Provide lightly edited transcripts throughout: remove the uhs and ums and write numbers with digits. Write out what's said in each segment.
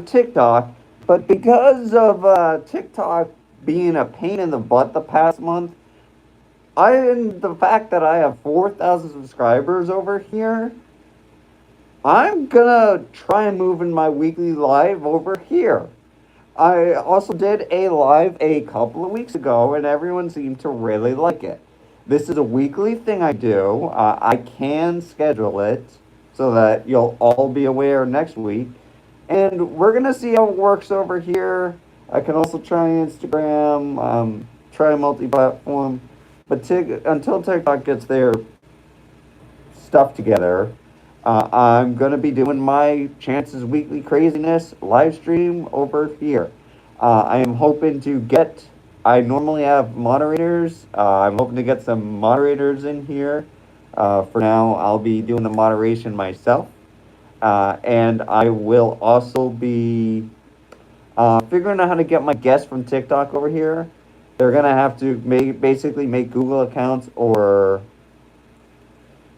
TikTok, but because of TikTok being a pain in the butt the past month, and the fact that I have 4,000 subscribers over here, I'm gonna try and move in my weekly live over here. I also did a live a couple of weeks ago, and everyone seemed to really like it. This is a weekly thing I do. I can schedule it so that you'll all be aware next week. And we're going to see how it works over here. I can also try Instagram, try multi platform. But until TikTok gets their stuff together, I'm going to be doing my Chances Weekly Craziness live stream over here. I am hoping to get, I normally have moderators. I'm hoping to get some moderators in here. For now, I'll be doing the moderation myself. And I will also be figuring out how to get my guests from TikTok over here. They're going to have to basically make Google accounts or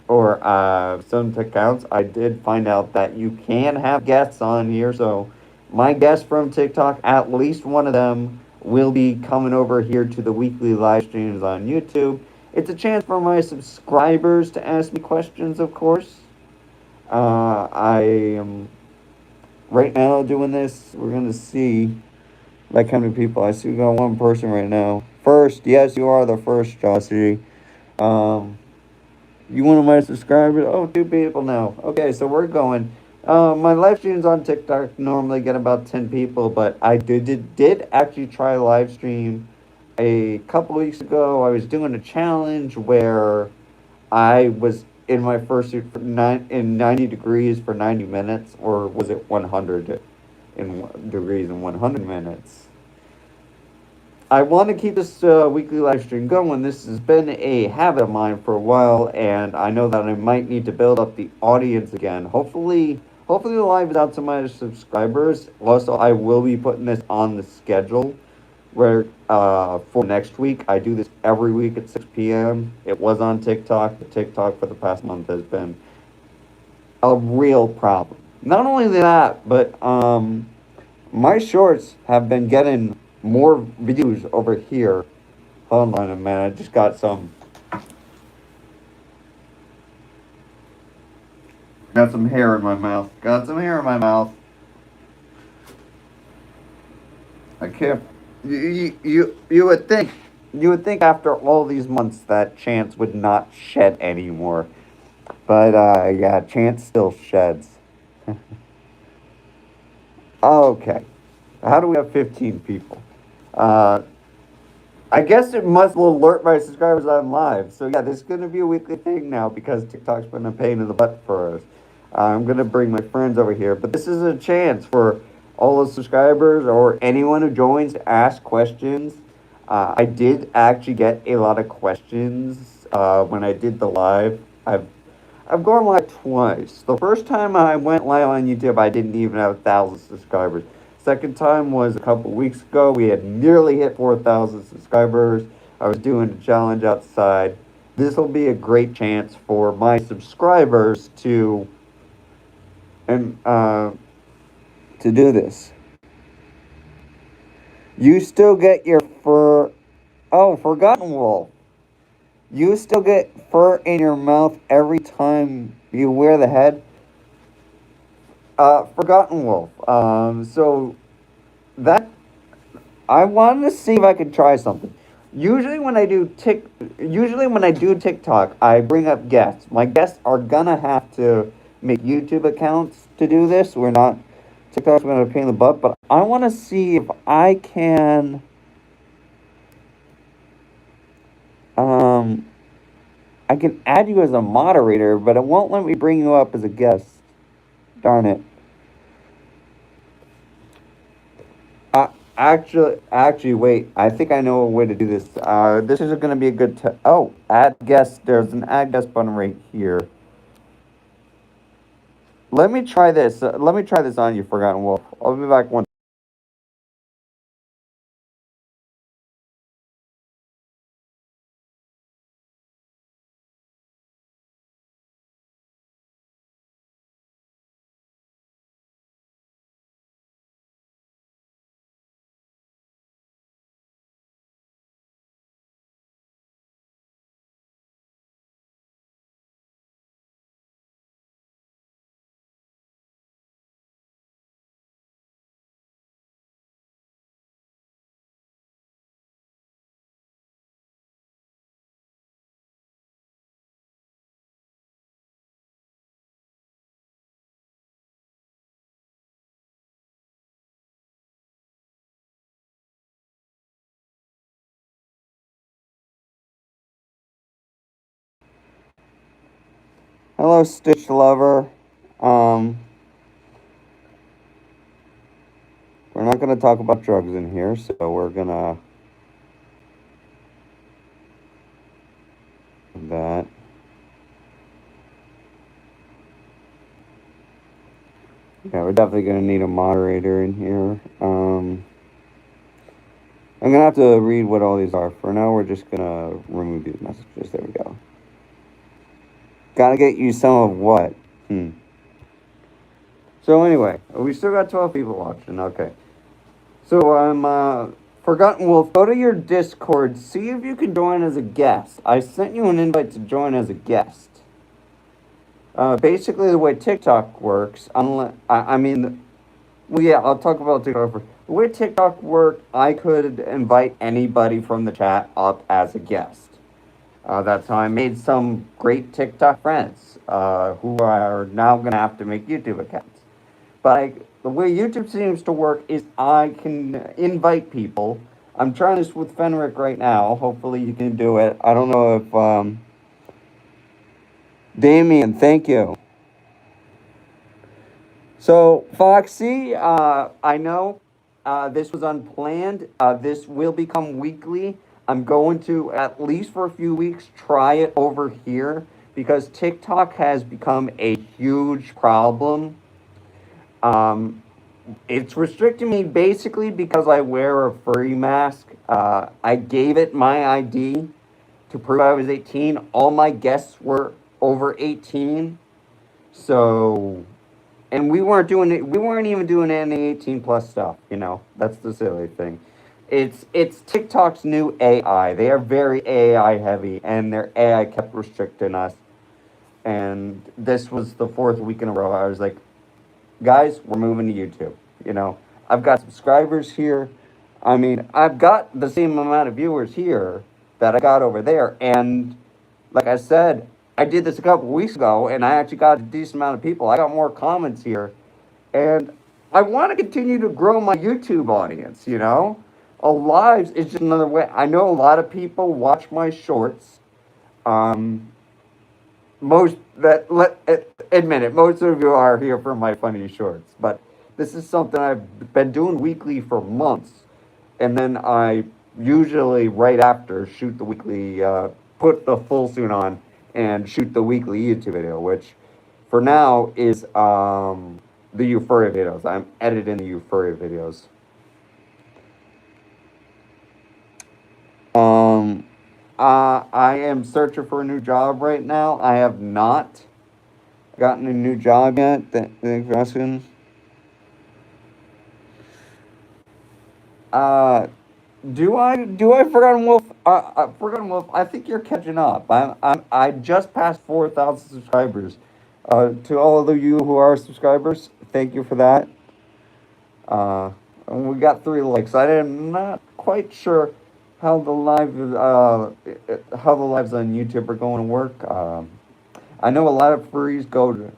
some accounts. I did find out that you can have guests on here, so my guests from TikTok, at least one of them, will be coming over here to the weekly live streams on YouTube. It's a chance for my subscribers to ask me questions, of course. I am right now doing this. We're gonna see like how many people. I see we got one person right now. First, yes, you are the first, Jossie. Um, you one of my subscribers? Oh, two people now. Okay, so we're going. My live streams on TikTok normally get about 10 people, but I did actually try live stream a couple weeks ago. I was doing a challenge where I was in my first suit for in 90 degrees for 90 minutes, or was it 100 degrees in 100 minutes? I want to keep this weekly live stream going. This has been a habit of mine for a while, and I know that I might need to build up the audience again. Hopefully the live is out to my subscribers. Also, I will be putting this on the schedule where for next week. I do this every week at 6 p.m. It was on TikTok. The TikTok for the past month has been a real problem. Not only that, but my shorts have been getting more views over here. Hold on a minute. I just got some hair in my mouth. Got some hair in my mouth. I can't. You would think after all these months that Chance would not shed anymore, but yeah, Chance still sheds. Okay, how do we have 15 people? Uh, I guess it must will alert my subscribers I'm live. So yeah, this is gonna be a weekly thing now because TikTok's been a pain in the butt for us. I'm gonna bring my friends over here, but this is a chance for all the subscribers or anyone who joins to ask questions. I did actually get a lot of questions when I did the live. I've gone live twice. The first time I went live on YouTube, I didn't even have 1,000 subscribers. Second time was a couple weeks ago. We had nearly hit 4,000 subscribers. I was doing a challenge outside. This will be a great chance for my subscribers and to do this. You still get your fur. Oh, Forgotten Wolf. You still get fur in your mouth every time you wear the head. Forgotten Wolf. So that I wanted to see if I could try something. Usually when I do TikTok, I bring up guests. My guests are gonna have to make YouTube accounts to do this. We're not TikTok's gonna be a pain in the butt, but I want to see if um I can add you as a moderator, but it won't let me bring you up as a guest. Darn it. Actually, wait. I think I know a way to do this. This is going to be a good. Oh, add guest. There's an add guest button right here. Let me try this. Let me try this on you, Forgotten Wolf. I'll be back one. Hello, Stitch Lover. We're not going to talk about drugs in here, so we're going to... that. Yeah, we're definitely going to need a moderator in here. I'm going to have to read what all these are. For now, we're just going to remove these messages. There we go. Gotta get you some of what? So anyway, we still got 12 people watching. Okay. So I'm Forgotten Wolf, go to your Discord, see if you can join as a guest. I sent you an invite to join as a guest. Basically, the way TikTok works, unless well, yeah, I'll talk about TikTok first. The way TikTok works, I could invite anybody from the chat up as a guest. That's how I made some great TikTok friends who are now going to have to make YouTube accounts. But the way YouTube seems to work is I can invite people. I'm trying this with Fenric right now. Hopefully you can do it. I don't know if... Damien, thank you. So, Foxy, I know this was unplanned. This will become weekly. I'm going to, at least for a few weeks, try it over here because TikTok has become a huge problem. It's restricting me basically because I wear a furry mask. I gave it my ID to prove I was 18. All my guests were over 18. So, and we weren't doing it. We weren't even doing any 18 plus stuff. You know, that's the silly thing. It's TikTok's new AI. They are very AI heavy, and their AI kept restricting us. And this was the fourth week in a row. I was like, guys, we're moving to YouTube. You know, I've got subscribers here. I mean, I've got the same amount of viewers here that I got over there. And like I said, I did this a couple weeks ago, and I actually got a decent amount of people. I got more comments here. And I want to continue to grow my YouTube audience, you know? A lives is just another way. I know a lot of people watch my shorts. Most admit it, most of you are here for my funny shorts, but this is something I've been doing weekly for months, and then I usually right after shoot the weekly, put the full suit on and shoot the weekly YouTube video, which for now is the Euphoria videos. I'm editing the Euphoria videos. I am searching for a new job right now. I have not gotten a new job yet. Thanks for asking. Do I Forgotten Wolf? Forgotten Wolf. I think you're catching up. I just passed 4,000 subscribers. To all of you who are subscribers, thank you for that. And we got 3 likes. I'm not quite sure how the lives on YouTube are going to work. I know a lot of furries go to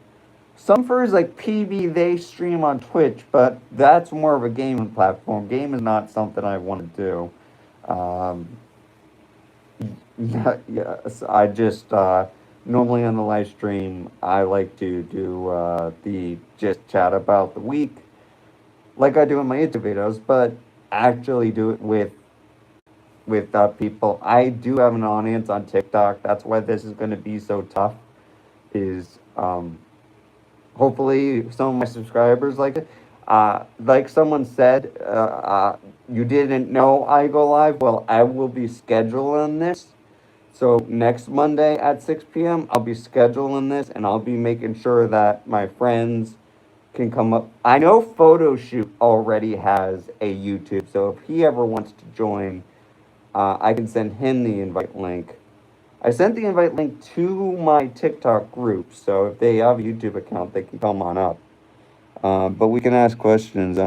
some furries like PB. They stream on Twitch, but that's more of a gaming platform. Game is not something I want to do. Yes, I just normally on the live stream I like to do the just chat about the week, like I do in my YouTube videos, but actually do it with people. I do have an audience on TikTok. That's why this is going to be so tough. Is hopefully some of my subscribers like it. Like someone said, you didn't know I go live. Well, I will be scheduling this. So next Monday at 6 p.m., I'll be scheduling this, and I'll be making sure that my friends can come up. I know Photoshoot already has a YouTube, so if he ever wants to join, I can send him the invite link. I sent the invite link to my TikTok group, so if they have a YouTube account, they can come on up. But we can ask questions.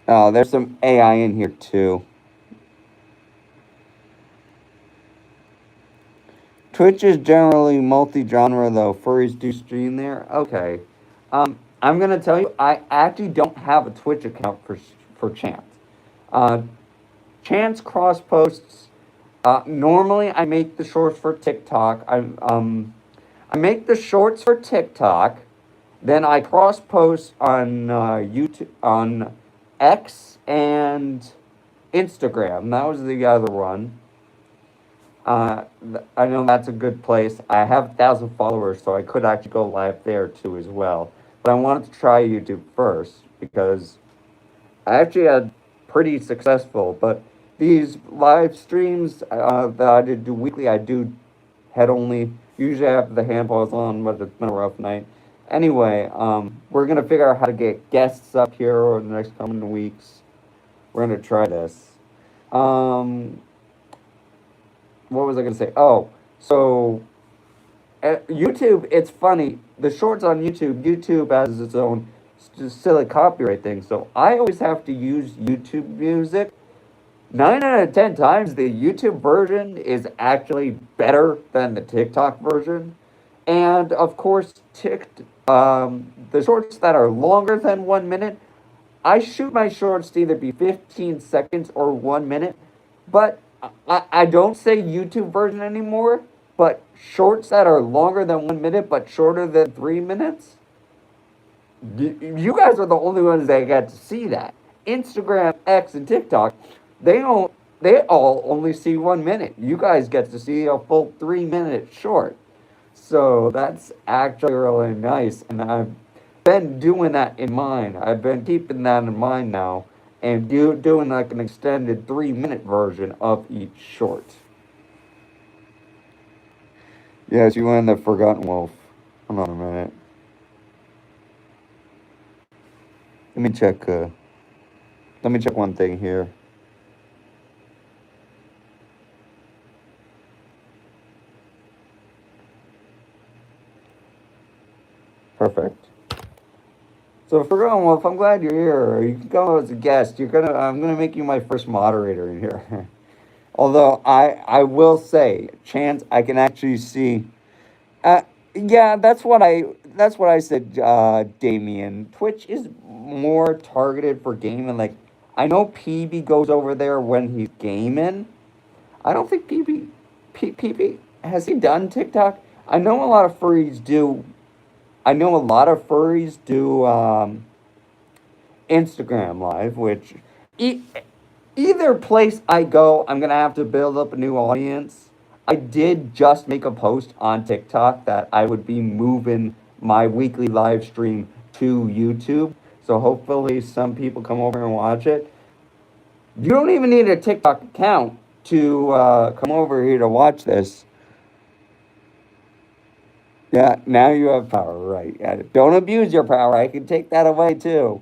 Oh, there's some AI in here too. Twitch is generally multi-genre though. Furries do stream there. Okay. I'm gonna tell you, I actually don't have a Twitch account for Chance. Chance cross posts. Normally, I make the shorts for TikTok. I make the shorts for TikTok, then I cross post on YouTube, on X and Instagram. That was the other one. I know that's a good place. I have 1,000 followers, so I could actually go live there too as well. But I wanted to try YouTube first because I actually had pretty successful. But these live streams that I did do weekly, I do head only. Usually I have the hand pause on, but it's been a rough night. Anyway, we're gonna figure out how to get guests up here over the next coming weeks. We're gonna try this. Um, what was I gonna say? Oh, so YouTube. It's funny. The shorts on YouTube. YouTube has its own silly copyright thing. So I always have to use YouTube Music. 9 out of 10 times, the YouTube version is actually better than the TikTok version. And of course, the shorts that are longer than 1 minute, I shoot my shorts to either be 15 seconds or 1 minute. But I don't say YouTube version anymore, but shorts that are longer than 1 minute but shorter than 3 minutes, you guys are the only ones that get to see that. Instagram, X, and TikTok, they don't. They all only see 1 minute. You guys get to see a full 3 minute short. So that's actually really nice, and I've been doing that in mind. I've been keeping that in mind now, and doing like an extended 3 minute version of each short. Yes, you went the Forgotten Wolf. Hold on a minute. Let me check. Let me check one thing here. Perfect. So Forgotten Wolf, I'm glad you're here. You can come as a guest. I'm gonna make you my first moderator in here. Although I will say, Chance, I can actually see. Yeah, that's what I said, Damien. Twitch is more targeted for gaming. Like, I know PB goes over there when he's gaming. I don't think PB has he done TikTok? I know a lot of furries do. I know a lot of furries do Instagram Live, which e- either place I go, I'm gonna have to build up a new audience. I did just make a post on TikTok that I would be moving my weekly live stream to YouTube. So hopefully some people come over and watch it. You don't even need a TikTok account to come over here to watch this. Yeah, now you have power, right? Yeah, don't abuse your power. I can take that away too.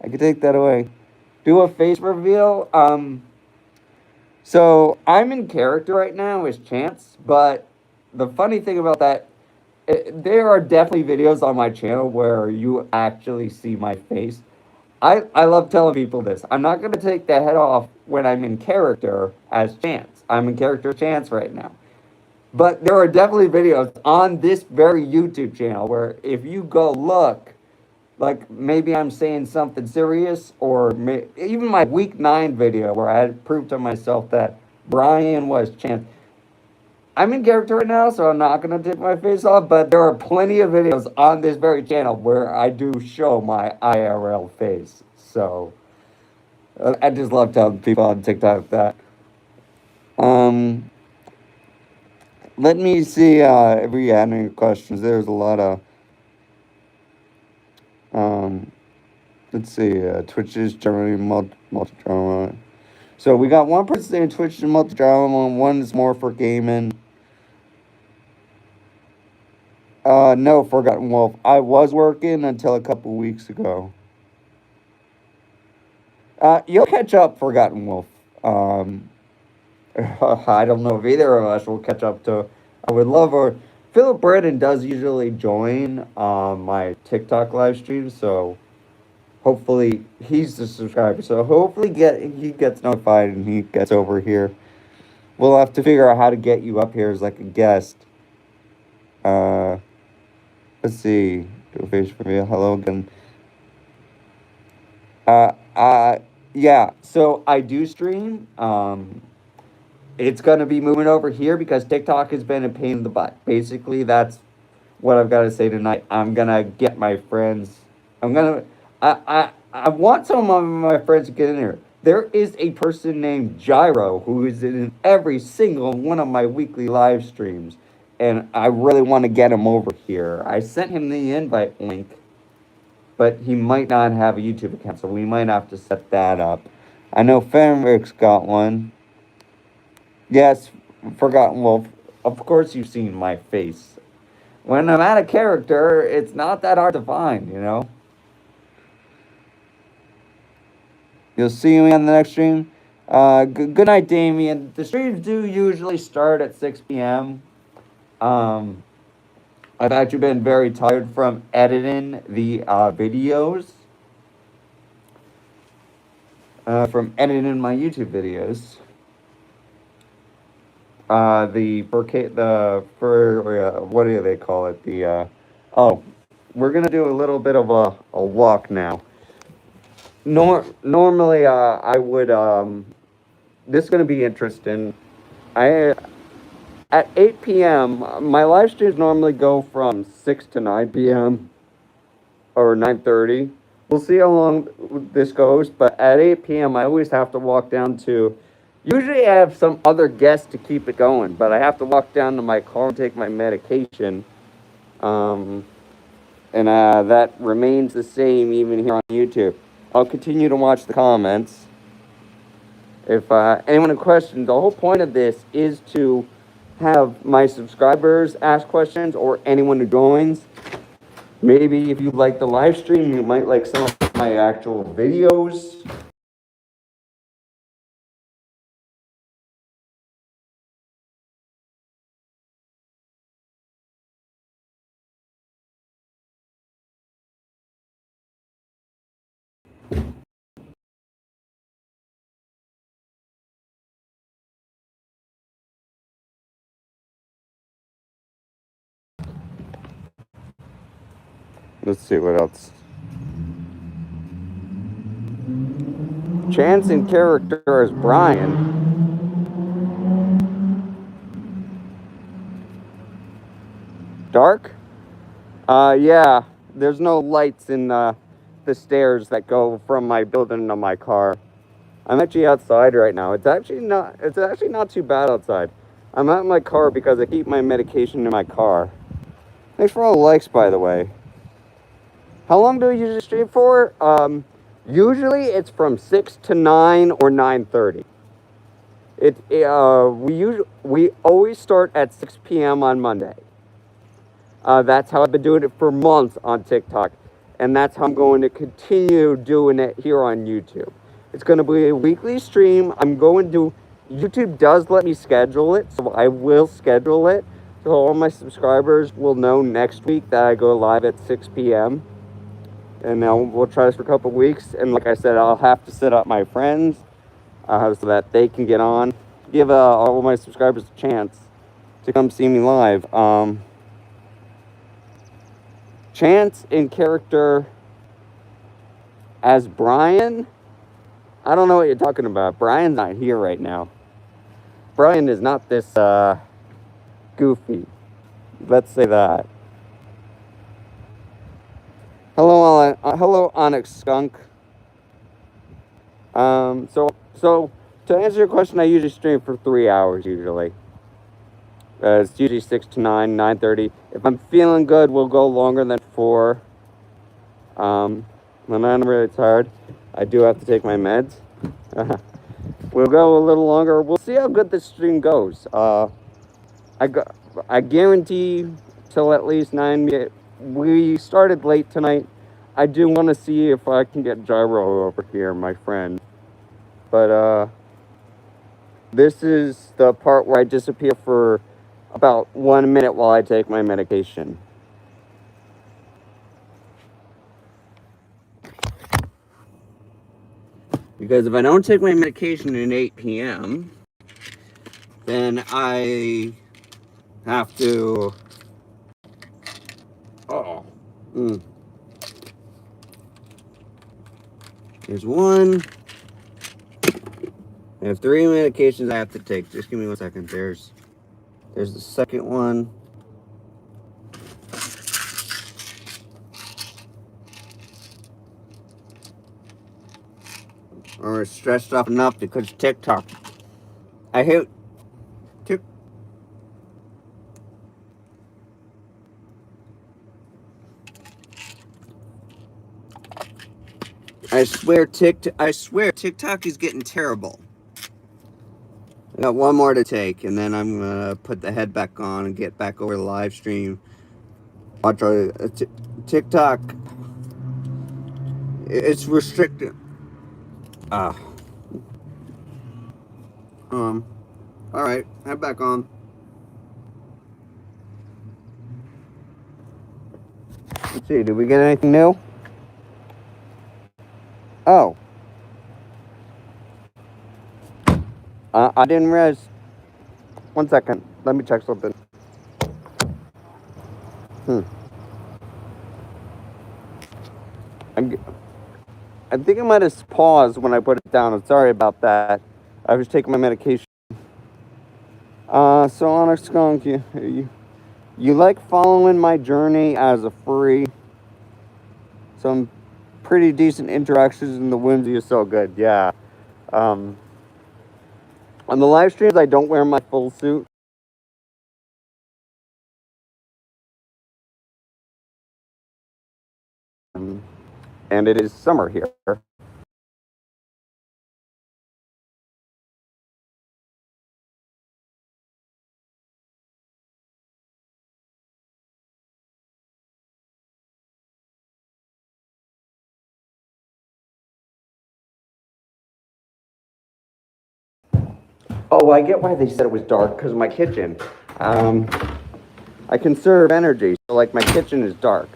I can take that away. Do a face reveal. So I'm in character right now as Chance, but the funny thing about that, there are definitely videos on my channel where you actually see my face. I love telling people this. I'm not going to take the head off when I'm in character as Chance. I'm in character Chance right now. But there are definitely videos on this very YouTube channel where if you go look, like maybe I'm saying something serious, or even my week 9 video where I had proved to myself that Brian was Chance. I'm in character right now, so I'm not going to take my face off, but there are plenty of videos on this very channel where I do show my IRL face. So I just love telling people on TikTok that. Let me see if we had any questions. There's a lot of. Let's see. Twitch is generally multi-drama. So we got one person saying Twitch is multi-drama, one is more for gaming. No, Forgotten Wolf. I was working until a couple weeks ago. You'll catch up, Forgotten Wolf. I don't know if either of us will catch up to. I would love or Philip Braden does usually join my TikTok live stream, so hopefully he's the subscriber. So hopefully he gets notified and he gets over here. We'll have to figure out how to get you up here as like a guest. Let's see. Do a face reveal. Hello again. Uh, uh, yeah, so I do stream. It's gonna be moving over here because TikTok has been a pain in the butt. Basically, that's what I've got to say tonight. I'm gonna get my friends. I'm gonna. I want some of my friends to get in here. There is a person named Gyro who is in every single one of my weekly live streams, and I really want to get him over here. I sent him the invite link, but he might not have a YouTube account, so we might have to set that up. I know Fenric's got one. Yes, Forgotten Wolf. Of course, you've seen my face. When I'm at a character, it's not that hard to find, you know? You'll see me on the next stream. Good night, Damien. The streams do usually start at 6 p.m. Um, I've actually been very tired from editing the videos. From editing my YouTube videos. What do they call it? We're gonna do a little bit of a walk now. Normally, I would, this is gonna be interesting. At 8 p.m., my live streams normally go from 6 to 9 p.m. or 9:30. We'll see how long this goes, but at 8 p.m., I always have to walk down to, usually I have some other guests to keep it going, but I have to walk down to my car and take my medication. And that remains the same even here on YouTube. I'll continue to watch the comments. If anyone has questions, the whole point of this is to have my subscribers ask questions or anyone who joins. Maybe if you like the live stream, you might like some of my actual videos. Let's see what else. Chance in character as Brian. Dark? Yeah. There's no lights in the stairs that go from my building to my car. I'm actually outside right now. It's actually not too bad outside. I'm out in my car because I keep my medication in my car. Thanks for all the likes, by the way. How long do we usually stream for? Usually it's from 6 to 9 or 9:30. We always start at 6 p.m. on Monday. That's how I've been doing it for months on TikTok, and that's how I'm going to continue doing it here on YouTube. It's going to be a weekly stream. YouTube does let me schedule it, so I will schedule it. So all my subscribers will know next week that I go live at 6 p.m. And now we'll try this for a couple weeks. And like I said, I'll have to set up my friends so that they can get on. Give all my subscribers a chance to come see me live. Chance in character as Brian? I don't know what you're talking about. Brian's not here right now. Brian is not this goofy. Let's say that. Hello, Onyx Skunk. So to answer your question, I usually stream for 3 hours usually. It's usually 6 to 9, 9:30. If I'm feeling good, we'll go longer than 4. When I'm really tired, I do have to take my meds. We'll go a little longer. We'll see how good this stream goes. I guarantee till at least 9. We started late tonight. I do want to see if I can get Gyro over here, my friend. But this is the part where I disappear for about 1 minute while I take my medication. Because if I don't take my medication at 8 p.m., then I have to... There's one. I have 3 medications I have to take. Just give me 1 second. There's the second one. Or stressed up enough because TikTok. I hate Tik. I swear TikTok is getting terrible. I got 1 more to take, and then I'm gonna put the head back on and get back over the live stream. Watch TikTok. It's restricted. All right, head back on. Let's see. Did we get anything new? Oh. I didn't realize. 1 second. Let me check something. I think I might have paused when I put it down. I'm sorry about that. I was taking my medication. So Honor Skunk, you like following my journey as a furry? Some pretty decent interactions, and the whimsy is so good. Yeah. On the live streams, I don't wear my full suit. And it is summer here. Oh, I get why they said it was dark, because of my kitchen. I conserve energy, so like my kitchen is dark.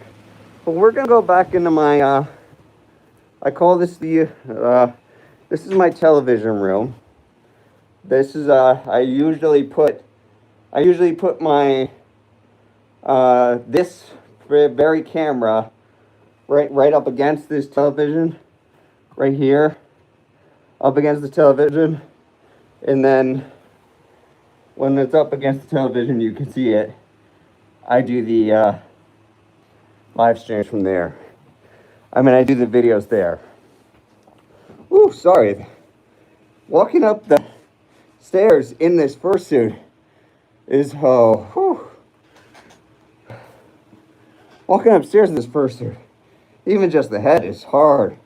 But we're gonna go back into my, I call this this is my television room. This is, I usually put my, this very camera right up against this television, right here, up against the television. And then when it's up against the television, you can see it. I do the live streams from there. I mean, I do the videos there. Ooh, sorry. Walking up the stairs in this fursuit is, whew. Walking upstairs in this fursuit, even just the head is hard.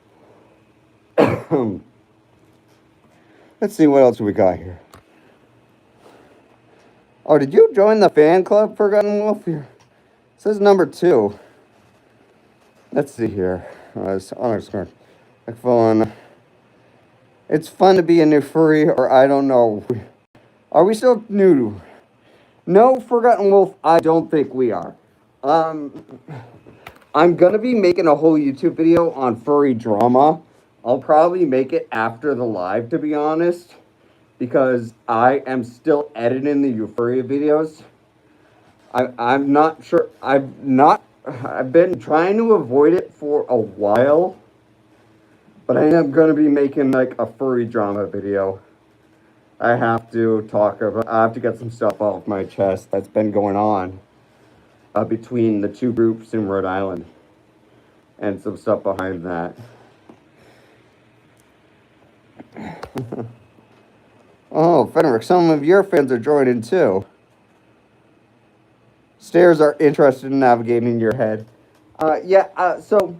Let's see what else we got here. Oh, did you join the fan club, Forgotten Wolf? Here it says number 2. Let's see here. It's fun. It's fun to be a new furry, or I don't know. Are we still new? No, Forgotten Wolf, I don't think we are. I'm gonna be making a whole YouTube video on furry drama. I'll probably make it after the live, to be honest, because I am still editing the Euphoria videos. I'm not sure. I've been trying to avoid it for a while, but I am going to be making like a furry drama video. I have to get some stuff off my chest that's been going on between the 2 groups in Rhode Island, and some stuff behind that. Oh, Fenric, some of your fans are joining too. Stairs are interested in navigating your head. So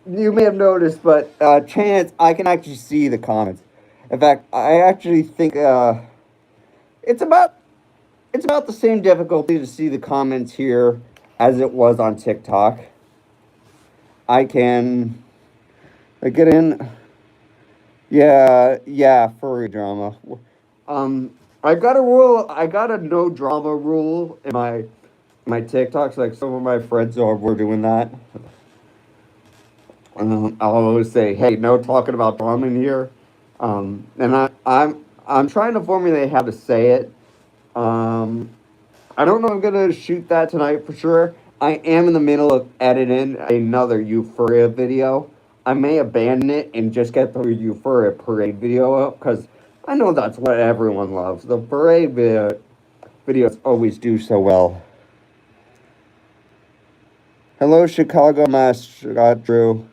you may have noticed, but Chance, I can actually see the comments. In fact, I actually think it's about the same difficulty to see the comments here as it was on TikTok. I get in. Yeah, furry drama. I got a no drama rule in my TikToks. Like some of my friends were doing that. I'll always say, hey, no talking about drama in here. And I'm trying to formulate how to say it. I don't know if I'm gonna shoot that tonight for sure. I am in the middle of editing another Euphoria video. I may abandon it and just get the Euphoria parade video up, because I know that's what everyone loves. The parade videos always do so well. Hello, Chicago mascot Drew.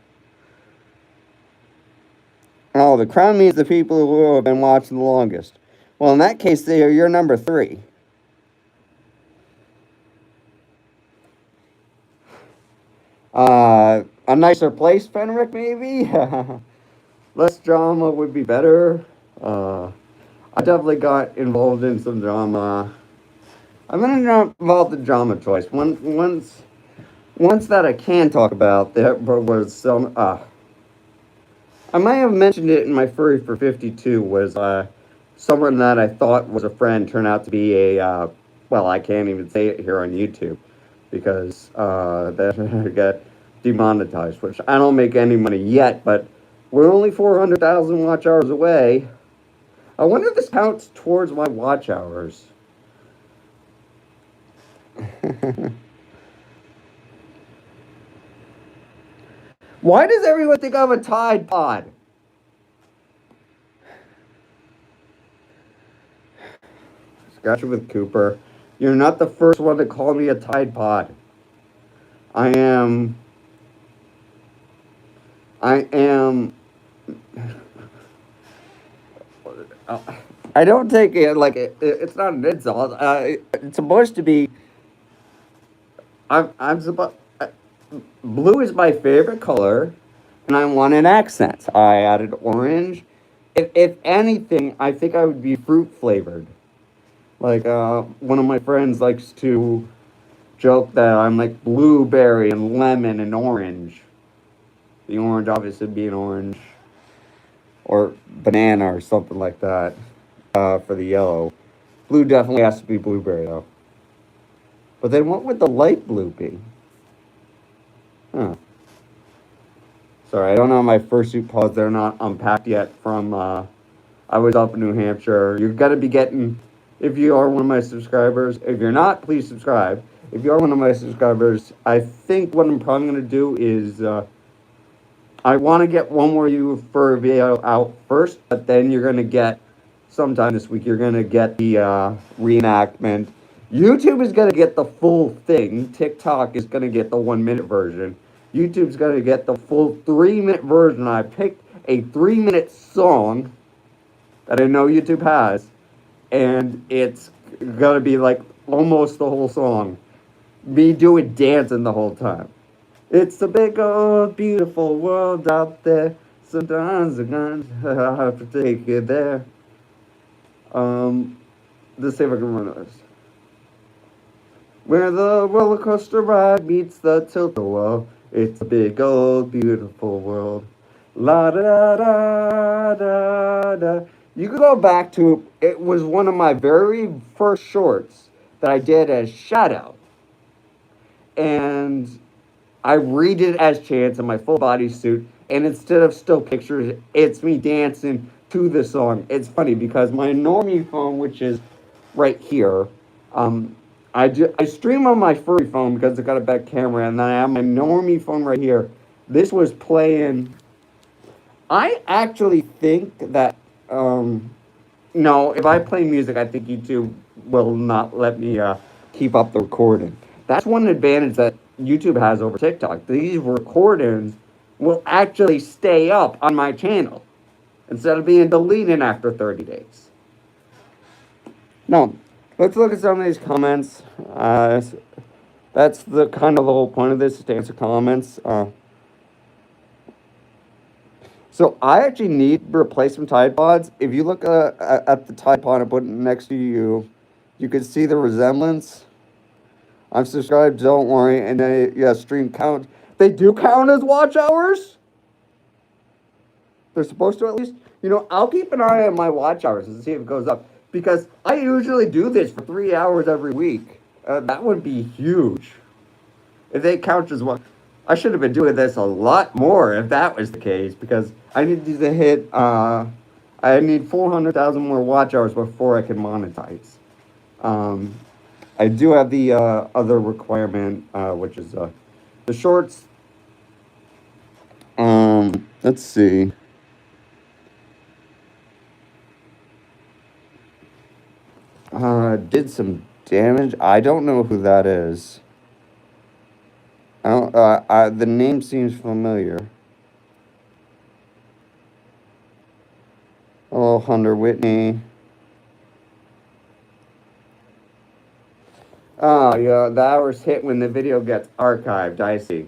Oh, the crown means the people who have been watching the longest. Well, in that case, you're number 3. A nicer place, Fenric, maybe? Less drama would be better. I definitely got involved in some drama. I've been involved in drama twice. Once that I can talk about, there was some. I might have mentioned it in my Furry for 52. Was someone that I thought was a friend turned out to be a. Well, I can't even say it here on YouTube because that got demonetized, which I don't make any money yet, but we're only 400,000 watch hours away. I wonder if this counts towards my watch hours. Why does everyone think I'm a Tide Pod? Scratch it with Cooper. You're not the first one to call me a Tide Pod. I am. I don't take it like it's not an insult. It's supposed to be. I'm supposed. Blue is my favorite color, and I wanted accents. I added orange. If anything, I think I would be fruit flavored. Like one of my friends likes to joke that I'm like blueberry and lemon and orange. The orange obviously being orange, or banana or something like that. For the yellow, blue definitely has to be blueberry though. But then what would the light blue be? Huh. Sorry, I don't know my fursuit paws. They're not unpacked yet from, I was up in New Hampshire. You're going to be getting, if you are one of my subscribers, if you're not, please subscribe. If you are one of my subscribers, I think what I'm probably going to do is, I want to get one more for a video out first, but then you're going to get, sometime this week, you're going to get the reenactment. YouTube is going to get the full thing. TikTok is going to get the 1-minute version. YouTube's going to get the full 3-minute version. I picked a 3-minute song that I know YouTube has, and it's going to be like almost the whole song. Me doing dancing the whole time. It's a big old beautiful world out there. Sometimes I'm going to have to take you there. Let's see if I can run this. Where the roller coaster ride meets the tilt-a-whirl. It's a big old beautiful world. La da da da da. You can go back to it was one of my very first shorts that I did as Shadow. And I read it as Chance in my full body suit, and instead of still pictures, it's me dancing to the song. It's funny because my normie phone, which is right here, I stream on my furry phone because it's got a back camera, and then I have my normie phone right here. This was playing. I actually think that no, if I play music, I think YouTube will not let me keep up the recording. That's one advantage that YouTube has over TikTok. These recordings will actually stay up on my channel instead of being deleted after 30 days. No, let's look at some of these comments. That's the kind of the whole point of this, is to answer comments. So I actually need to replace some Tide Pods. If you look at the Tide Pod I put next to you, you can see the resemblance. I'm subscribed, don't worry. And then, yeah, stream count. They do count as watch hours? They're supposed to at least. You know, I'll keep an eye on my watch hours and see if it goes up. Because I usually do this for 3 hours every week. That would be huge. If they count as one. I should have been doing this a lot more if that was the case. Because I need to hit, I need 400,000 more watch hours before I can monetize. I do have the other requirement, which is the shorts. Let's see. Did some damage. I don't know who that is. I don't, the name seems familiar. Hello, Hunter Whitney. Oh, yeah, the hours hit when the video gets archived. I see.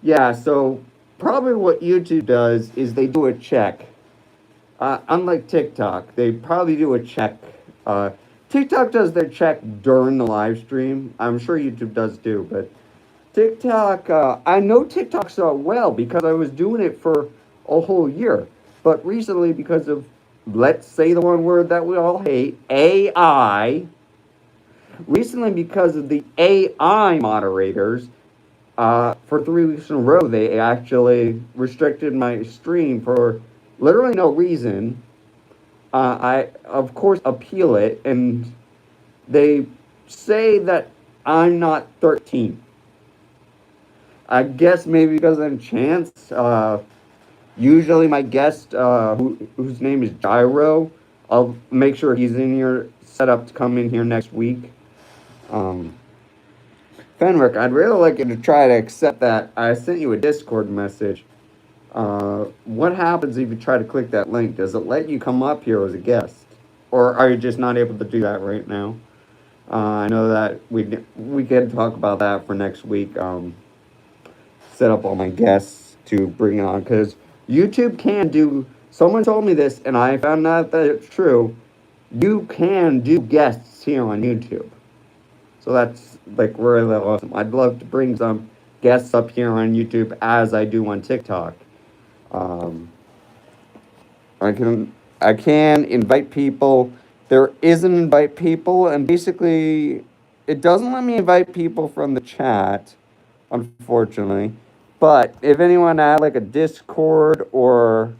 Yeah, so probably what YouTube does is they do a check. Unlike TikTok, they probably do a check. TikTok does their check during the live stream. I'm sure YouTube does too, but TikTok, I know TikTok so well because I was doing it for a whole year. But recently, because of, let's say the one word that we all hate, AI, recently because of the AI moderators, for 3 weeks in a row, they actually restricted my stream for literally no reason. I, of course, appeal it, and they say that I'm not 13. I guess maybe because I'm Chance. Usually my guest, whose name is Gyro, I'll make sure he's in here, set up to come in here next week. Fenric, I'd really like you to try to accept that. I sent you a Discord message. What happens if you try to click that link? Does it let you come up here as a guest? Or are you just not able to do that right now? I know that we can talk about that for next week. Set up all my guests to bring on, because YouTube can do, someone told me this and I found out that it's true, you can do guests here on YouTube. So that's like really awesome. I'd love to bring some guests up here on YouTube as I do on TikTok. I can invite people. There is an invite people, and basically it doesn't let me invite people from the chat, unfortunately. But if anyone had like a Discord or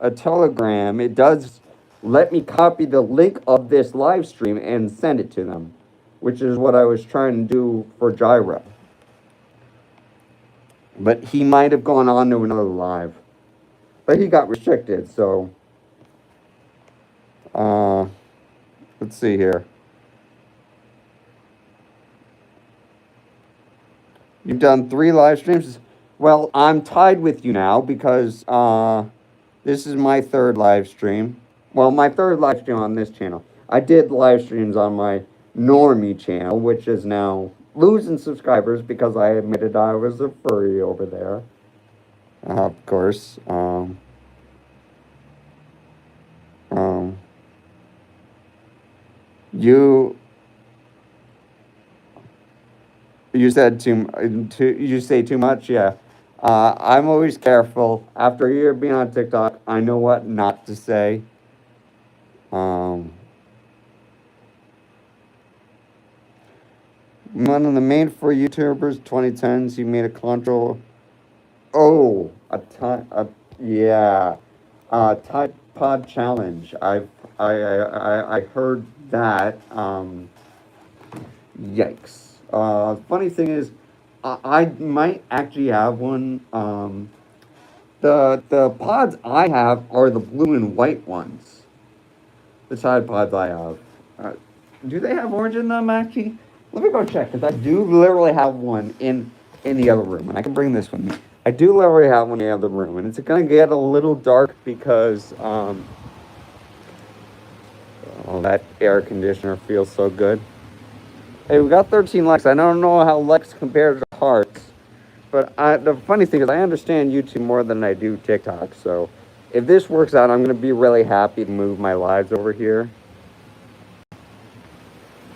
a Telegram, it does let me copy the link of this live stream and send it to them, which is what I was trying to do for Gyro. But he might have gone on to another live. But he got restricted, so let's see here. You've done 3 live streams. Well, I'm tied with you now because this is my 3rd live stream. Well, my 3rd live stream on this channel. I did live streams on my normie channel, which is now losing subscribers because I admitted I was a furry over there. Of course. You said you say too much, yeah. I'm always careful. After a year being on TikTok, I know what not to say. One of the main for YouTubers 2010s, he made a control. Oh, yeah, Tide Pod challenge. I heard that. Yikes. Funny thing is, I might actually have one. The pods I have are the blue and white ones. The Tide Pods I have. Do they have orange in them, actually? Let me go check, because I do literally have one in the other room, and I can bring this with me. I do literally have one in the other room, and it's going to get a little dark because oh, that air conditioner feels so good. Hey, we got 13 likes. I don't know how likes compare to hearts, but the funny thing is I understand YouTube more than I do TikTok, so if this works out, I'm going to be really happy to move my lives over here.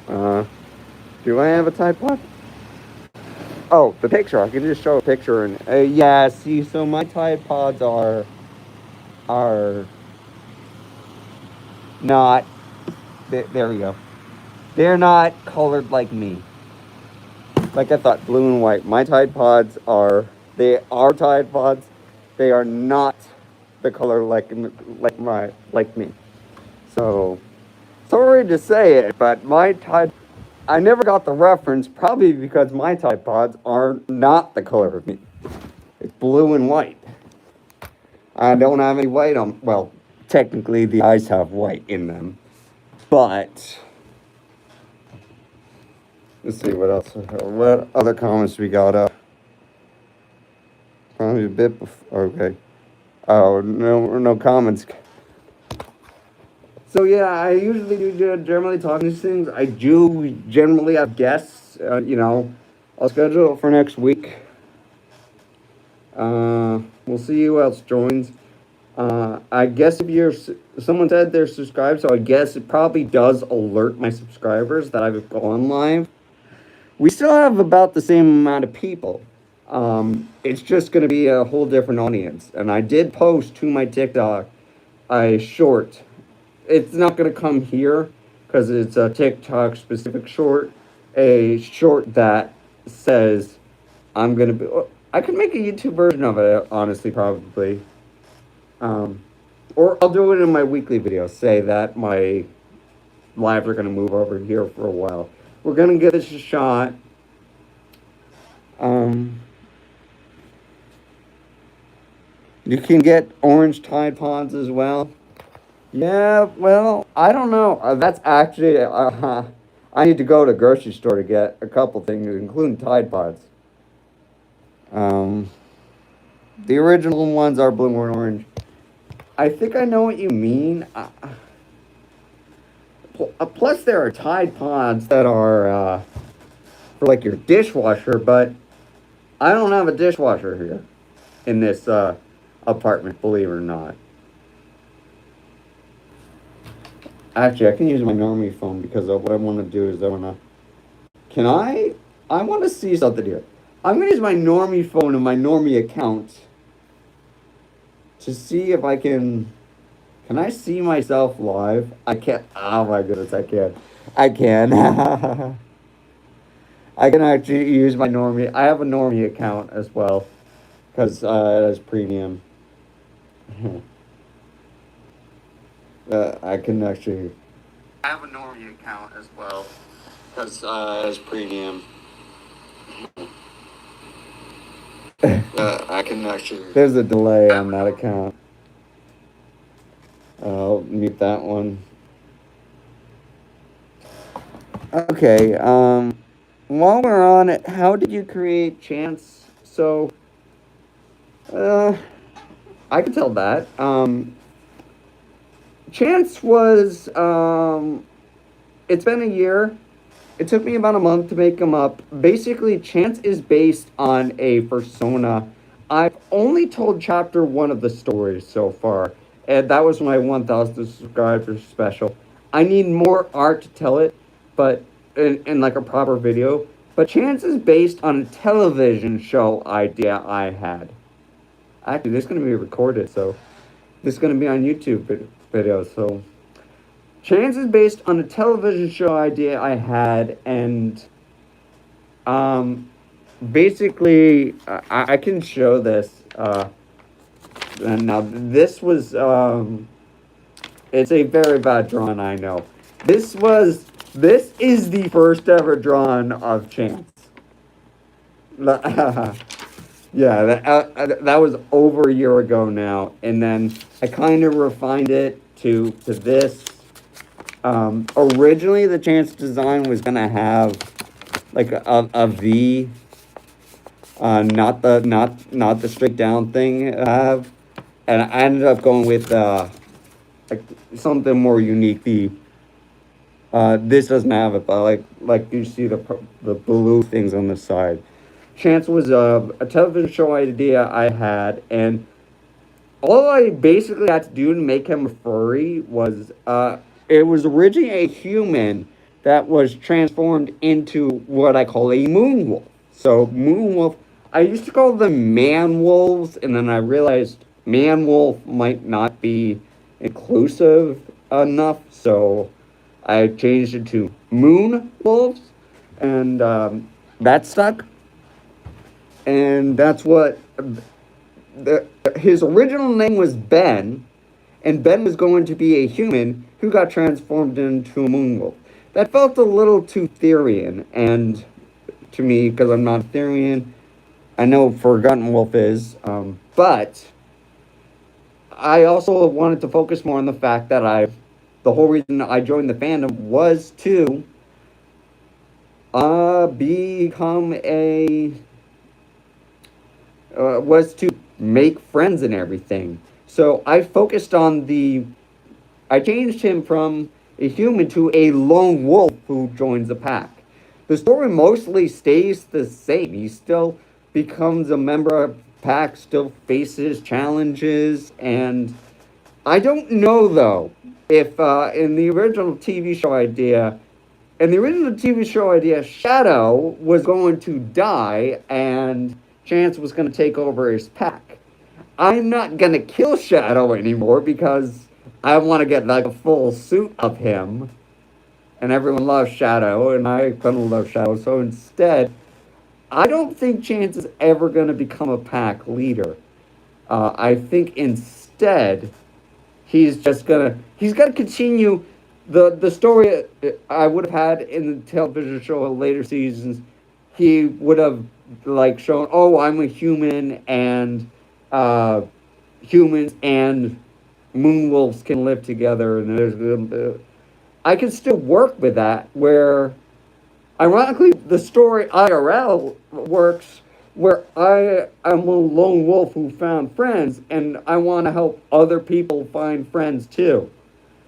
Do I have a Tide Pod? Oh, the picture. I can just show a picture. And yeah, see, so my Tide Pods are not, there we go. They're not colored like me. Like I thought, blue and white. My Tide Pods they are Tide Pods. They are not the color like me. So, sorry to say it, but I never got the reference, probably because my Tide Pods are not the color of me. It's blue and white. I don't have any white on. Well, technically the eyes have white in them, but let's see what else. What other comments we got up? Probably a bit before. Okay. Oh, no comments. So yeah, I usually do generally talk these things. I do generally have guests. I'll schedule it for next week. We'll see who else joins. I guess someone said they're subscribed, so I guess it probably does alert my subscribers that I've gone live. We still have about the same amount of people. It's just going to be a whole different audience. And I did post to my TikTok a short. It's not going to come here because it's a TikTok specific short. A short that says I'm going to be. I could make a YouTube version of it, honestly, probably. Or I'll do it in my weekly video. Say that my lives are going to move over here for a while. We're going to give this a shot. You can get orange Tide Pods as well. Yeah, well, I don't know. That's actually, I need to go to the grocery store to get a couple things, including Tide Pods. The original ones are blue and orange. I think I know what you mean. Plus, there are Tide Pods that are for like your dishwasher, but I don't have a dishwasher here in this apartment, believe it or not. Actually, I can use my normie phone because what I want to do is I want to see something here. I'm going to use my normie phone and my normie account to see if I can I see myself live? I can't. Oh my goodness, I can. I can. I can actually use my normie. I have a normie account as well because it has premium. I can actually. I have a normie account as well because it has premium. I can actually. There's a delay on that account. I'll mute that one. Okay. While we're on it, how did you create Chance? So, I can tell that. Chance was, it's been a year. It took me about a month to make him up. Basically, Chance is based on a persona. I've only told chapter 1 of the story so far, and that was my 1,000 subscribers special. I need more art to tell it, but in like a proper video. But Chance is based on a television show idea I had. Actually, this is going to be recorded, so this is going to be on YouTube video. So Chance is based on a television show idea I had, and basically I can show this. And now this was it's a very bad drawing, I know. This is the first ever drawing of Chance. Yeah, that was over a year ago now, and then I kind of refined it to this. Originally, the Chance design was gonna have like a V, not the straight down thing I have, and I ended up going with like something more unique. This doesn't have it, but like you see the blue things on the side. Chance was a television show idea I had, and all I basically had to do to make him furry was it was originally a human that was transformed into what I call a moon wolf. So moon wolf, I used to call them man wolves, and then I realized man wolf might not be inclusive enough, so I changed it to moon wolves, and that stuck. And that's what his original name was Ben, and Ben was going to be a human who got transformed into a moon wolf. That felt a little too Therian, and to me, because I'm not Therian, I know Forgotten Wolf is, but I also wanted to focus more on the fact that the whole reason I joined the fandom was to become a was to make friends and everything. So I changed him from a human to a lone wolf who joins the pack. The story mostly stays the same. He still becomes a member of the pack, still faces challenges, and I don't know though if in the original TV show idea, Shadow was going to die and Chance was going to take over his pack. I'm not going to kill Shadow anymore because I want to get like a full suit of him. And everyone loves Shadow, and I kind of love Shadow. So instead, I don't think Chance is ever going to become a pack leader. I think instead, he's gonna continue the story I would have had in the television show in later seasons. He would have like shown, oh, I'm a human, and humans and moonwolves can live together, and I can still work with that. Where ironically, the story IRL works where I am a lone wolf who found friends, and I want to help other people find friends too.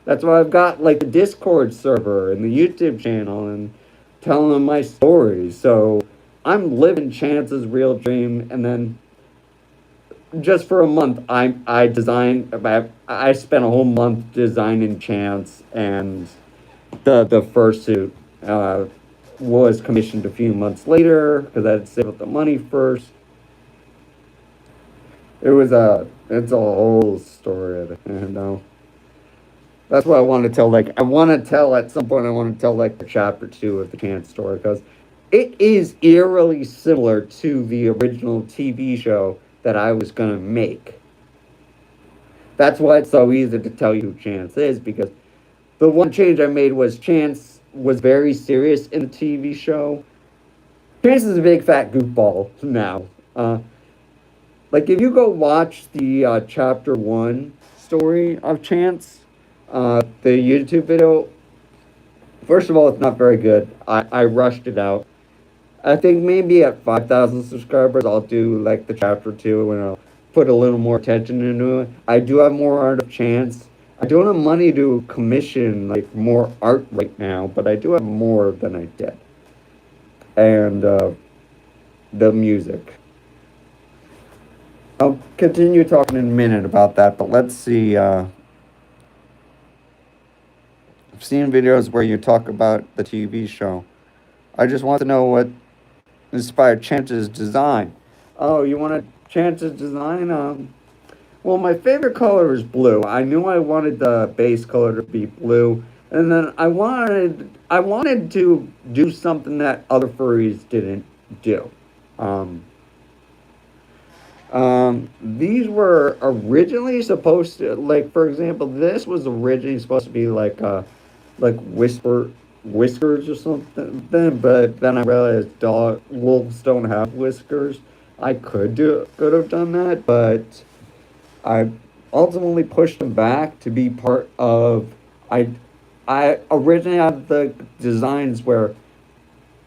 That's why I've got like the Discord server and the YouTube channel and telling them my stories. So I'm living Chance's real dream, and then just for a month, I spent a whole month designing Chance, and the fursuit was commissioned a few months later because I had to save up the money first. It's a whole story, and that's what I want to tell. Like, I want to tell at some point. I want to tell like the chapter 2 of the Chance story because it is eerily similar to the original TV show that I was gonna make. That's why it's so easy to tell you who Chance is, because the one change I made was Chance was very serious in the TV show. Chance is a big fat goofball now. Like if you go watch the chapter 1 story of Chance, the YouTube video, first of all, it's not very good. I rushed it out. I think maybe at 5,000 subscribers, I'll do like the chapter 2 and I'll put a little more attention into it. I do have more art of Chance. I don't have money to commission like more art right now, but I do have more than I did. And the music. I'll continue talking in a minute about that, but let's see. I've seen videos where you talk about the TV show. I just want to know what inspired Chance's design. Oh, you want a Chance's design? Well, my favorite color is blue. I knew I wanted the base color to be blue, and then I wanted to do something that other furries didn't do. These were originally supposed to, like, for example, this was originally supposed to be like whiskers or something. But then I realized wolves don't have whiskers. I could have done that, but I ultimately pushed them back to be part of. I originally had the designs where,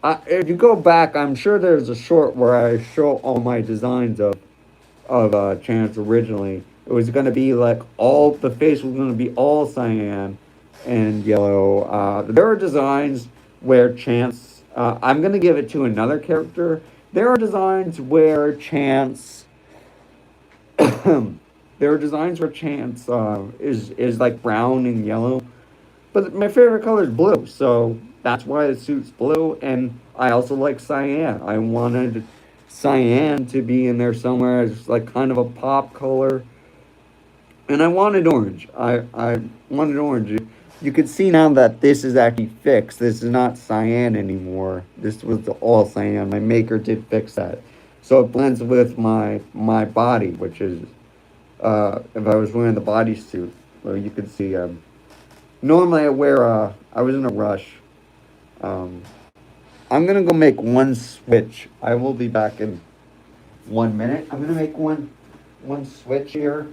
if you go back, I'm sure there's a short where I show all my designs of Chance originally. It was going to be like all the face was going to be all cyan and yellow. There are designs where Chance. I'm going to give it to another character. There are designs where Chance. There are designs where Chance is like brown and yellow, but my favorite color is blue, so that's why the suit's blue. And I also like cyan. I wanted cyan to be in there somewhere as like kind of a pop color, and I wanted orange. I wanted orange. You can see now that this is actually fixed. This is not cyan anymore. This was all cyan. My maker did fix that, so it blends with my body, which is if I was wearing the bodysuit, well, you could see. Normally I wear. I was in a rush. I'm gonna go make one switch. I will be back in 1 minute. I'm gonna make one switch here.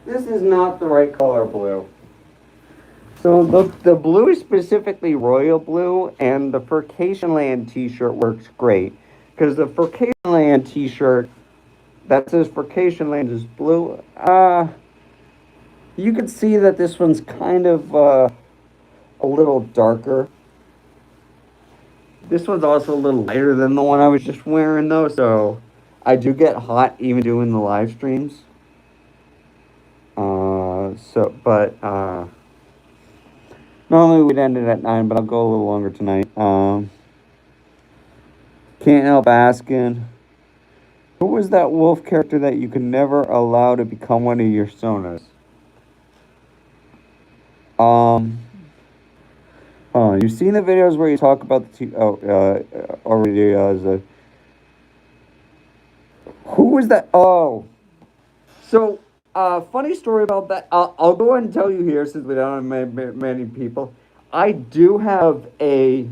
This is not the right color blue. So the blue is specifically royal blue, and the Vacation Land t-shirt works great. Because the Vacation Land t-shirt that says Vacation Land is blue, you can see that this one's kind of a little darker. This one's also a little lighter than the one I was just wearing though, so I do get hot even doing the live streams. Normally we'd end it at 9, but I'll go a little longer tonight. Can't help asking, who was that wolf character that you could never allow to become one of your personas? You've seen the videos where you talk about who was that? Oh, so funny story about that. I'll go ahead and tell you here since we don't have many people. I do have a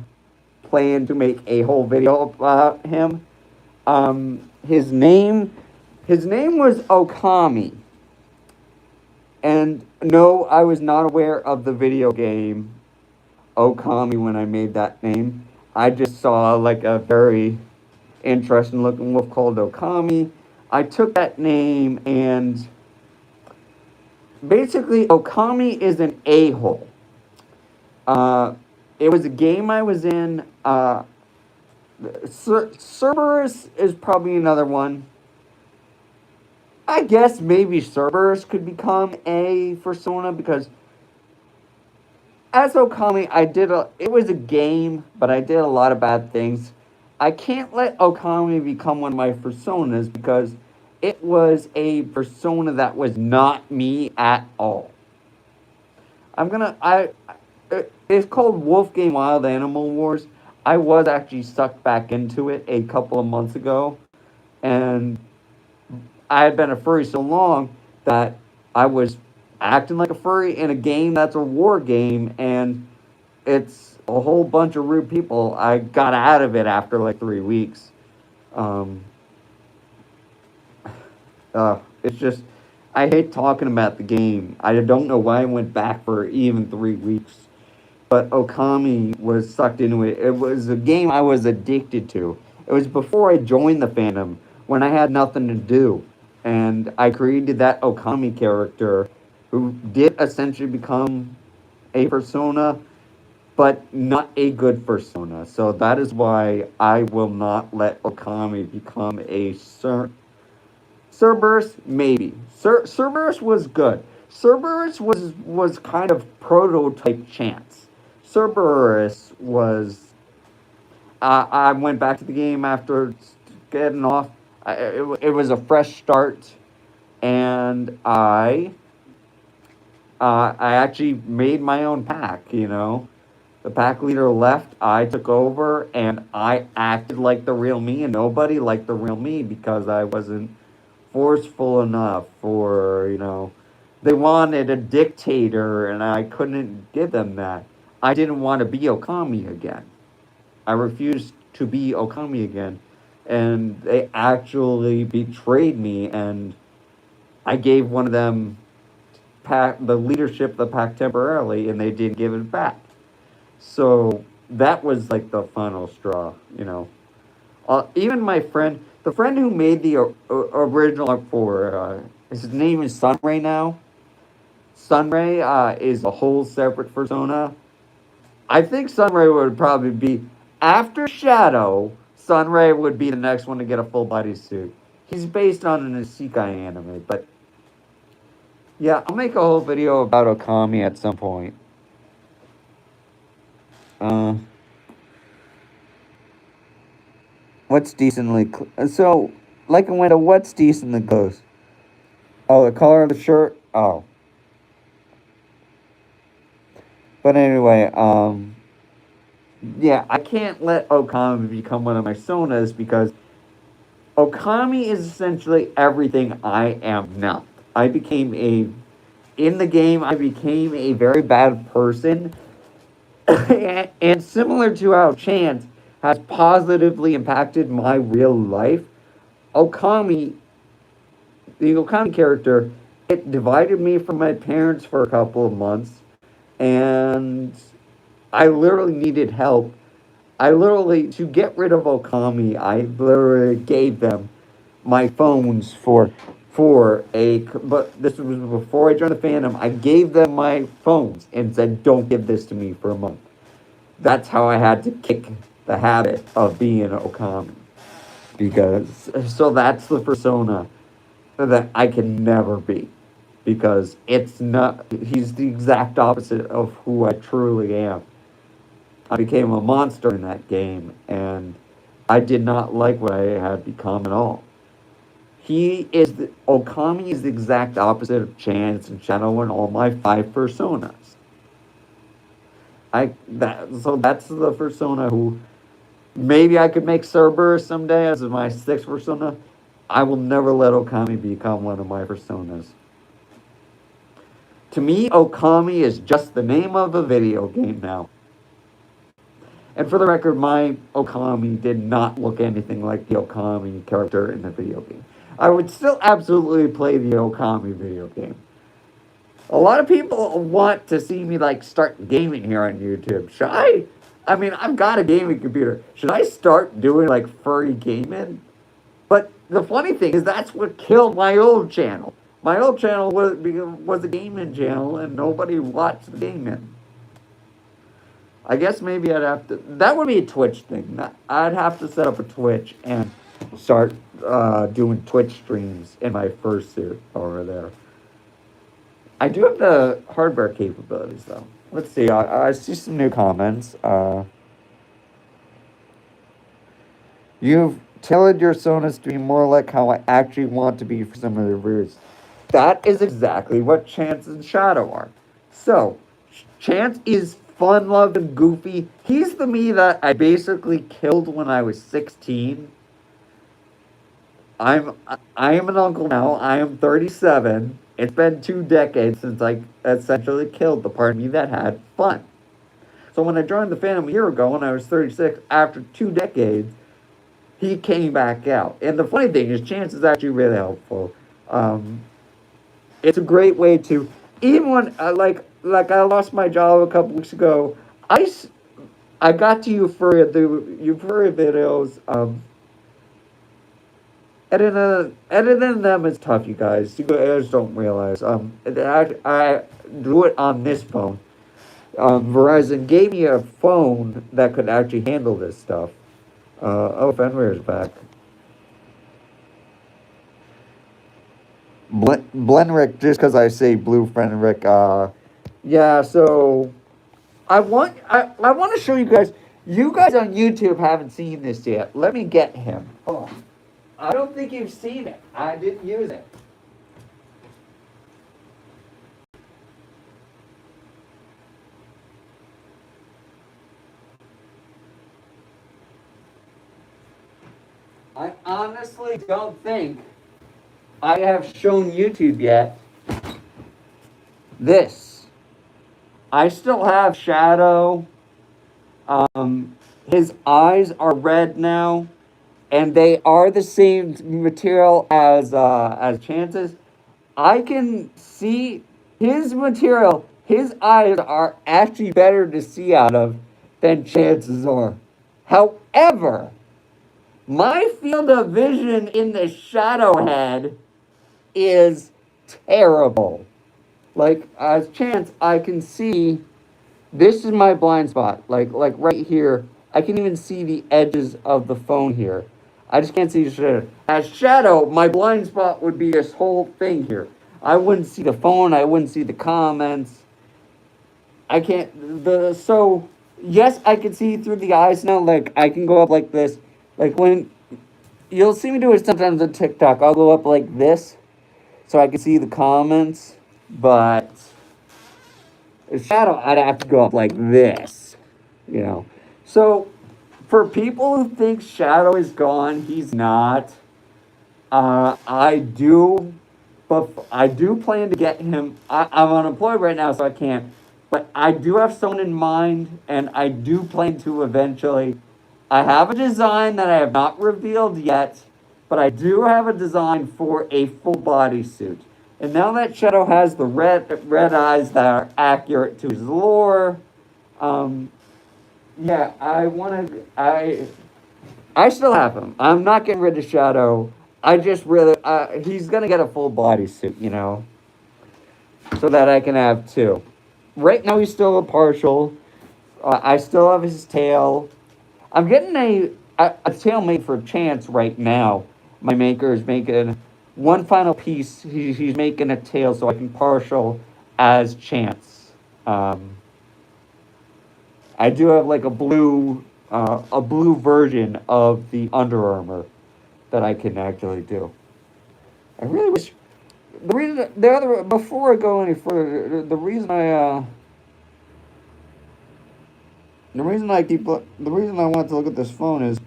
plan to make a whole video about him. His name was Okami. And no, I was not aware of the video game Okami when I made that name. I just saw like a very interesting looking wolf called Okami. I took that name, and basically Okami is an a-hole. It was a game I was in. Cerberus is probably another one. I guess maybe Cerberus could become a persona because as Okami, it was a game, but I did a lot of bad things. I can't let Okami become one of my personas because it was a persona that was not me at all. It's called Wolf Game Wild Animal Wars. I was actually sucked back into it a couple of months ago, and I had been a furry so long that I was acting like a furry in a game that's a war game, and it's a whole bunch of rude people. I got out of it after like 3 weeks. It's just, I hate talking about the game. I don't know why I went back for even 3 weeks. But Okami was sucked into it. It was a game I was addicted to. It was before I joined the fandom, when I had nothing to do. And I created that Okami character, who did essentially become a persona, but not a good persona. So that is why I will not let Okami become a Cerberus, maybe. Cerberus was good. Cerberus was kind of prototype Chance. Cerberus was... I went back to the game after getting off. It was a fresh start, and I actually made my own pack, you know. The pack leader left, I took over, and I acted like the real me, and nobody liked the real me because I wasn't forceful enough, or, you know, they wanted a dictator, and I couldn't give them that. I didn't want to be Okami again. I refused to be Okami again. And they actually betrayed me, and I gave one of them the leadership of the pack temporarily, and they didn't give it back. So that was like the final straw, you know. Even my friend, the friend who made the original for, his name is Sunray now. Sunray is a whole separate persona. I think Sunray would probably be, after Shadow, Sunray would be the next one to get a full body suit. He's based on an isekai anime, but yeah, I'll make a whole video about Okami at some point. What's decently so like a window? What's decently close? Oh, the color of the shirt. Oh, but anyway, yeah, I can't let Okami become one of my sonas because Okami is essentially everything I am not. In the game, I became a very bad person. And similar to how Chance has positively impacted my real life, Okami, the Okami character, it divided me from my parents for a couple of months, and I literally needed help. To get rid of Okami, I literally gave them my phones but this was before I joined the fandom. I gave them my phones and said, don't give this to me for a month. That's how I had to kick the habit of being an Okami. So that's the persona that I can never be. Because he's the exact opposite of who I truly am. I became a monster in that game, and I did not like what I had become at all. Okami is the exact opposite of Chance and Shadow and all my 5 personas. So that's the persona who maybe I could make Cerberus someday as my 6th persona. I will never let Okami become one of my personas. To me, Okami is just the name of a video game now. And for the record, my Okami did not look anything like the Okami character in the video game. I would still absolutely play the Okami video game. A lot of people want to see me start gaming here on YouTube. Should I? I mean, I've got a gaming computer. Should I start doing furry gaming? But the funny thing is that's what killed my old channel. My old channel was a gaming channel and nobody watched the gaming. I guess maybe I'd have to. That would be a Twitch thing. I'd have to set up a Twitch and start doing Twitch streams in my fursuit over there. I do have the hardware capabilities, though. Let's see. I see some new comments. You've tailored your sonas to be more like how I actually want to be for some of the reviews. That is exactly what Chance and Shadow are. So, Chance is fun-loved and goofy. He's the me that I basically killed when I was 16. I am an uncle now. I am 37. It's been 2 decades since I essentially killed the part of me that had fun. So when I joined the fandom a year ago when I was 36, after 2 decades, he came back out. And the funny thing is, Chance is actually really helpful. It's a great way to, even when, like I lost my job a couple weeks ago, I got to Euphoria, the Euphoria videos. Editing them is tough, you guys. You guys don't realize. I do it on this phone. Verizon gave me a phone that could actually handle this stuff. Fenrir's back. Blenrick, just because I say Blue Fenrick, yeah, so I want to show you guys. You guys on YouTube haven't seen this yet. Let me get him. Oh, I don't think you've seen it. I didn't use it. I honestly don't think I have shown YouTube yet this. I still have Shadow. His eyes are red now, and they are the same material as Chance's. I can see his material. His eyes are actually better to see out of than Chance's are. However, my field of vision in the Shadow head is terrible. Like, as Chance, I can see, this is my blind spot, like right here. I can even see the edges of the phone here. I just can't see the shadow. As shadow, my blind spot would be this whole thing here. I wouldn't see the phone. I wouldn't see the comments. I can't. Yes, I can see through the eyes now. Like, I can go up like this. Like, when you'll see me do it sometimes on TikTok, I'll go up like this so I can see the comments. But the shadow, I'd have to go up like this, you know. So, for people who think Shadow is gone, he's not. I do, but I do plan to get him. I'm unemployed right now, so I can't. But I do have someone in mind, and I do plan to eventually. I have a design that I have not revealed yet, but I do have a design for a full body suit. And now that Shadow has the red eyes that are accurate to his lore, um, yeah, I still have him. I'm not getting rid of Shadow. I just really, he's gonna get a full body suit, you know, so that I can have two. Right now, he's still a partial. I still have his tail. I'm getting a tail made for Chance right now. My maker is making one final piece. He's making a tail so I can partial as Chance. I do have like a blue version of the Under Armour that I can actually do. I really wish the other before I go any further, the reason I want to look at this phone is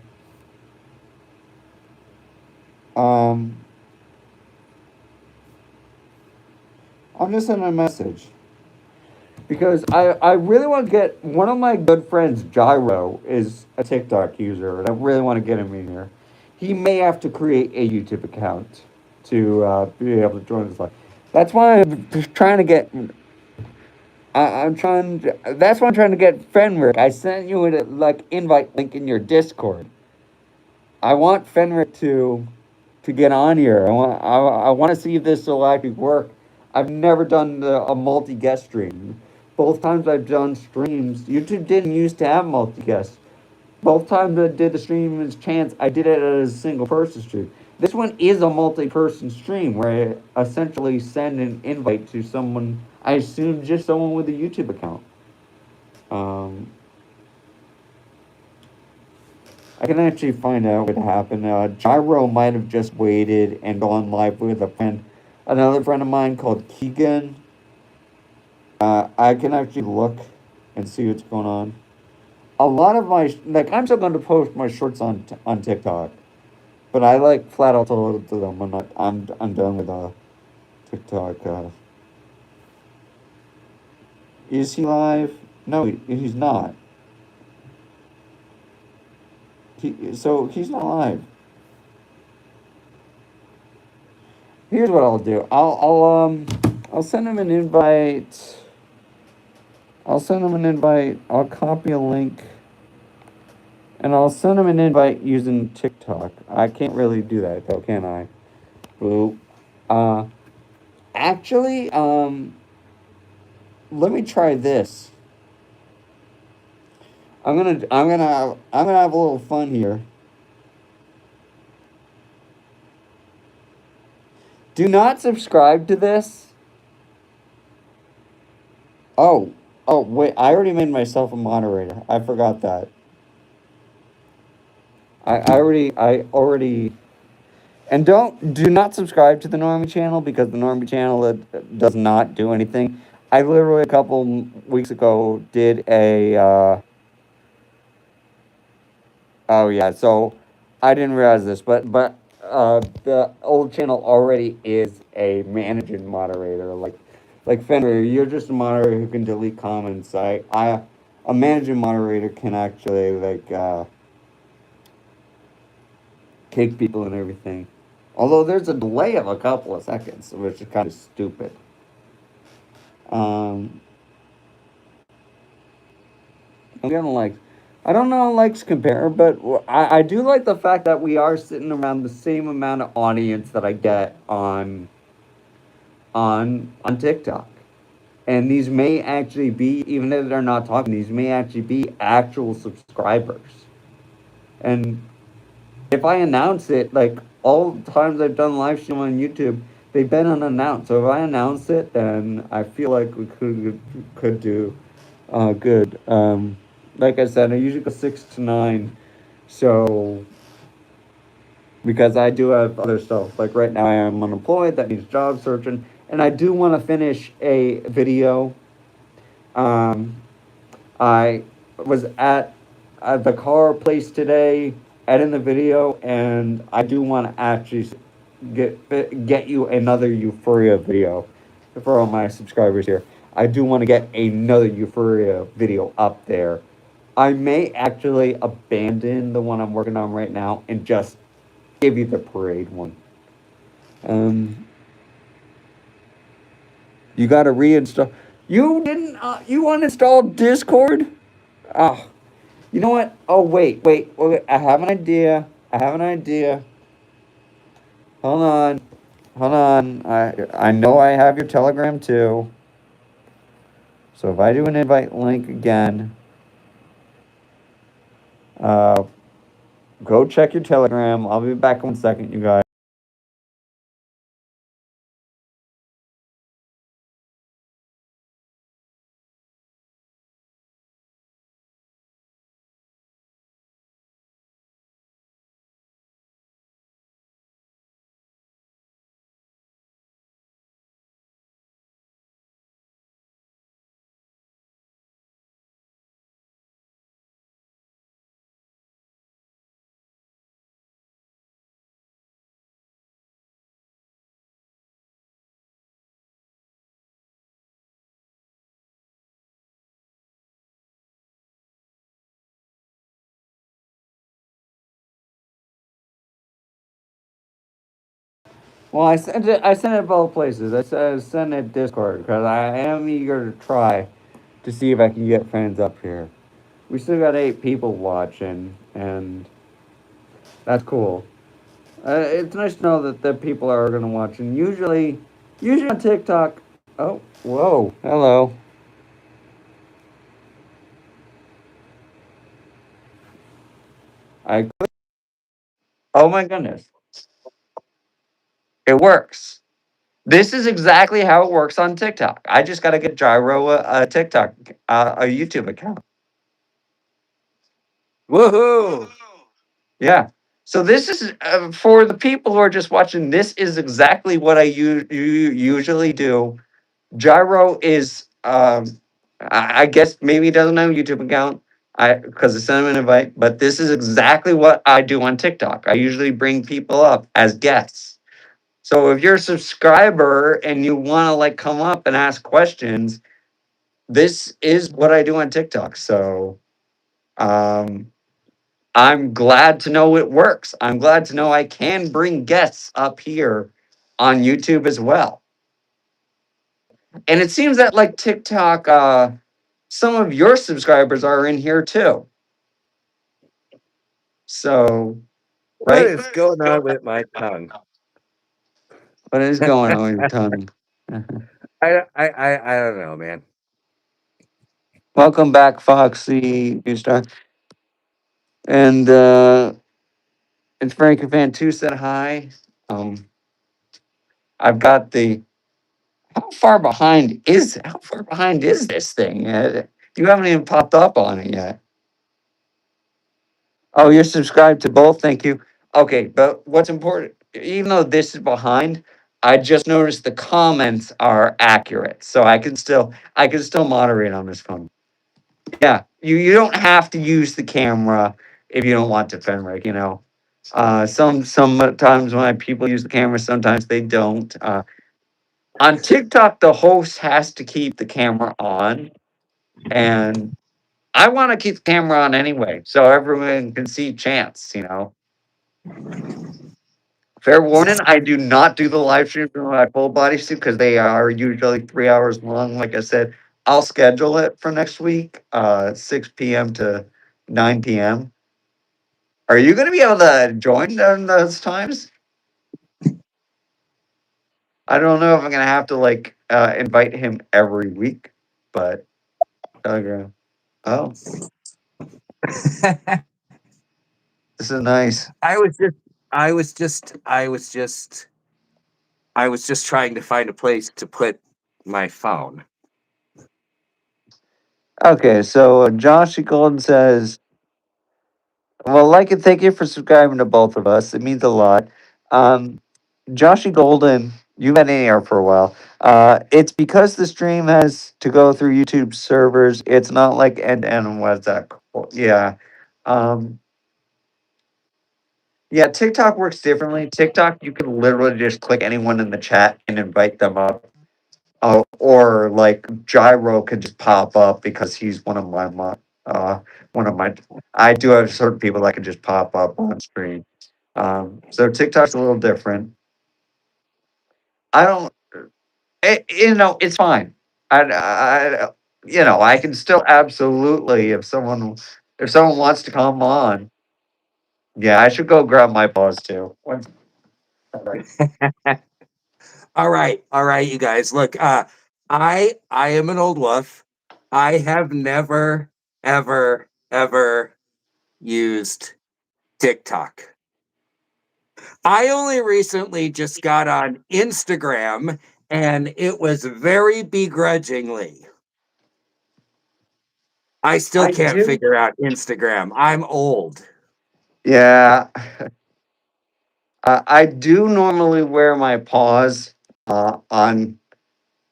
um I'm just sending a message because I really want to get one of my good friends. Gyro is a TikTok user, and I really want to get him in here. He may have to create a YouTube account to be able to join this live. That's why I'm trying to get. I'm trying. That's why I'm trying to get Fenric. I sent you a invite link in your Discord. I want Fenric to get on here. I want to see if this will actually work. I've never done a multi guest stream. Both times I've done streams, YouTube didn't used to have multi guests. Both times I did the stream as Chance, I did it as a single person stream. This one is a multi-person stream where I essentially send an invite to someone. I assume just someone with a YouTube account. I can actually find out what happened. Gyro might have just waited and gone live with another friend of mine called Keegan. I can actually look and see what's going on. A lot of I'm still going to post my shorts on TikTok, but I flat out told them I'm done with TikTok. Is he live? No, he's not. So he's not live. Here's what I'll do. I'll send him an invite. I'll copy a link. And I'll send him an invite using TikTok. I can't really do that though, can I? Boo. Actually, let me try this. I'm gonna have a little fun here. Do not subscribe to this. Oh, wait, I already made myself a moderator. I forgot that. I already, and do not subscribe to the Normie channel because the Normie channel does not do anything. I literally a couple weeks ago did a, oh yeah, so I didn't realize this, but the old channel already is a managing moderator, like Fenrir, you're just a moderator who can delete comments. A managing moderator can actually kick people and everything. Although there's a delay of a couple of seconds, which is kind of stupid. I'm gonna I don't know likes compare, but I do like the fact that we are sitting around the same amount of audience that I get on TikTok. And these may actually be, even if they're not talking, these may actually be actual subscribers. And if I announce it, like all the times I've done live stream on YouTube, they've been unannounced. So if I announce it, then I feel like we could do good. Like I said, I usually go 6 to 9. So because I do have other stuff. Like right now, I am unemployed. That means job searching, and I do want to finish a video. Um, I was at the car place today, editing the video, and I do want to actually get you another Euphoria video for all my subscribers here. I do want to get another Euphoria video up there. I may actually abandon the one I'm working on right now and just give you the parade one. Um, you got to reinstall. You didn't. You uninstalled Discord? Oh, you know what? Oh wait. I have an idea. I have an idea. Hold on. Hold on. I know I have your Telegram too. So if I do an invite link again, uh, go check your Telegram. I'll be back in 1 second, you guys. Well, I sent it. I sent it both places. I said send it Discord because I am eager to try to see if I can get friends up here. We still got 8 people watching, and that's cool. It's nice to know that the people are gonna watch. And usually on TikTok. Oh, whoa, hello. I. Oh my goodness, it works. This is exactly how it works on TikTok. I just got to get Gyro a TikTok, a YouTube account. Woohoo! Yeah. So this is for the people who are just watching. This is exactly what usually do. Gyro is, I guess maybe he doesn't have a YouTube account. I because I sent him an invite, but this is exactly what I do on TikTok. I usually bring people up as guests. So if you're a subscriber and you want to like come up and ask questions, this is what I do on TikTok. So um, I'm glad to know it works. I'm glad to know I can bring guests up here on YouTube as well. And it seems that like TikTok, some of your subscribers are in here too. So, What right? is going on with my tongue? What is going on with your tongue? I don't know, man. Welcome back, Foxy New Star. And it's Frankie Fan 2 said hi. Um, I've got the how far behind is this thing? You haven't even popped up on it yet. Oh, you're subscribed to both. Thank you. Okay, but what's important, even though this is behind, I just noticed the comments are accurate, so I can still moderate on this phone. Yeah, you don't have to use the camera if you don't want to, Fenric. Sometimes when people use the camera, sometimes they don't. On TikTok, the host has to keep the camera on, and I want to keep the camera on anyway, so everyone can see Chance. Fair warning, I do not do the live streams in my full body suit because they are usually 3 hours long. Like I said, I'll schedule it for next week, 6 p.m. to 9 p.m. Are you going to be able to join during those times? I don't know if I'm gonna have to like invite him every week, but okay. Oh, this is nice. I was just, I was just, I was just, I was just trying to find a place to put my phone. Okay, so Josh Golden says, "Well, like and thank you for subscribing to both of us. It means a lot." Um, Joshy Golden, you've been in here for a while. It's because the stream has to go through YouTube servers. It's not like end to end. What's that called? Yeah. Um, yeah, TikTok works differently. TikTok, you can literally just click anyone in the chat and invite them up. Or like Gyro could just pop up because he's uh one of my I do have certain people that can just pop up on screen. So TikTok's a little different. I don't it's fine. I I can still absolutely if someone wants to come on. Yeah, I should go grab my paws too. All right, you guys. Look, I am an old wolf. I have never, ever used TikTok. I only recently just got on Instagram, and it was very begrudgingly. I still I can't do. figure out Instagram. I'm old. Yeah, I do normally wear my paws on.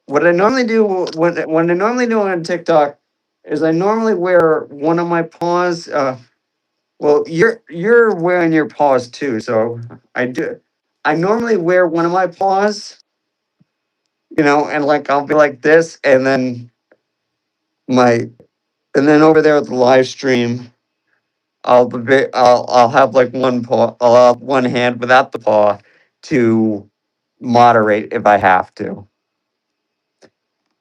What I normally do when I normally do on TikTok is I normally wear one of my paws. Well, you're wearing your paws too, so I do. I normally wear one of my paws, and like I'll be like this, and then my and then over there with the live stream, I'll have like one paw, I'll have one hand without the paw to moderate if I have to,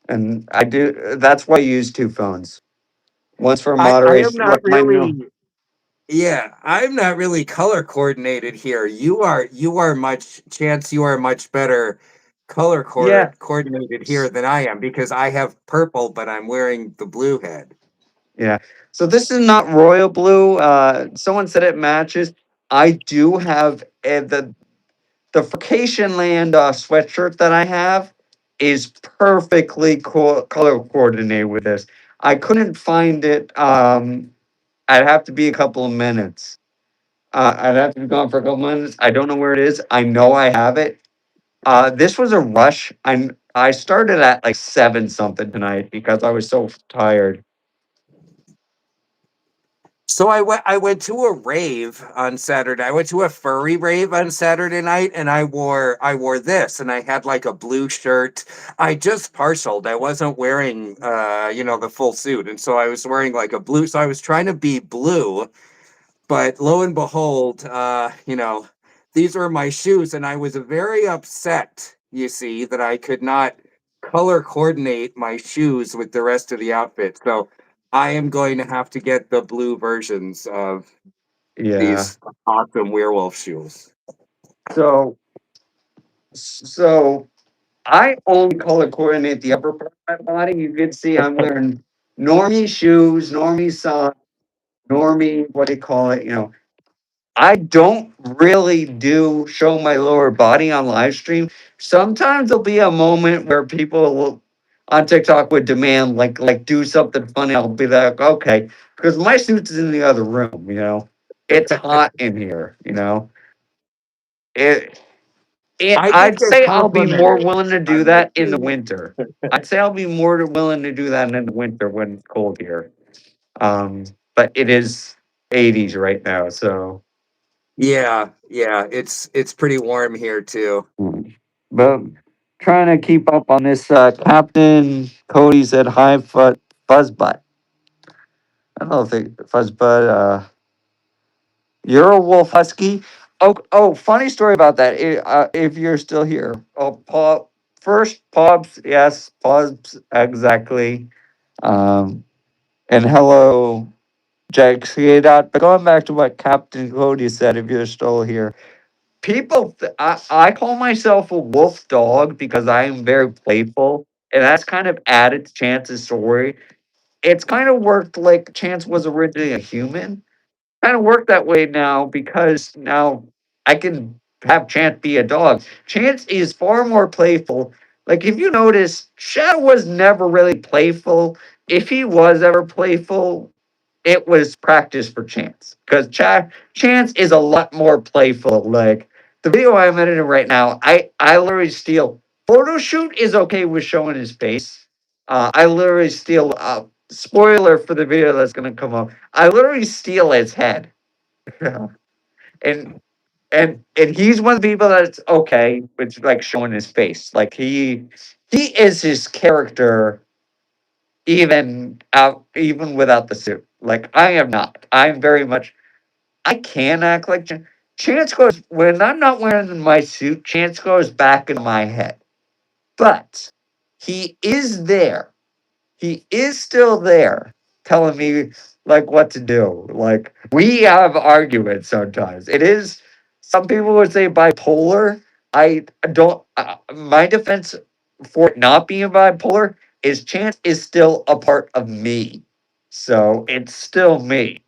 and I do. That's why I use two phones. Once for I am moderation, not like my new. really Yeah, I'm not really color coordinated here. You are much chance you are much better Yeah, coordinated here than I am because I have purple, but I'm wearing the blue head. yeah. So this is not royal blue. Someone said it matches. I do have the vacation land sweatshirt that I have is perfectly color coordinated with this. I couldn't find it. I'd have to be a couple of minutes. I'd have to be gone for a couple of minutes. I don't know where it is. I know I have it. This was a rush. I started at like seven something tonight because I was so tired. So I went to a rave on Saturday. I went to a furry rave on Saturday night and I wore this and I had like a blue shirt. I just partialed. I wasn't wearing the full suit. And so I was wearing like a blue, so I was trying to be blue. But lo and behold, these were my shoes, and I was very upset, you see, that I could not color coordinate my shoes with the rest of the outfit. So I am going to have to get the blue versions of Yeah. these awesome werewolf shoes. So so I only color coordinate the upper part of my body. You can see I'm wearing normie shoes, normie socks, normie, what do you call it? I don't really do show my lower body on live stream. Sometimes there'll be a moment where people will, on TikTok would demand like do something funny. I'll be like, okay, because my suit's in the other room. It's hot in here. It I just I'd get say I'll be more complimented willing to do on my that in the shoes. winter. I'd say I'll be more willing to do that in the winter when it's cold here. But it is 80s right now, so. Yeah, yeah, it's pretty warm here too. But trying to keep up on this. Captain Cody said hi, Fuzzbutt. I don't know if they Fuzzbutt. You're a wolf husky. Oh, funny story about that. If you're still here, first Pobs, yes, Pobs, exactly. Um, and hello, Jack. But going back to what Captain Cody said, if you're still here, I call myself a wolf dog because I am very playful, and that's kind of added to Chance's story. It's kind of worked like Chance was originally a human, kind of work that way now because now I can have Chance be a dog. Chance is far more playful. Like if you notice, Shadow was never really playful. If he was ever playful, it was practice for Chance because Chance is a lot more playful. Like the video I'm editing right now, I literally steal. Photo shoot is okay with showing his face. I literally steal. Spoiler for the video that's gonna come up. I literally steal his head, and and he's one of the people that's okay with like showing his face. Like he is his character even without the suit. Like I am not. I'm very much. I can act like Chance goes when I'm not wearing my suit. Chance goes back into my head, but he is there. He is still there telling me like what to do. Like we have arguments sometimes. It is some people would say bipolar. I don't my defense for it not being bipolar is Chance is still a part of me. So it's still me.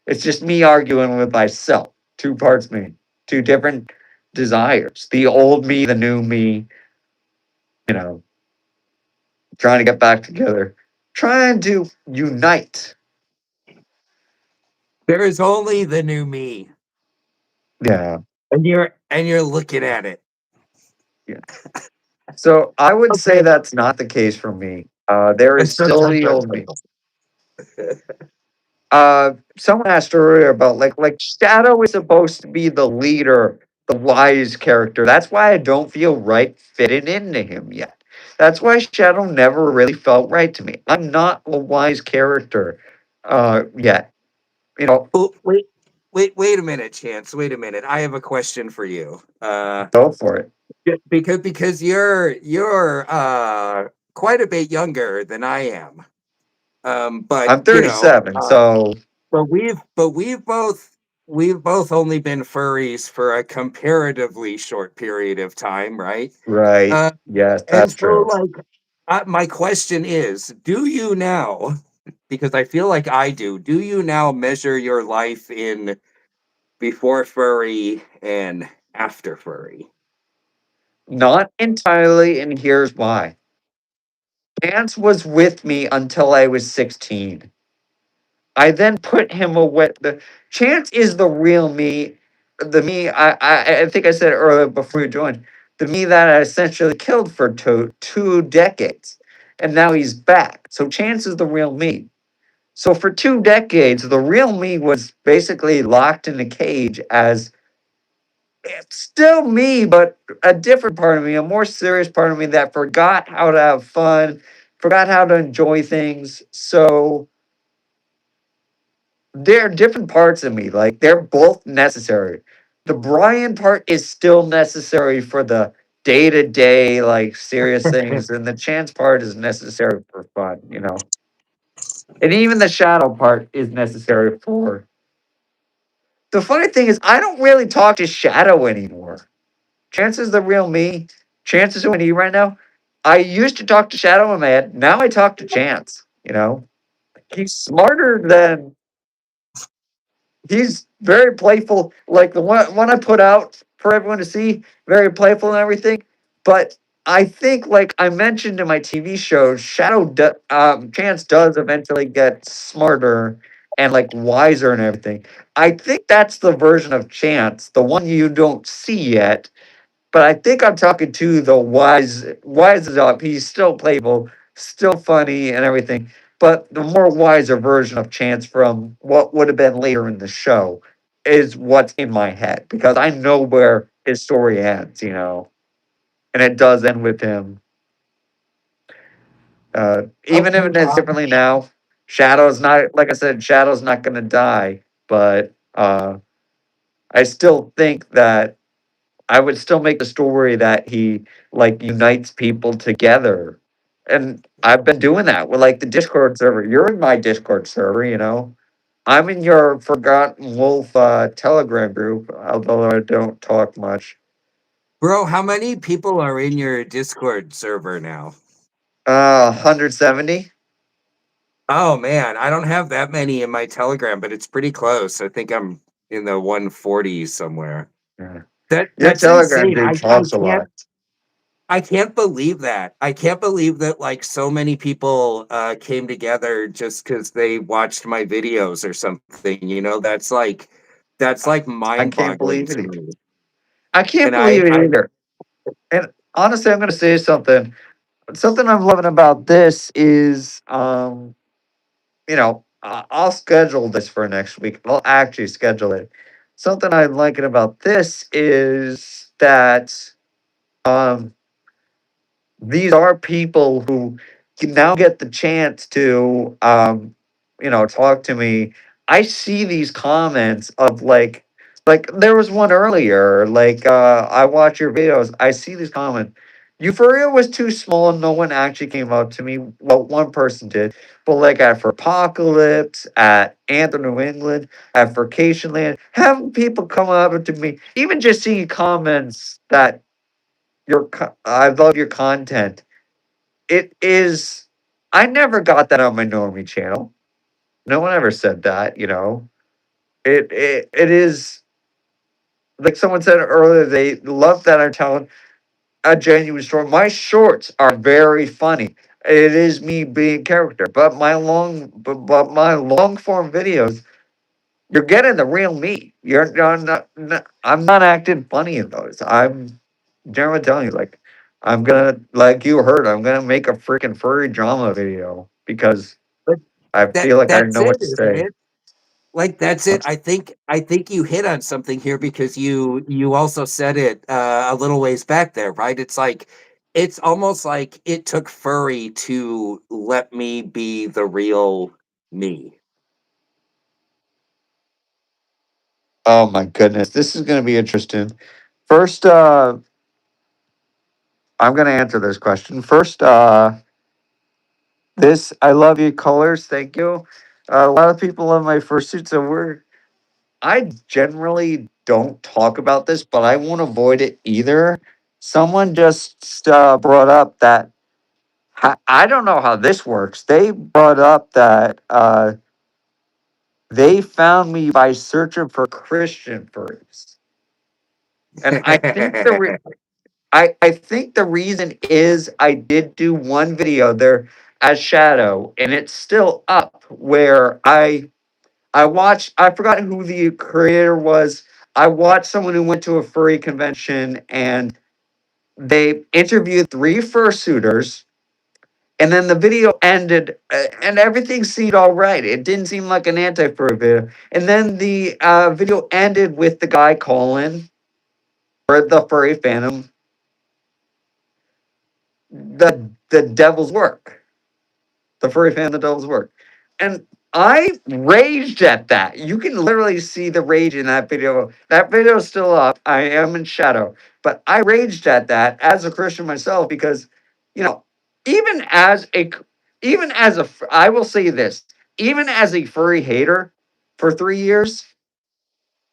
It's just me arguing with myself. Two parts of me, two different desires. The old me, the new me, you know, trying to get back together, trying to unite. There is only the new me, Yeah, and you're looking at it. yeah. So I would say Okay. that's not the case for me. There is still the old me. Someone asked earlier about like Shadow is supposed to be the leader, the wise character. That's why I don't feel right fitting into him yet. That's why Shadow never really felt right to me. I'm not a wise character yet. You know, Oh, wait a minute, Chance. Wait a minute. I have a question for you. go for it. Because you're quite a bit younger than I am. But I'm 37, so we've both only been furries for a comparatively short period of time, right? right. Uh, Yes, and that's so, true. like, my question is, do you now? Because I feel like I do. Do you now measure your life in before furry and after furry? Not entirely, and here's why. Chance was with me until I was 16. I then put him away. The Chance is the real me, the me. I think I said earlier before you joined, the me that I essentially killed for two decades, and now he's back. So Chance is the real me. So for 2 decades, the real me was basically locked in a cage as it's still me, but a different part of me, a more serious part of me that forgot how to have fun, forgot how to enjoy things. So they're different parts of me. Like they're both necessary. The Brian part is still necessary for the day to day, like serious things, and the Chance part is necessary for fun, you know. And even the Shadow part is necessary for. The funny thing is, I don't really talk to Shadow anymore. Chance is the real me. Chance is who I need right now. I used to talk to Shadow in my head. Now I talk to Chance. You know, he's smarter than he's very playful. Like the one I put out for everyone to see, very playful and everything. But I think, like I mentioned in my TV show, Chance does eventually get smarter and like wiser and everything. I think that's the version of Chance, the one you don't see yet, but I think I'm talking to the wise is up. He's still playful, still funny and everything, but the more wiser version of Chance from what would have been later in the show is what's in my head because I know where his story ends, you know, and it does end with him. Even if Okay, it ends differently now, Shadow's not like I said, Shadow's not going to die, but I still think that I would still make the story that he like unites people together. And I've been doing that with like the Discord server. You're in my Discord server, you know. I'm in your Forgotten Wolf Telegram group, although I don't talk much. Bro, how many people are in your Discord server now? 170. Oh man, I don't have that many in my Telegram, but it's pretty close. I think I'm in the 140s somewhere. Yeah. Your That's Telegram insane. group I talks a can't lot. I can't believe that. I can't believe that like so many people came together just because they watched my videos or something. You know, that's like I can't mind-boggling believe it to either. me. I can't And believe it either. And honestly, I'm going to say something. Something I'm loving about this is, I'll schedule this for next week. I'll actually schedule it. Something I'm liking about this is that, um, these are people who can now get the chance to talk to me. I see these comments of like there was one earlier, like I watch your videos, I see these comments. Euphoria was too small and no one actually came up to me. Well, one person did, but like at For Apocalypse, at Anthem New England, at Vacation Land, having people come up to me, even just seeing comments that I love your content. It is. I never got that on my normie channel. No one ever said that. It is like someone said earlier. They love that I'm telling a genuine story. My shorts are very funny. It is me being character, but my long form videos, you're getting the real me. I'm not acting funny in those. I'm generally telling you, like, I'm gonna, like you heard, I'm gonna make a freaking furry drama video because but I feel like I that's know it, what to isn't say. it? Like that's it. I think you hit on something here because you also said it a little ways back there, right? It's like it's almost like it took furry to let me be the real me. Oh my goodness, this is gonna be interesting. First, I'm gonna answer this question. First, this I love your colors. Thank you. A lot of people love my fursuit, so I generally don't talk about this, but I won't avoid it either. Someone just brought up that I don't know how this works. They brought up that they found me by searching for Christian furries, and I think the reason is I did do one video there as Shadow, and it's still up where I watched. I forgot who the creator was. I watched someone who went to a furry convention and they interviewed three fursuiters, and then the video ended, and everything seemed all right. It didn't seem like an anti-furry video. And then the video ended with the guy calling for the furry phantom the devil's work. The furry fan, the devil's work. And I raged at that. You can literally see the rage in that video. That video is still up. I am in shadow. But I raged at that as a Christian myself because, you know, even as a I will say this, even as a furry hater for 3 years,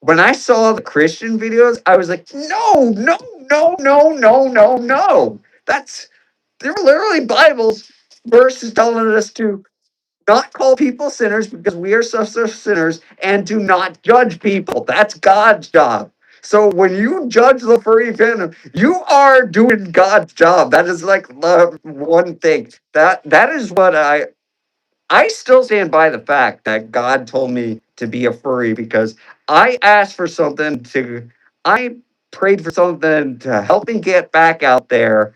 when I saw the Christian videos, I was like, no, no, no, no, no, no, no. They're literally Bibles verses telling us to not call people sinners because we are such sinners and to not judge people. That's God's job. So when you judge the furry fandom, you are doing God's job. That is like the one thing. That is what I still stand by the fact that God told me to be a furry because I asked for something to, I prayed for something to help me get back out there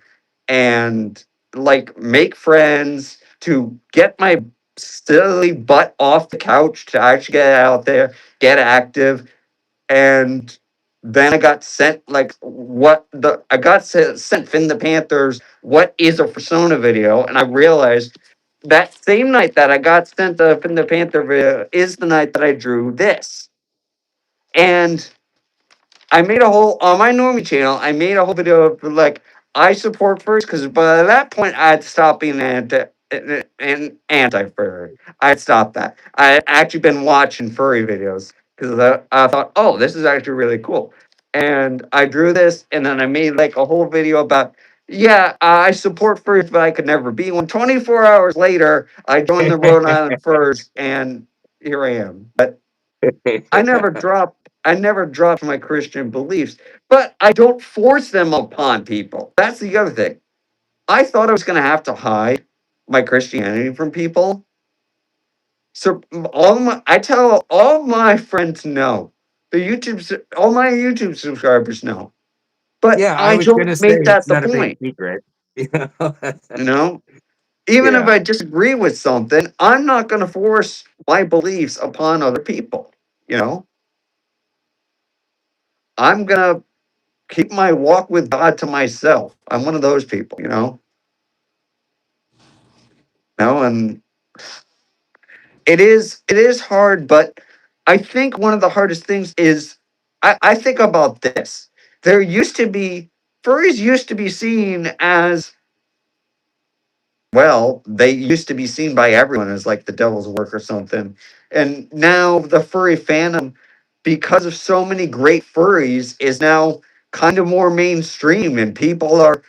and like make friends, to get my silly butt off the couch to actually get out there, get active. And then I got sent like I got sent Finn the Panthers what is a persona video, and I realized that same night that I got sent the Finn the Panther video is the night that I drew this. And I made a whole on my normie channel. I made a whole video of like I support first because by that point I had to stop being anti. and anti-furry. I'd stop that. I actually been watching furry videos because I thought, oh, this is actually really cool. And I drew this, and then I made like a whole video about, yeah, I support furries, but I could never be one. 24 hours later, I joined the Rhode Island Furs, and here I am. But I never dropped my Christian beliefs, but I don't force them upon people. That's the other thing. I thought I was going to have to hide my Christianity from people. So I tell all my friends no. All my YouTube subscribers know. But Yeah, I I was gonna don't say make that it's the not a big point, secret. You know? you know? Even if Yeah. I disagree with something, I'm not going to force my beliefs upon other people, you know? I'm going to keep my walk with God to myself. I'm one of those people, you know? And it is hard, but I think one of the hardest things is I think about this. There used to be furries used to be seen as, well, they used to be seen by everyone as like the devil's work or something. And now the furry fandom, because of so many great furries, is now kind of more mainstream, and people are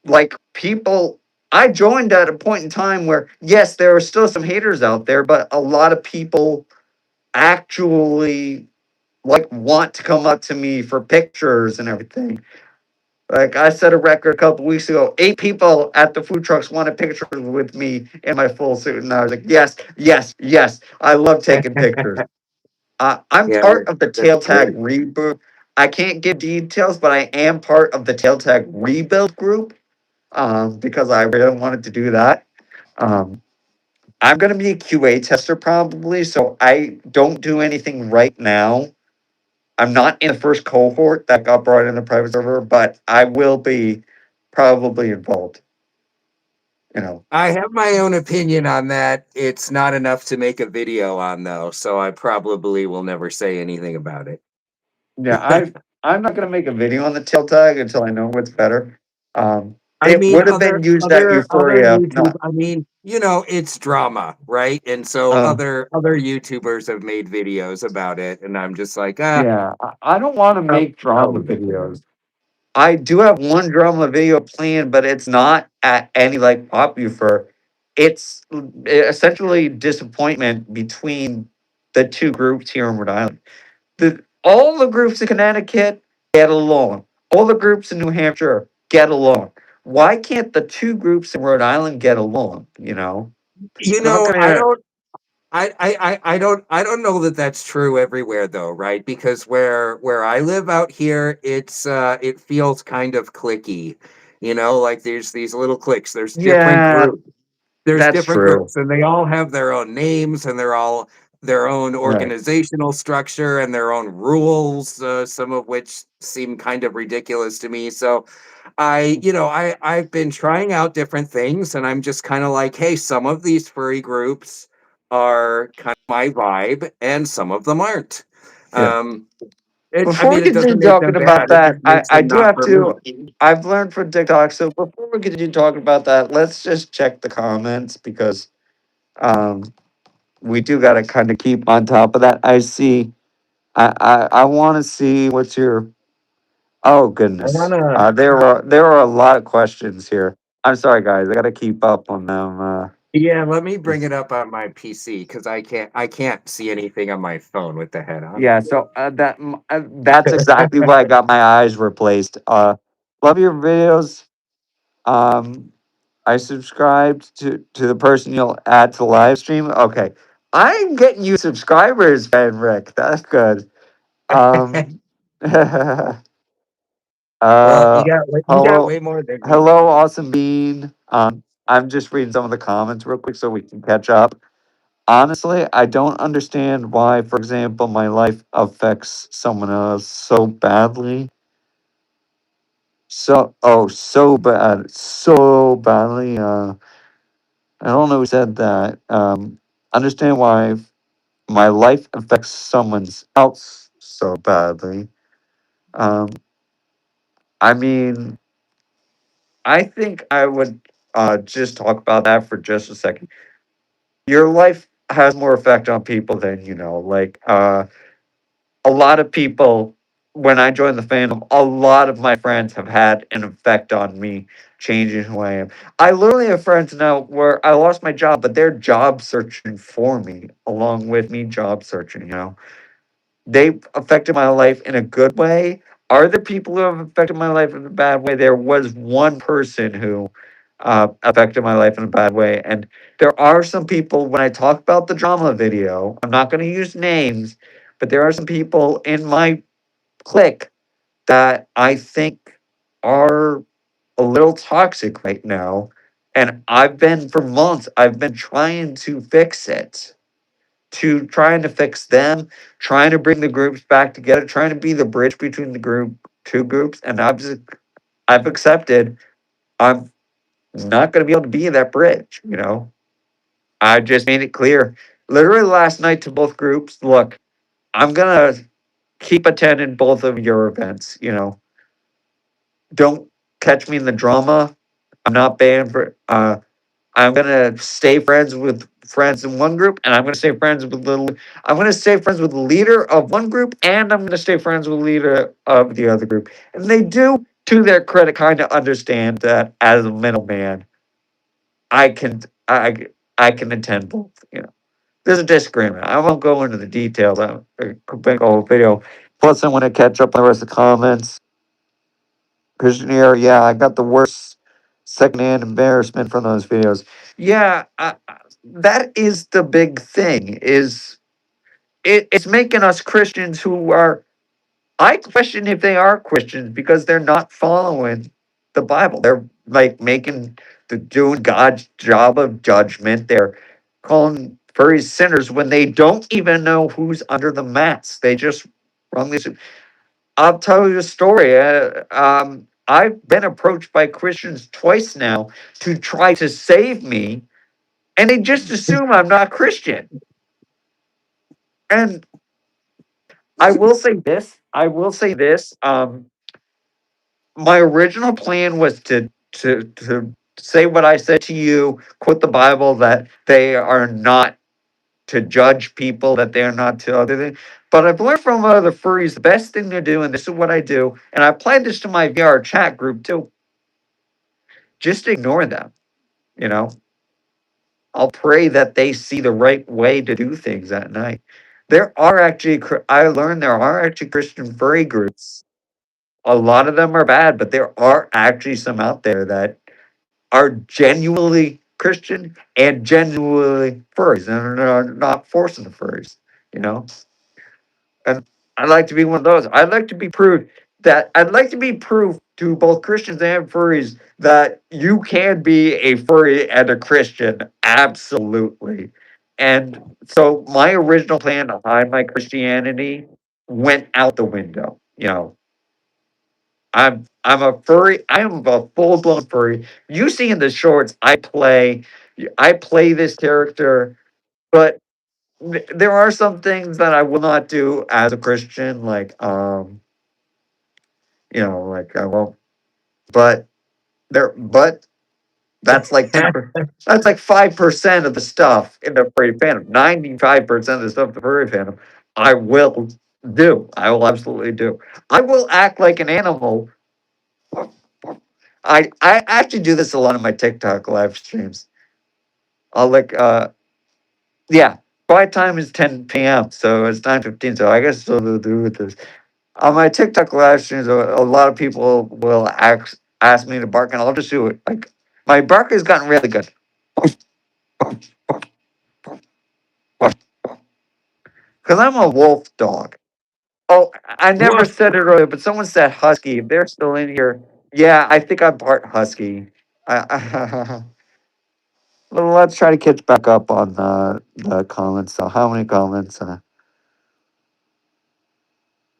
like people. I joined at a point in time where, yes, there are still some haters out there, but a lot of people actually like want to come up to me for pictures and everything. Like I set a record a couple weeks ago. 8 people at the food trucks wanted pictures with me in my full suit, and I was like, "Yes, yes, yes! I love taking pictures." I'm Yeah, part of the that's tail tag great. reboot. I can't give details, but I am part of the tail tag rebuild group, because I really wanted to do that. Um, I'm going to be a QA tester probably, so I don't do anything right now. I'm not in the first cohort that got brought in the private server, but I will be probably involved. You know, I have my own opinion on that. It's not enough to make a video on, though, so I probably will never say anything about it. yeah, I'm not gonna make a video on the tail tag until I know what's better. I It mean, would have been used at other Euphoria. YouTube. No, I mean, it's drama, right? And so um, other YouTubers have made videos about it, and I'm just like, yeah, I don't want to make I'll drama leave it there. videos. I do have one drama video planned, but it's not at any like popular. It's essentially disappointment between the two groups here in Rhode Island. All the groups in Connecticut get along. All the groups in New Hampshire get along. Why can't the two groups in Rhode Island get along? I'm not I gonna. don't. I don't know that that's true everywhere though, right? Because where I live out here, it feels kind of clicky. Like there's these little cliques. Yeah, There's that's different true. groups, and they all have their own names, and they're all their own Right. organizational structure and their own rules, some of which seem kind of ridiculous to me. So I've been trying out different things, and I'm just kind of like, hey, some of these furry groups are kind of my vibe, and some of them aren't. Yeah. Um, I Before we mean, it doesn't continue make them talking about bad; it that, just I makes I them do not have for me. to. I've learned from TikTok. So before we continue talking about that, let's just check the comments because um we do got to kind of keep on top of that. I see. I want to see what's your. Oh I goodness. wanna, There are a lot of questions here. I'm sorry, guys. I got to keep up on them. yeah, let me bring it up on my PC because I can't see anything on my phone with the head on. Yeah. So that's exactly why I got my eyes replaced. Love your videos. Um, I subscribed to the person you'll add to the live stream. Okay. I'm getting you subscribers, Ben Rick. That's good. Um, Well, uh, you got hello, way more than me. hello, awesome bean. I'm just reading some of the comments real quick so we can catch up. Honestly, I don't understand why, for example, my life affects someone else so badly. So bad, so badly. I don't know who said that. Understand why my life affects someone else so badly. Um, I mean, I think I would. just talk about that for just a second. Your life has more effect on people than you know. Like, a lot of people, when I joined the fandom, a lot of my friends have had an effect on me, changing who I am. I literally have friends now where I lost my job, but they're job searching for me, along with me job searching, you know? They affected my life in a good way. Are there people who have affected my life in a bad way? There was one person who affected my life in a bad way. And there are some people, when I talk about the drama video, I'm not going to use names, but there are some people in my clique that I think are a little toxic right now. And I've been, for months, I've been trying to fix it, to trying to fix them, trying to bring the groups back together, trying to be the bridge between the two groups. And I've accepted I'm not going to be able to be that bridge, you know? I just made it clear literally last night to both groups, look, I'm going to keep attending both of your events, you know? Don't catch me in the drama. I'm not banned for I'm gonna stay friends with friends in one group, and I'm gonna stay friends with I'm gonna stay friends with the leader of one group, and I'm gonna stay friends with the leader of the other group. And they do, to their credit, kind of understand that as a middleman, I can I I can attend both. You know, there's a disagreement. I won't go into the details. I could make a whole video. Plus, I want to catch up on the rest of the comments. Christian here, yeah, I got the worst secondhand embarrassment from those videos. Yeah, that is the big thing. Is it's making us Christians who are. I question if they are Christians because they're not following the Bible. They're like doing God's job of judgment. They're calling furries sinners when they don't even know who's under the mats. They just wrongly. I'll tell you a story. I've been approached by Christians twice now to try to save me, and they just assume I'm not Christian. And I will say this. I will say this. My original plan was to say what I said to you, quote the Bible, that they are not to judge people, that they're not to other things. But I've learned from other furries the best thing to do, and this is what I do, and I applied this to my VR chat group too. Just ignore them, you know. I'll pray that they see the right way to do things at night. There are actually, I learned there are actually Christian furry groups. A lot of them are bad, but there are actually some out there that are genuinely Christian and genuinely furries and are not forcing the furries, you know? And I'd like to be one of those. I'd like to be proof to both Christians and furries that you can be a furry and a Christian. Absolutely. And so my original plan to hide my Christianity went out the window. You know, I'm a furry. I am a full blown furry. You see in the shorts, I play this character, but there are some things that I will not do as a Christian, like you know, like I won't. But but that's like that's like 5% of the stuff in the furry fandom. 95% of the stuff in the furry fandom, I will do. I will absolutely do. I will act like an animal. I actually do this a lot on my TikTok live streams. I'll like yeah. Quiet time is 10 p.m. So it's 9:15. So I guess it's something to do with this. On my TikTok live streams, a lot of people will ask me to bark, and I'll just do it. Like my bark has gotten really good because I'm a wolf dog. Oh, I never Woof. said it earlier, but someone said husky. If they're still in here, yeah, I think I'm part husky. Well, let's try to catch back up on the comments. So, how many comments?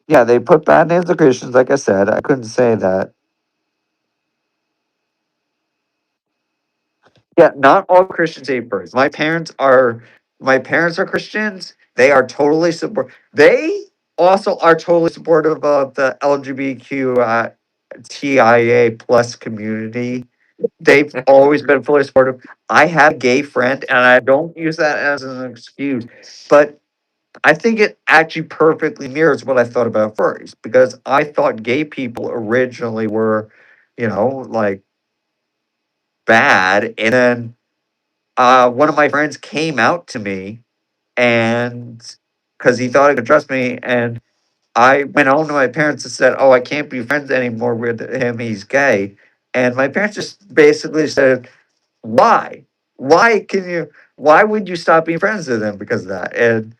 Yeah, they put bad names of Christians. Like I said, I couldn't say that. Yeah, not all Christians hate birds. My parents are Christians. They are totally support. They also are totally supportive of the LGBTQ TIA plus community. They've always been fully supportive. I have a gay friend, and I don't use that as an excuse, but I think it actually perfectly mirrors what I thought about furries because I thought gay people originally were, like bad. And then one of my friends came out to me and because he thought he could trust me. And I went home to my parents and said, "Oh, I can't be friends anymore with him. He's gay." And my parents just basically said, "Why? Why can you? Why would you stop being friends with him because of that?" And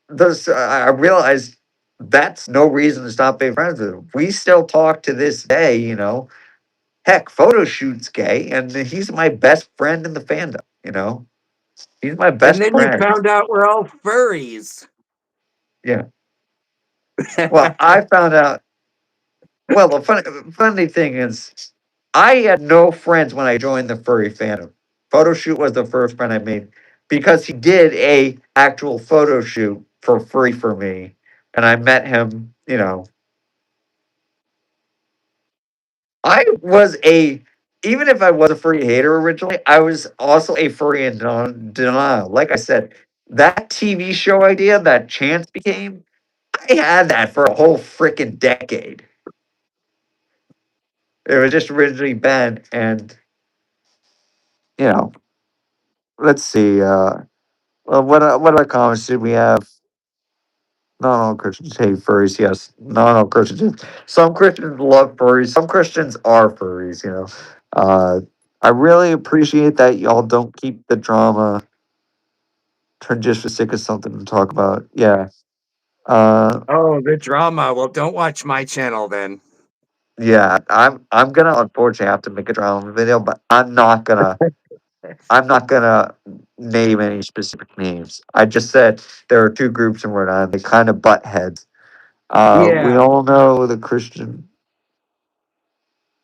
those I realized that's no reason to stop being friends with him. We still talk to this day. Heck, photo shoots gay, and he's my best friend in the fandom. He's my And best then you friend. found out we're all furries. Yeah. Well, I found out. Well, the funny thing is, I had no friends when I joined the furry fandom. Photo shoot was the first friend I made because he did a actual photo shoot for free for me, and I met him. I was a even if I was a furry hater originally, I was also a furry in denial. Like I said, that TV show idea that Chance became, I had that for a whole freaking decade. It was just originally Ben, and you know, let's see. Well, what other comments did we have? Not all Christians hate furries. Yes, not all Christians. Some Christians love furries. Some Christians are furries. Uh, I really appreciate that y'all don't keep the drama turned just for sick of something to talk about. Yeah. Uh, Oh, the drama. Well, don't watch my channel then. yeah. I'm gonna unfortunately have to make a drama video, but I'm not gonna name any specific names. I just said there are two groups and we're not. They kind of butt heads. We Yeah. all know the Christian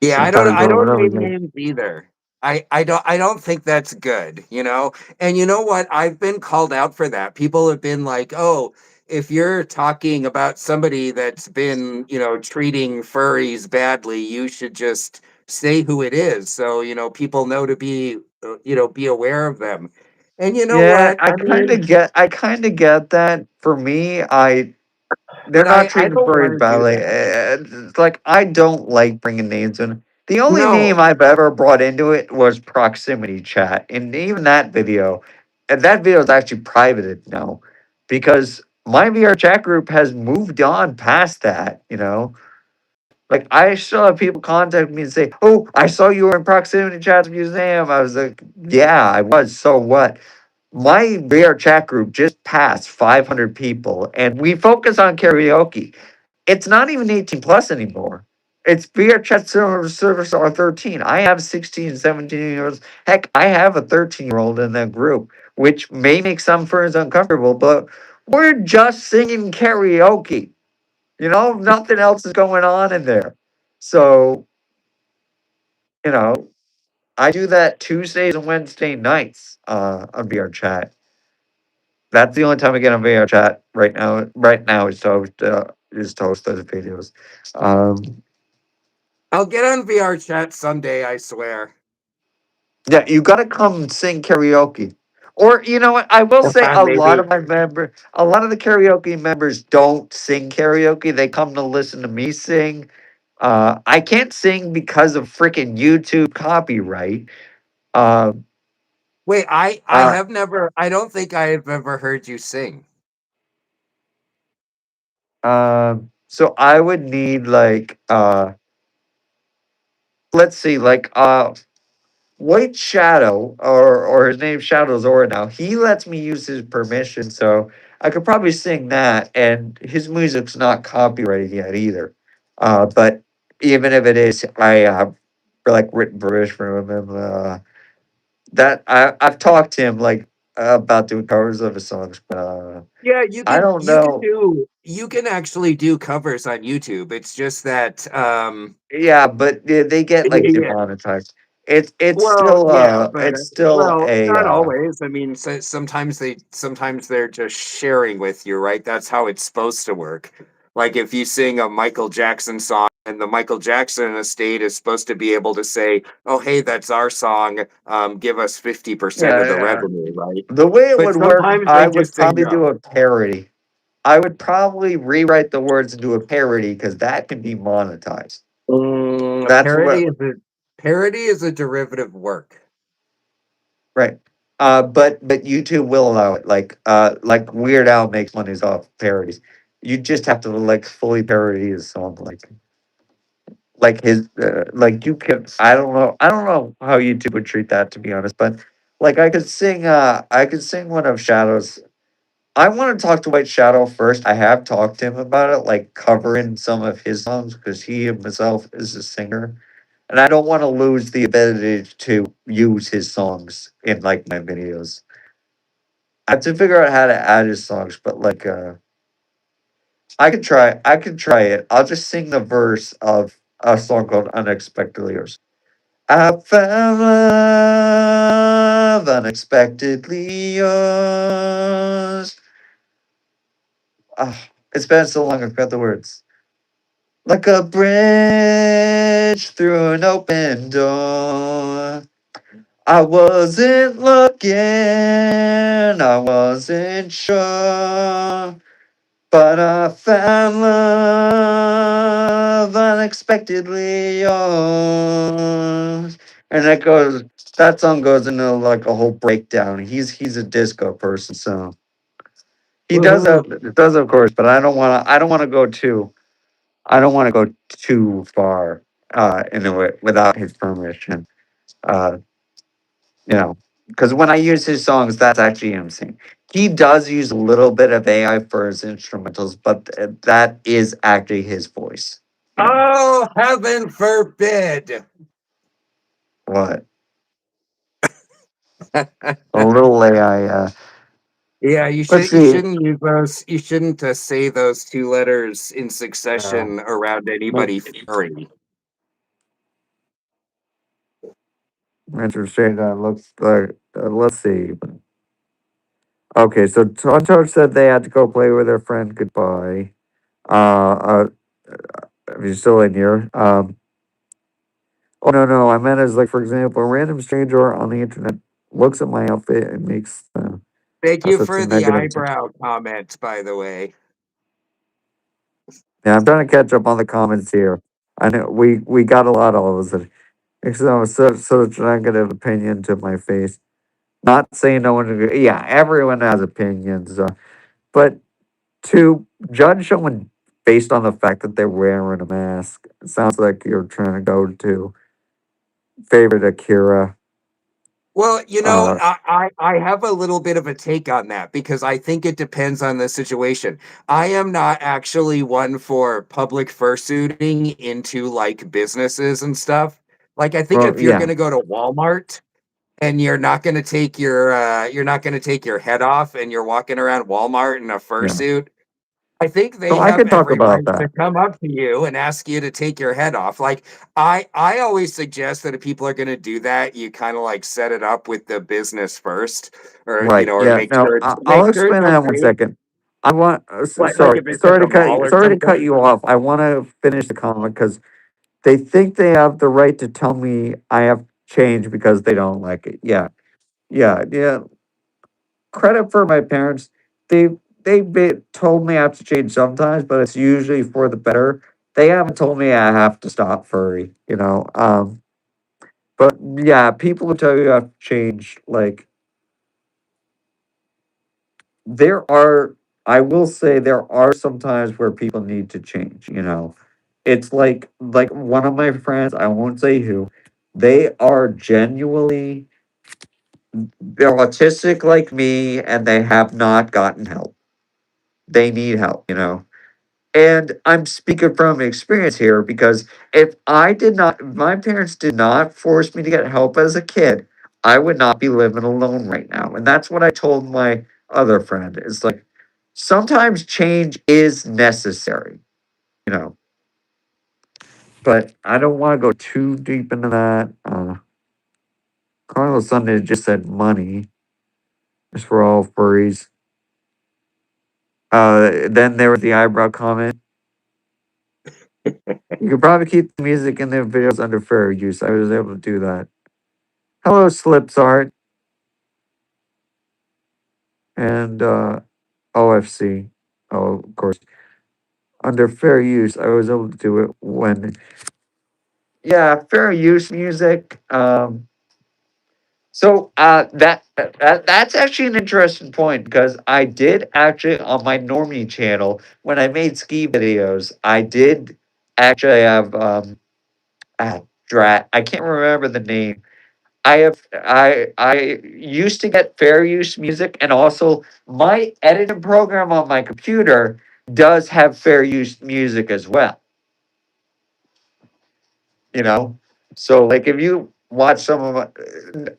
Yeah, sometimes I over and don't over name again. names either. I don't think that's good, you know? And you know what? I've been called out for that. People have been like, "Oh, if you're talking about somebody that's been, treating furries badly, you should just say who it is so, people know to be, be aware of them." And you know Yeah, what? I mean, I kind of get that. For me, they're but not I treating don't want furries to do badly. that. It's like I don't like bringing names in. The only name No. I've ever brought into it was proximity chat, and even that video, and that video is actually privated now because my VR chat group has moved on past that. Like I still have people contact me and say, "Oh, I saw you were in proximity chat museum." I was like, "Yeah, I was. So what?" My VR chat group just passed 500 people, and we focus on karaoke. It's not even 18 plus anymore. It's VR chat service are 13. I have 16, 17 year olds. Heck, I have a 13-year-old in that group, which may make some friends uncomfortable, but we're just singing karaoke. Nothing else is going on in there. So, you know, I do that Tuesdays and Wednesday nights on VR chat. That's the only time I get on VR chat right now. Right now is to host those videos. Um, I'll get on VR chat someday, I swear. yeah, you got to come sing karaoke. Or you know what? I will say Maybe. a lot of the karaoke members don't sing karaoke. They come to listen to me sing. I can't sing because of freaking YouTube copyright. Um, Wait, I uh, have never I don't think I have ever heard you sing. so I would need like let's see, like White Shadow or his name's Shadow Zora now. He lets me use his permission, so I could probably sing that, and his music's not copyrighted yet either. But even if it is, I have like written permission from him. That I've talked to him like about doing covers of his songs, but Yeah, I don't know. you can actually do covers on YouTube. It's just that Yeah, but they get like yeah. demonetized. It's Well, still yeah, but it's still a not always. I mean, sometimes they're just sharing with you, right? That's how it's supposed to work. Like if you sing a Michael Jackson song and and the Michael Jackson estate is supposed to be able to say, "Oh, hey, that's our song. Give us 50% Yeah, of the yeah. revenue," right? The way it But would work, sometimes I they would just say probably do no. a parody. I would probably rewrite the words into a parody because that can be monetized. That's what Parody is a derivative work. right. But YouTube will allow it. Like Weird Al makes money off parodies. You just have to like fully parody his song, like his like you can. I don't know how YouTube would treat that, to be honest. But like I could sing one of Shadow's. I want to talk to White Shadow first. I have talked to him about it, like covering some of his songs because he himself is a singer, and I don't want to lose the ability to use his songs in like my videos. I have to figure out how to add his songs, but I could try. I could try it. I'll just sing the verse of a song called "Unexpectedly Yours." I found love unexpectedly yours. Ah, it's been so long. I forgot the words. Like a bridge through an open door. I wasn't looking, I wasn't sure, but I found love unexpectedly yours. And that song goes into like a whole breakdown. He's a disco person, so Woohoo. it does of course, but I don't wanna go too I don't want to go too far into it without his permission. Uh, you know, because when I use his songs, that's actually him singing. He does use a little bit of AI for his instrumentals, but that is actually his voice. You know Oh, heaven forbid. what? A little AI. Yeah, Let's you see. shouldn't use those. You shouldn't say those two letters in Uh, succession around make anybody furry. interesting. Looks like. Let's see. Okay, so Tonto said they had to go play with their friend. Goodbye. Uh, if you're still in here. Oh no, no, I meant as like for example, a random stranger on the internet looks at my outfit and makes Thank a you such a for the negative. eyebrow comment, by the way. Yeah, I'm trying to catch up on the comments here. I know we got a lot of those that makes such a negative opinion to my face. Not saying no one agree. Yeah, everyone has opinions, but to judge someone based on the fact that they're wearing a mask, it sounds like you're trying to go to favorite Akira. Well, Uh, I have a little bit of a take on that because I think it depends on the situation. I am not actually one for public fursuiting into like businesses and stuff. Like I think well, if you're yeah, going to go to Walmart and you're not going to take your head off and you're walking around Walmart in a yeah. fursuit, I think So they I have could talk every about right to that. come up to you and ask you to take your head off. Like I always suggest that if people are going to do that, you kind of like set it up with the business first, or Right. or Yeah. No, I'll make sure it's explain that in one okay. second. I want. Like if it's at the mall or Sorry to something. cut you off. I want to finish the comment because they think they have the right to tell me I have changed because they don't like it. Yeah. Yeah. Yeah. Credit for my parents. They told me I have to change sometimes, but it's usually for the better. They haven't told me I have to stop furry. But yeah, people will tell you I have to change. Like there are I will say there are some times where people need to change. It's like one of my friends, I won't say who, they are genuinely they're autistic like me and they have not gotten help. They need help. And I'm speaking from experience here because if my parents did not force me to get help as a kid, I would not be living alone right now. And that's what I told my other friend. It's like sometimes change is necessary, you know. But I don't want to go too deep into that. Carlos Sunday just said money is for all furries. Then there was the eyebrow comment. You could probably keep the music in the videos under fair use. I was able to do that. Hello, Slips Art and OFC. Oh, of course. Under fair use, I was able to do it when, yeah, fair use music. That's actually an interesting point because I did actually on my normie channel when I made ski videos, I did actually have drat. I can't remember the name. I used to get fair use music, and also my editing program on my computer does have fair use music as well. You know, so like if you watch some of my,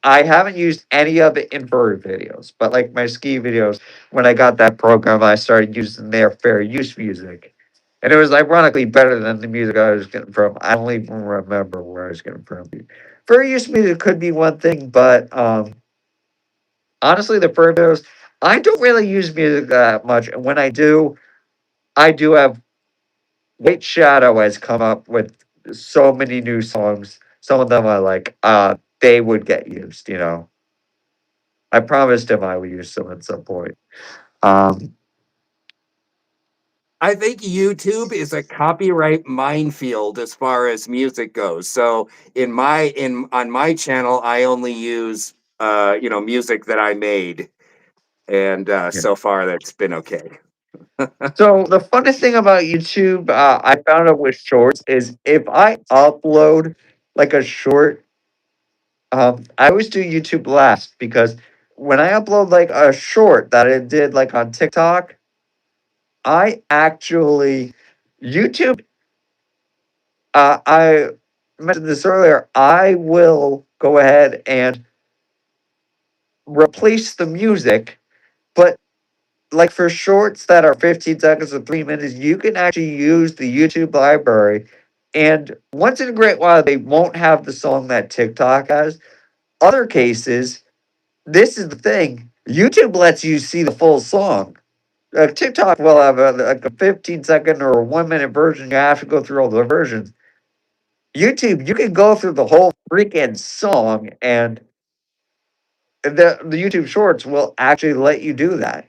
I haven't used any of it in bird videos, but like my ski videos, when I got that program, I started using their fair use music. And it was ironically better than the music I was getting from. I don't even remember where I was getting from. Fair use music could be one thing, but honestly, the fur videos, I don't really use music that much. And when I do have White Shadow has come up with so many new songs. Some of them I like. They would get used. I promised him I would use them at some point. Um, I think YouTube is a copyright minefield as far as music goes. So in on my channel, I only use music that I made, and yeah. so far that's been okay. So the funnest thing about YouTube, I found out with shorts is if I upload like a short, I always do YouTube last because when I upload like a short that I did like on TikTok, I actually YouTube. I mentioned this earlier. I will go ahead and replace the music, but like for shorts that are 15 seconds or 3 minutes, you can actually use the YouTube library. And once in a great while, they won't have the song that TikTok has. Other cases, this is the thing YouTube lets you see the full song. TikTok will have like a 15-second or a 1 minute version. You have to go through all the versions. YouTube, you can go through the whole freaking song, and the YouTube Shorts will actually let you do that.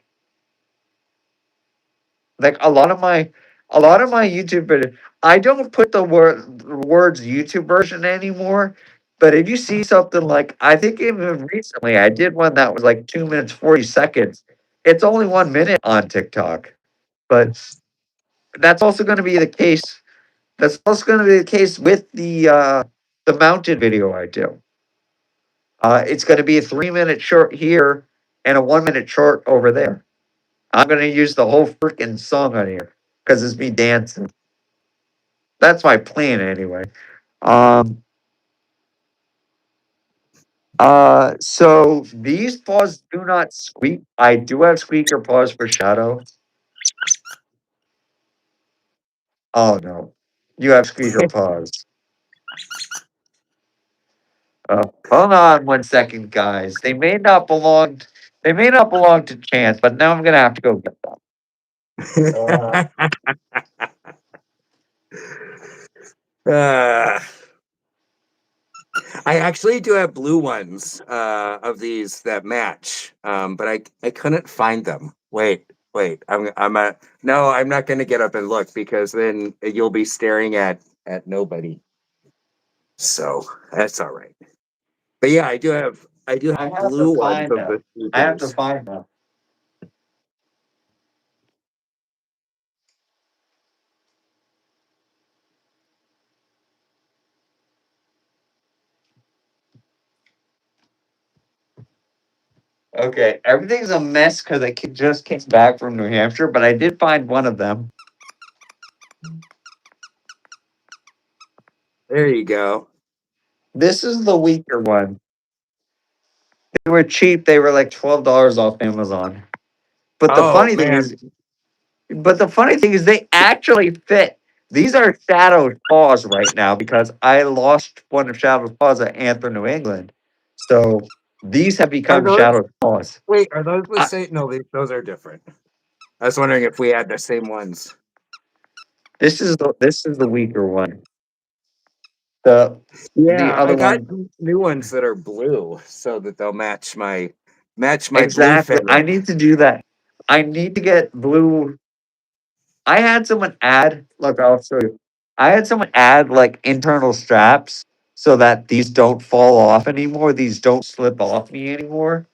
Like a lot of my YouTube videos, I don't put the words YouTube version anymore. But if you see something like, I think even recently, I did one that was like 2 minutes 40 seconds. It's only 1 minute on TikTok, but that's also going to be the case. That's also going to be the case with the mountain video I do. It's going to be a 3 minute short here and a 1 minute short over there. I'm going to use the whole freaking song on here because it's me dancing. That's my plan anyway. Um, so these paws do not squeak. I do have squeaker paws for Shadow. Oh no, you have squeaker paws. Hold on 1 second, guys. They may not belong to Chance, but now I'm gonna have to go get them. Uh, uh, I actually do have blue ones of these that match, but I couldn't find them. Wait, I'm a no. I'm not going to get up and look because then you'll be staring at nobody. So that's all right. But yeah, I do I have have to blue ones find of them. the I have to sneakers. find them. Okay, everything's a mess because just came back from New Hampshire, but I did find one of them. There you go. This is the weaker one. They were cheap. They were like $12 off Amazon. But the Oh funny thing man, is, they actually fit. These are Shadow's paws right now because I lost one of Shadow's paws at Anthem, New England. So these have are become those? Shadow's paws. Wait, are those the I, same? No, those are different. I was wondering if we had the same ones. This is the weaker one. The Yeah, I other got one, new ones that are blue so that they'll match my blue exactly. I fairy. need to do that. I need to get blue. I had someone add. Look, I'll show you. I had someone add like internal straps so that these don't fall off anymore. These don't slip off me anymore.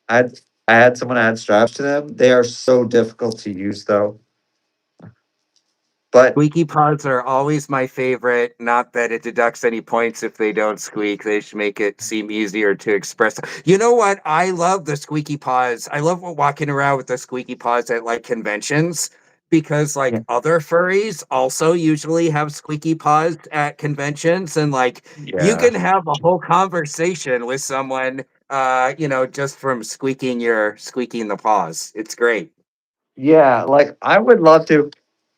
I had I had someone add straps to them. They are so difficult to use though. But Squeaky paws are always my favorite. Not that it deducts any points if they don't squeak. They should make it seem easier to express. You know what? I love the squeaky paws. I love walking around with the squeaky paws at like conventions because yeah, like other furries also usually have squeaky paws at conventions, and like you yeah. can have a whole conversation with someone just from squeaking the paws. It's great. Yeah, like I would love to.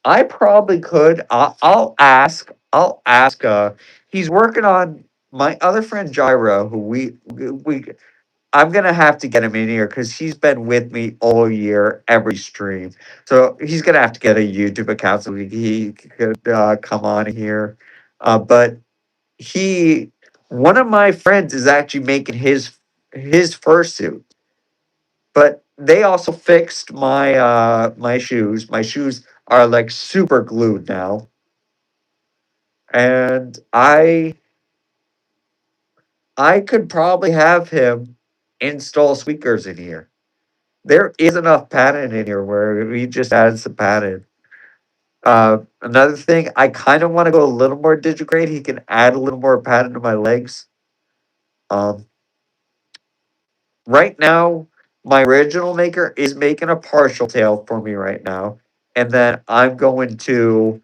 I probably could. I'll ask. I'll ask. He's working on my other friend Gyro, who we. I'm gonna have to get him in here because he's been with me all year, every stream. So he's gonna have to get a YouTube account so he could come on here. But he, one of my friends, is actually making his fursuit, but they also fixed my shoes. My shoes are like super glued now. And I could probably have him install squeakers in here. There is enough padding in here where we just added some padding. Another thing, I kind of want to go a little more digigrade. He can add a little more padding to my legs. Um, right now, my original maker is making a partial tail for me right now, and then I'm going to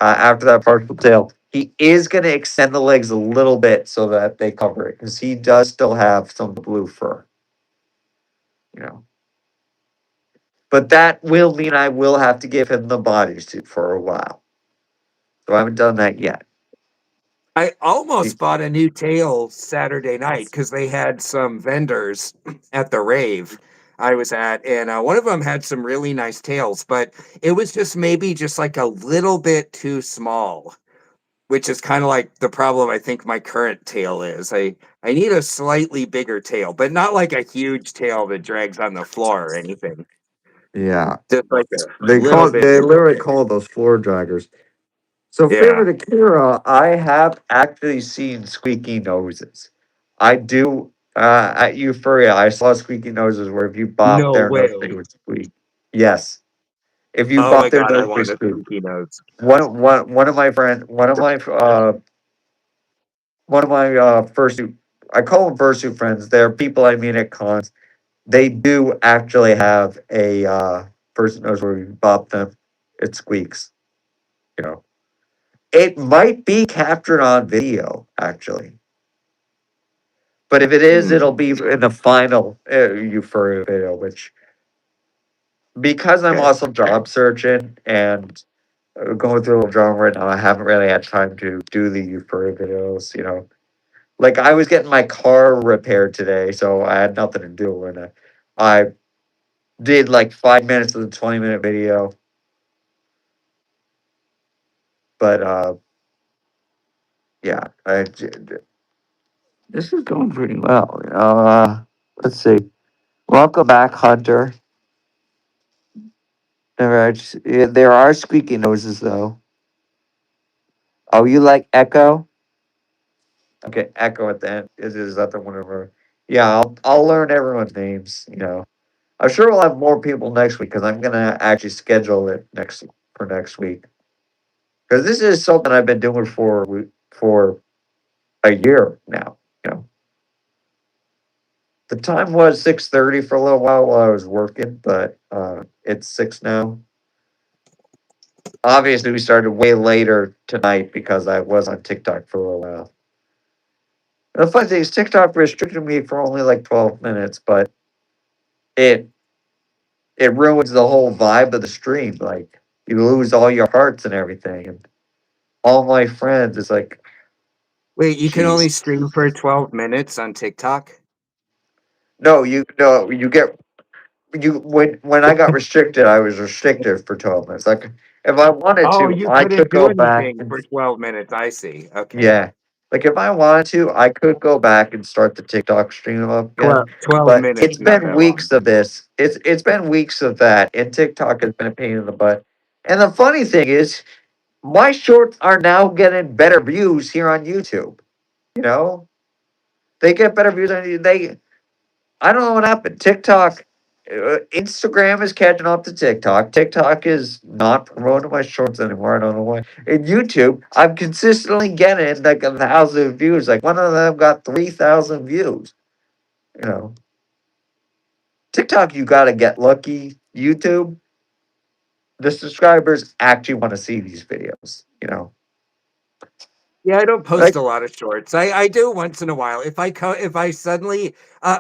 after that partial tail. He is going to extend the legs a little bit so that they cover it because he does still have some blue fur, you know. But that will mean I will have to give him the bodysuit for a while. So I haven't done that yet. I Y- almost bought a new tail Saturday night because they had some vendors at the rave I was at, and one of them had some really nice tails, but it was just maybe just like a little bit too small, which is kind of like the problem I think my current tail is. I need a slightly bigger tail, but not like a huge tail that drags on the floor or anything. Yeah, Just like a little bit they bigger. literally call those floor draggers. So Yeah. favorite Akira, I have actually seen squeaky noses. I do at Euphoria, I saw squeaky noses where if you bop No their nose, they way. would squeak. Yes. If you Oh my bop their god, I nose, they want a squeak. squeaky nose. One of my friend, one of my fursuit, I call them fursuit friends. They're people I meet at cons. They do actually have a fursuit nose where you bop them, it squeaks. You know, it might be captured on video actually, but if it is, Hmm. it'll be in the final Euphoria video. Which because I'm Okay. also job searching and going through a little drama right now, I haven't really had time to do the Euphoria videos. You know, like I was getting my car repaired today, so I had nothing to do, and I did like 5 minutes of the 20-minute video. But yeah, this is going pretty well. Let's see. Welcome back, Hunter. There are squeaky noses though. Oh, you like Echo? Okay, Echo at the end is that the one of her? Yeah, I'll learn everyone's names. You know, I'm sure we'll have more people next week because I'm gonna actually schedule it next week because this is something I've been doing for a year now. You know, the time was 6:30 for a little while I was working, but it's 6 now. Obviously, we started way later tonight because I was on TikTok for a little while. And the funny thing is, TikTok restricted me for only like 12 minutes, but it it ruins the whole vibe of the stream. Like you lose all your hearts and everything, and all my friends. It's like, Wait, you can only jeez. stream for 12 minutes on TikTok? No, you get you when I got restricted, I was restricted for 12 minutes. Like if I wanted Oh, to, you I couldn't could do go back anything and for 12 minutes. I see. Okay. yeah. Like if I wanted to, I could go back and start the TikTok stream up again. 12 But it's minutes, not been that long. weeks of this. It's been weeks of that, and TikTok has been a pain in the butt. And the funny thing is, my shorts are now getting better views here on YouTube. You know, they get better views on they. I don't know what happened. TikTok, Instagram is catching up to TikTok. TikTok is not promoting my shorts anymore. I don't know why. And YouTube, I'm consistently getting like 1,000 views. Like one of them got 3,000 views. You know, TikTok, you got to get lucky. YouTube, the subscribers actually want to see these videos. Yeah, I don't post Like a lot of shorts. I do once in a while. If I suddenly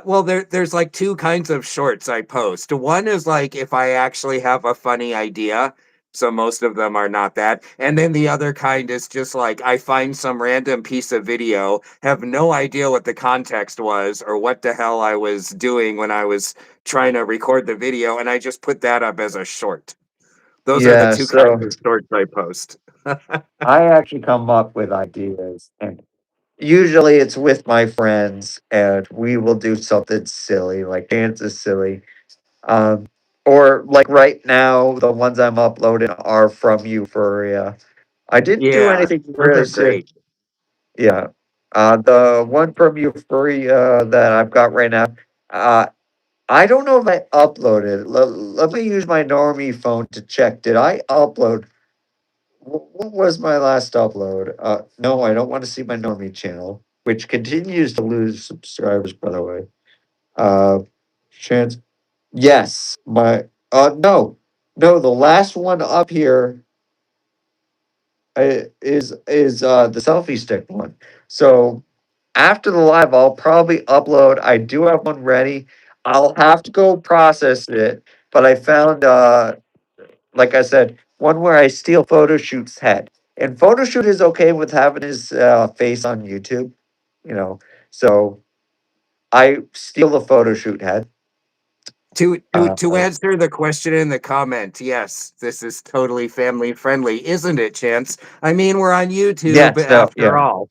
well there's like two kinds of shorts I post. One is like if I actually have a funny idea. So most of them are not that. And then the other kind is just like I find some random piece of video, have no idea what the context was or what the hell I was doing when I was trying to record the video, and I just put that up as a short. Those are the yeah, two kinds so of shorts I post. I actually come up with ideas and usually it's with my friends and we will do something silly, like dance is silly. Um, or like right now, the ones I'm uploading are from Euphoria. I didn't do Yeah, anything those really are serious. great. Yeah. The one from Euphoria that I've got right now, uh, I don't know if I uploaded. Let me use my normie phone to check. Did I upload? What was my last upload? No, I don't want to see my normie channel, which continues to lose subscribers, by the way. Uh, chance. Yes, my no, no. The last one up here is the selfie stick one. So after the live, I'll probably upload. I do have one ready. I'll have to go process it, but I found like I said, one where I steal photo shoot's head. And photo shoot is okay with having his face on YouTube, you know. So I steal the photo shoot head. To Uh, answer the question in the comment, yes, this is totally family friendly, isn't it, Chance? I mean, we're on YouTube yes, no, after yeah. all.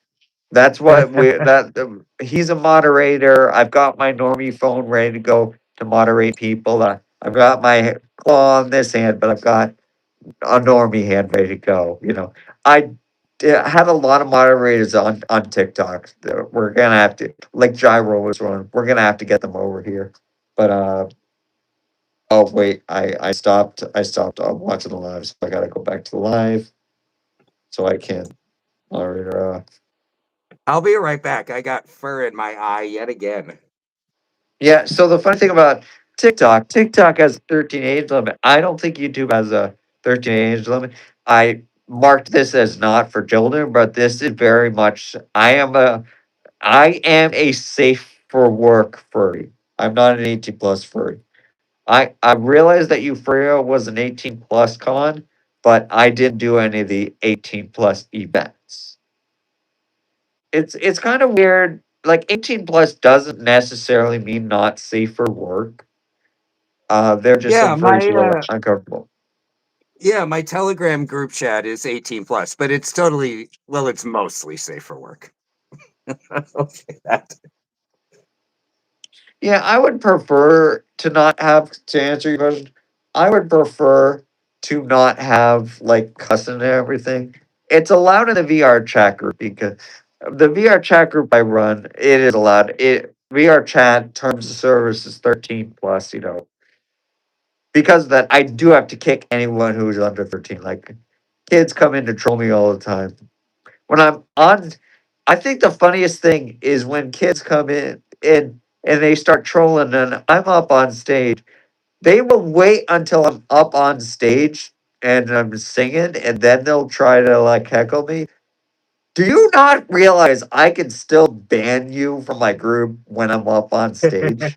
That's what we that he's a moderator. I've got my normie phone ready to go to moderate people. I've got my claw on this hand, but I've got a normie hand ready to go. I had a lot of moderators on TikTok. We're gonna have to, like Gyro was one. We're gonna have to get them over here. But oh wait, I stopped watching the live, so I gotta go back to the live so I can moderator. I'll be right back. I got fur in my eye yet again. Yeah, so the funny thing about TikTok has a 13 age limit. I don't think YouTube has a 13 age limit. I marked this as not for children, but this is very much I am a safe for work furry. I'm not an 18 plus furry. I realized that Euphoria was an 18 plus con, but I didn't do any of the 18 plus events. It's kind of weird. Like 18 plus doesn't necessarily mean not safe for work. There are just Yeah, some furries my who are uncomfortable. yeah, my Telegram group chat is 18 plus, but it's totally well, it's mostly safe for work. I'll say that. Yeah, I would prefer to not have to answer your question. I would prefer to not have like cussing and everything. It's allowed in the VR chat group because the VR chat group I run, it is allowed. It VR chat terms of service is 13 plus, because of that I do have to kick anyone who's under 13. Like kids come in to troll me all the time. When I'm on I think the funniest thing is when kids come in and they start trolling and I'm up on stage. They will wait until I'm up on stage and I'm singing and then they'll try to like heckle me. Do you not realize I can still ban you from my group when I'm up on stage?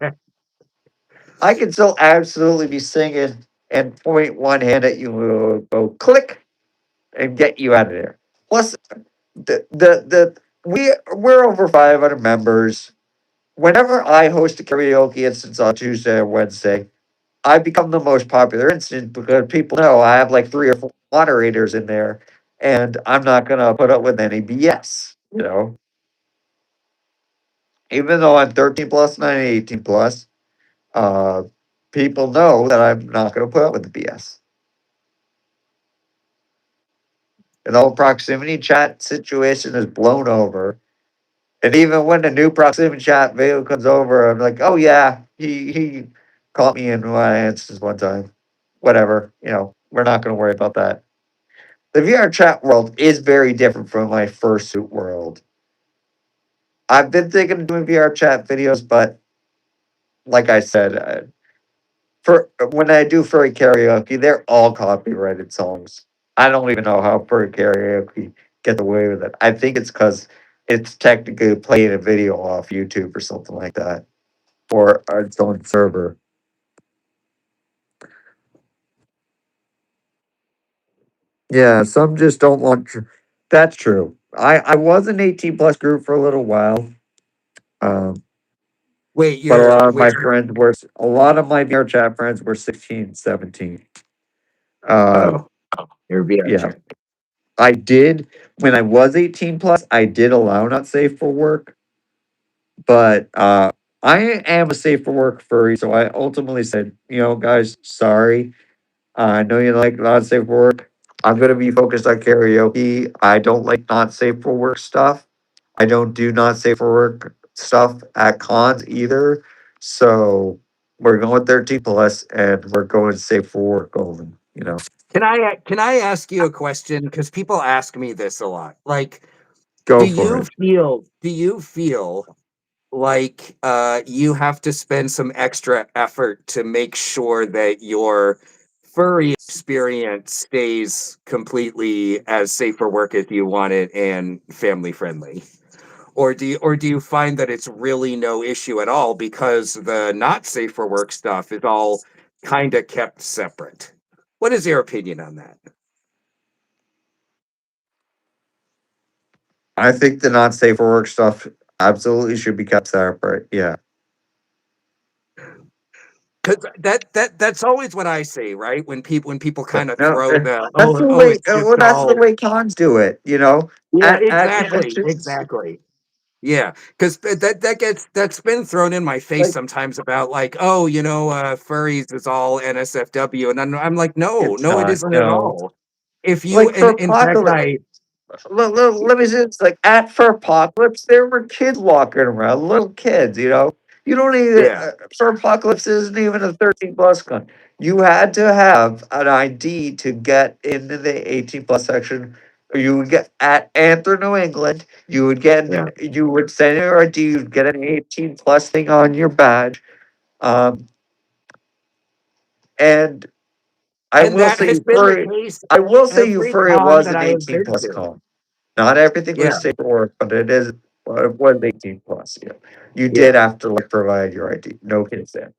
I can still absolutely be singing and point one hand at you, go click and get you out of there. Plus, we're over 500 members. Whenever I host a karaoke instance on Tuesday or Wednesday, I become the most popular instance because people know I have like 3 or 4 moderators in there, and I'm not gonna put up with any BS. Even though I'm 13 plus and I'm 18 plus, uh, people know that I'm not gonna put up with the BS. And the whole proximity chat situation is blown over. And even when the new proximity chat video comes over, I'm like, oh yeah, he caught me in my answers one time. Whatever, we're not gonna worry about that. The VR chat world is very different from my fursuit world. I've been thinking of doing VR chat videos, but like I said, for when I do furry karaoke, they're all copyrighted songs. I don't even know how furry karaoke gets away with it. I think it's because it's technically playing a video off YouTube or something like that, or its own server. Yeah, some just don't want. That's true. I was an 18 plus group for a little while. Um, Wait, But you're wait. a lot of my VR chat friends were 16, 17. Uh, Oh, you're VR yeah, chat. I did when I was 18 plus, I did allow not safe for work, but I am a safe for work furry, so I ultimately said, guys, sorry. I know you like not safe for work. I'm gonna be focused on karaoke. I don't like not safe for work stuff. I don't do not safe for work stuff at cons either. So we're going 13 plus and we're going safe for work only. Can I ask you a question? Because people ask me this a lot. Like, Go do for you it. feel like you have to spend some extra effort to make sure that your furry experience stays completely as safe for work as you want it and family friendly? Or do you find that it's really no issue at all because the not safe for work stuff is all kind of kept separate? What is your opinion on that? I think the not safe for work stuff absolutely should be kept separate. Yeah. Because that's always what I say, right? When people kind of No, throw the that's oh the oh way. it's just That's the all way cons do it. yeah, At exactly, conventions, exactly. Yeah, because that's been thrown in my face like sometimes about like, oh, furries is all NSFW, and I'm like, no, it's no, it not. isn't at No, all. If you, like for in fact, apocalypse. Let me say it's like at for apocalypse, there were kids walking around, little kids. You don't need yeah, for apocalypse isn't even a 13 plus gun. You had to have an ID to get into the 18 plus section. Or you would get at Anther, New England. yeah, You would send your ID. You'd get an 18 plus thing on your badge. Um, and I and will that say has you been the furry. case I will say every Euphoria con was that an I have 18 been plus to. con. Not everything Yeah, was safe for work, but it was 18 plus. You did yeah. have to like provide your ID. No kids there.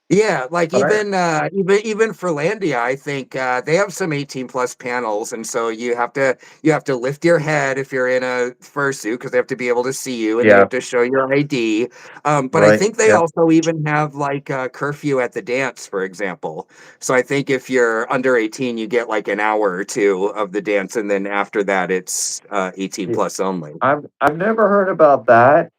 Yeah, like All right. even for Landia, I think they have some 18 plus panels, and so you have to lift your head if you're in a fursuit because they have to be able to see you and they Yeah. have to show your ID. But I Right. think they Yeah. also even have like curfew at the dance, for example. So I think if you're under 18, you get like an hour or two of the dance, and then after that, it's 18 Yeah. plus only. I've never heard about that.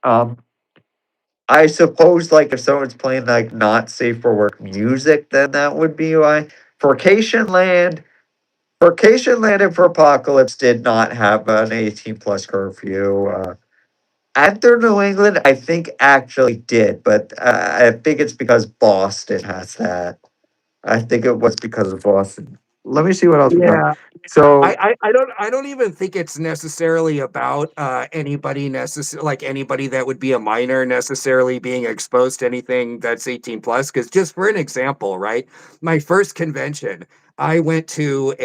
I suppose like if someone's playing like not safe for work music, then that would be why. Vacation Land, Vacation Land and for Apocalypse did not have an 18 plus curfew. After New England, I think actually did, but I think it's because Boston has that. I think it was because of Boston. Let me see what else we got. Yeah, So I don't even think it's necessarily about anybody that would be a minor necessarily being exposed to anything that's 18 plus. Because just for an example, right? My first convention, I went to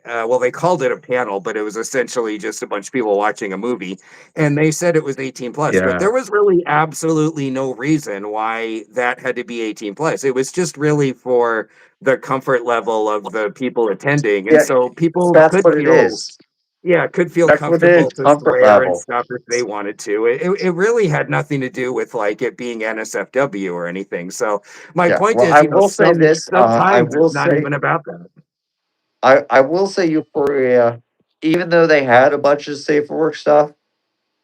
well, they called it a panel, but it was essentially just a bunch of people watching a movie, and they said it was 18 plus. But yeah, there was really absolutely no reason why that had to be 18 plus. It was just really for the comfort level of the people attending. And yeah, so people that's could what it feel is. Yeah, could feel Check comfortable within to comfort swear and level. stuff if they wanted to. It really had nothing to do with like it being NSFW or anything. So my Yeah. point Well, is, I will say this. I sometimes will it's not say even about that. I will say Euphoria, even though they had a bunch of safe for work stuff,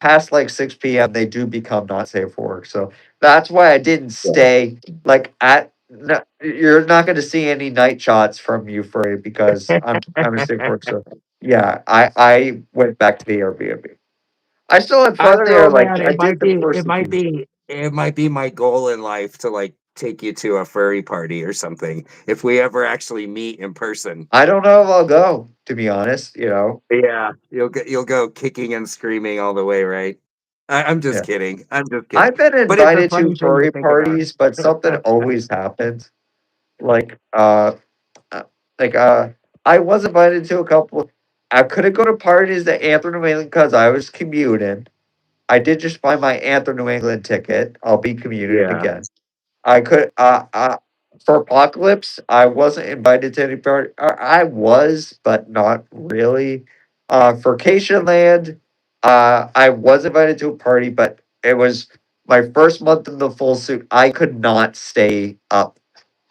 past like 6 p.m. they do become not safe for work. So that's why I didn't Yeah. stay like at. No, you're not going to see any night shots from Euphoria because I'm a safe for work. So yeah, I went back to the Airbnb. I still had I fun don't there. know, Like man. I did the first weekend. It might be my goal in life to like take you to a furry party or something if we ever actually meet in person. I don't know if I'll go, to be honest. Yeah, you'll go kicking and screaming all the way, right? I'm just Yeah. kidding. I'm just kidding. I've been But it's a invited to funny thing to furry think about. parties, but something always happens. Like uh, like I was invited to a couple. I couldn't go to parties at Anthem New England because I was commuting. I did just buy my Anthem New England ticket. I'll be commuting Yeah. again. I could for Apocalypse, I wasn't invited to any party. I was, but not really. For Cation Land, I was invited to a party, but it was my first month in the full suit. I could not stay up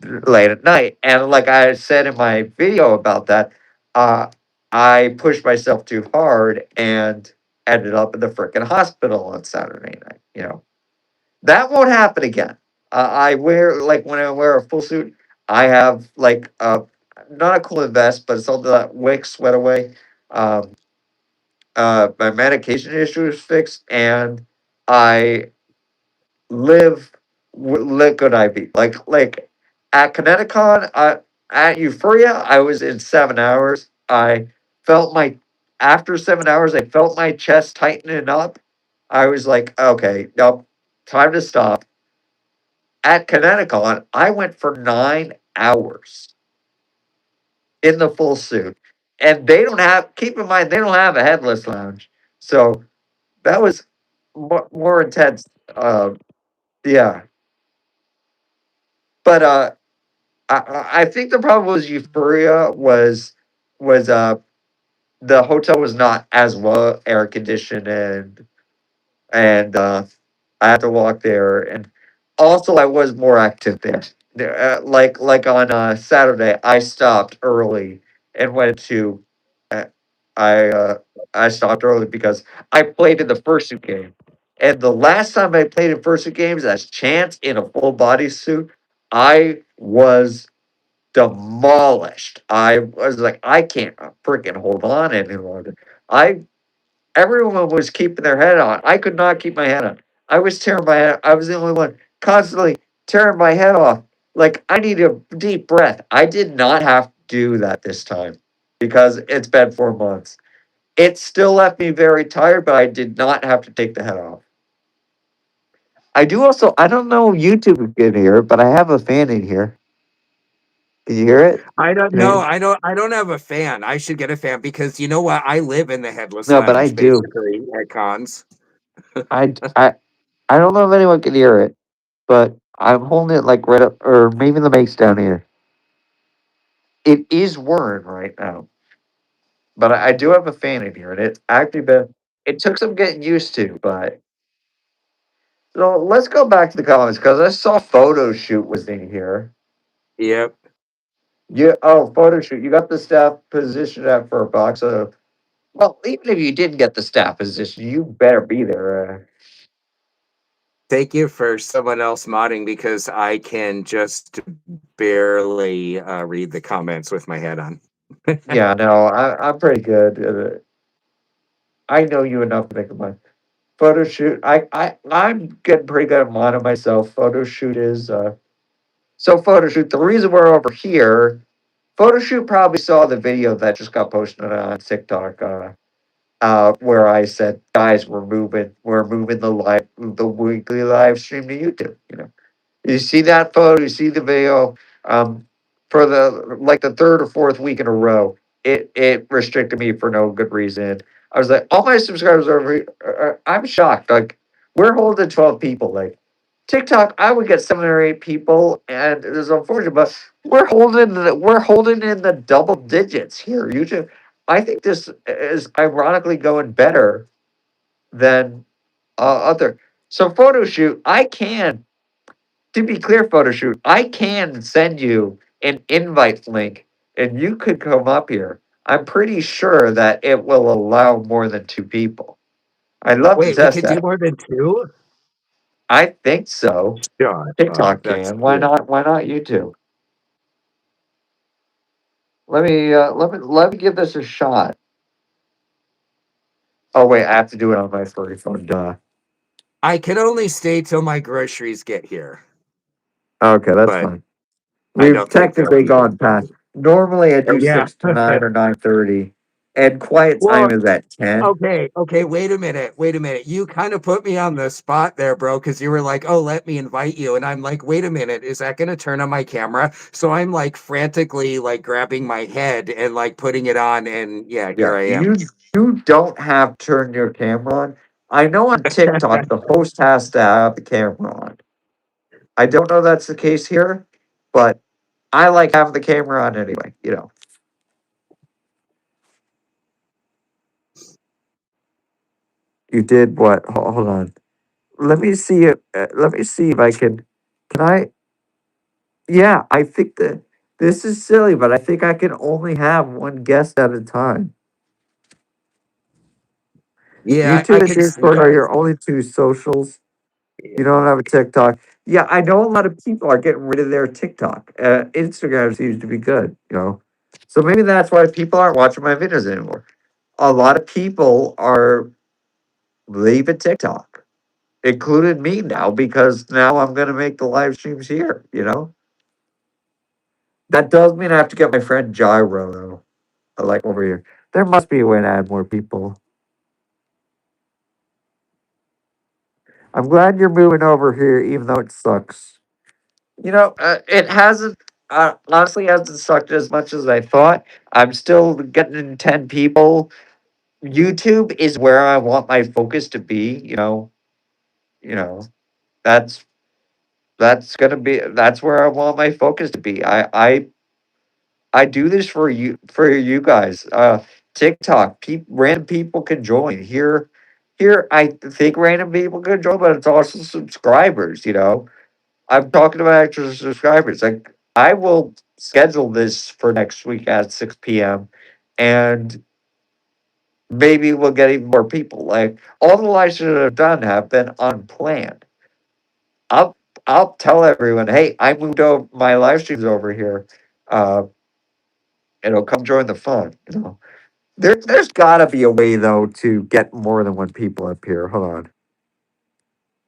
late at night. And like I said in my video about that, uh, I pushed myself too hard and ended up in the freaking hospital on Saturday night. That won't happen again. I wear like when I wear a full suit, I have like not a cooling vest, but it's all that wick sweat away. Um, my medication issue is fixed, and I live live good IV. Like at Connecticut, at Euphoria, I was in 7 hours. I felt my after 7 hours, I felt my chest tightening up. I was like, okay, nope, time to stop. At Connecticut, I went for 9 hours in the full suit. And they don't have, keep in mind, they don't have a headless lounge. So that was more intense. Yeah. But I think the problem was Euphoria was the hotel was not as well air conditioned and I had to walk there, and also I was more active there. Like on Saturday, I stopped early and went to. Uh, I I stopped early because I played in the fursuit game, and the last time I played in fursuit games as Chance in a full body suit, I was demolished. I was like, I can't freaking hold on any longer. I Everyone was keeping their head on. I could not keep my head on. I was tearing my head. I was the only one constantly tearing my head off. Like I need a deep breath. I did not have to do that this time because it's been 4 months. It still left me very tired, but I did not have to take the head off. I do also. I don't know if YouTube can hear it, but I have a fan in here. Can you hear it? I don't Can know. you- I don't have a fan. I should get a fan because you know what? I live in the headless No, but I lounge do. basically at cons. I I I don't know if anyone can hear it, but I'm holding it like right up, or maybe the mic's down here. It is whirring right now, but I do have a fan in here, and it's actually been. It took some getting used to, but so let's go back to the comments because I saw photo shoot was in here. Yep. Photo shoot. You got the staff position at for a box of. Well, even if you didn't get the staff position, you better be there. Thank you for someone else modding because I can just barely read the comments with my head on. Yeah, no, I'm pretty good. I know you enough to make a mind. Photo shoot. I'm getting pretty good at mine myself. Photo shoot is so photo shoot. The reason we're over here, photo shoot probably saw the video that just got posted on TikTok. Where I said, guys, we're moving the weekly live stream to YouTube. You see that photo, you see the video. For the third or fourth week in a row, it restricted me for no good reason. I was like, all my subscribers are. I'm shocked. Like we're holding 12 people. Like TikTok, I would get 7 or 8 people, and it's unfortunate, but we're holding in the double digits here. YouTube. I think this is ironically going better than other. So photo shoot, I can, to be clear, photo shoot, I can send you an invite link and you could come up here. I'm pretty sure that it will allow more than two people. I'd love to Wait, we test could do that. more than two? I think so. Shut up. TikTok That's can. Why cool. not? Why not YouTube? Let me give this a shot. Oh wait, I have to do it on my furry phone. Duh. I can only stay till my groceries get here, Okay, that's but fine. I We've don't think they'll technically be here gone till. past. Normally I do Yeah. 6 to 9 or 9:30, and quiet Well, time is at 10. okay, wait a minute. You kind of put me on the spot there, bro, because you were like, "Oh, let me invite you," and I'm like, "Wait a minute, is that going to turn on my camera?" So I'm like frantically like grabbing my head and like putting it on, and yeah, here Yeah, I am. you don't have to turn your camera on. I know on TikTok the host has to have the camera on. I don't know that's the case here, but I like having the camera on anyway. You did what? Hold on. Let me see it. Let me see if I can. Can I? Yeah, I think that this is silly, but I think I can only have one guest at a time. Yeah, I YouTube and can see Discord are that. your only two socials. You Yeah. don't have a TikTok. Yeah, I know a lot of people are getting rid of their TikTok. Instagram seems to be good. So maybe that's why people aren't watching my videos anymore. A lot of people are leaving TikTok, including me now, because now I'm going to make the live streams here. That does mean I have to get my friend Gyro, though, like over here. There must be a way to add more people. I'm glad you're moving over here, even though it sucks. It hasn't, honestly, hasn't sucked as much as I thought. I'm still getting 10 people. YouTube is where I want my focus to be. You know, that's that's where I want my focus to be. I do this for you guys. TikTok, random people can join. Here I think random people can join, but it's also subscribers. I'm talking about extra subscribers. Like I will schedule this for next week at 6 p.m. and maybe we'll get even more people. Like all the live streams that I've done have been unplanned. I'll I'll tell everyone, hey, I moved over my live streams over here. Uh, come join the fun. There's gotta be a way though to get more than one people up here. Hold on.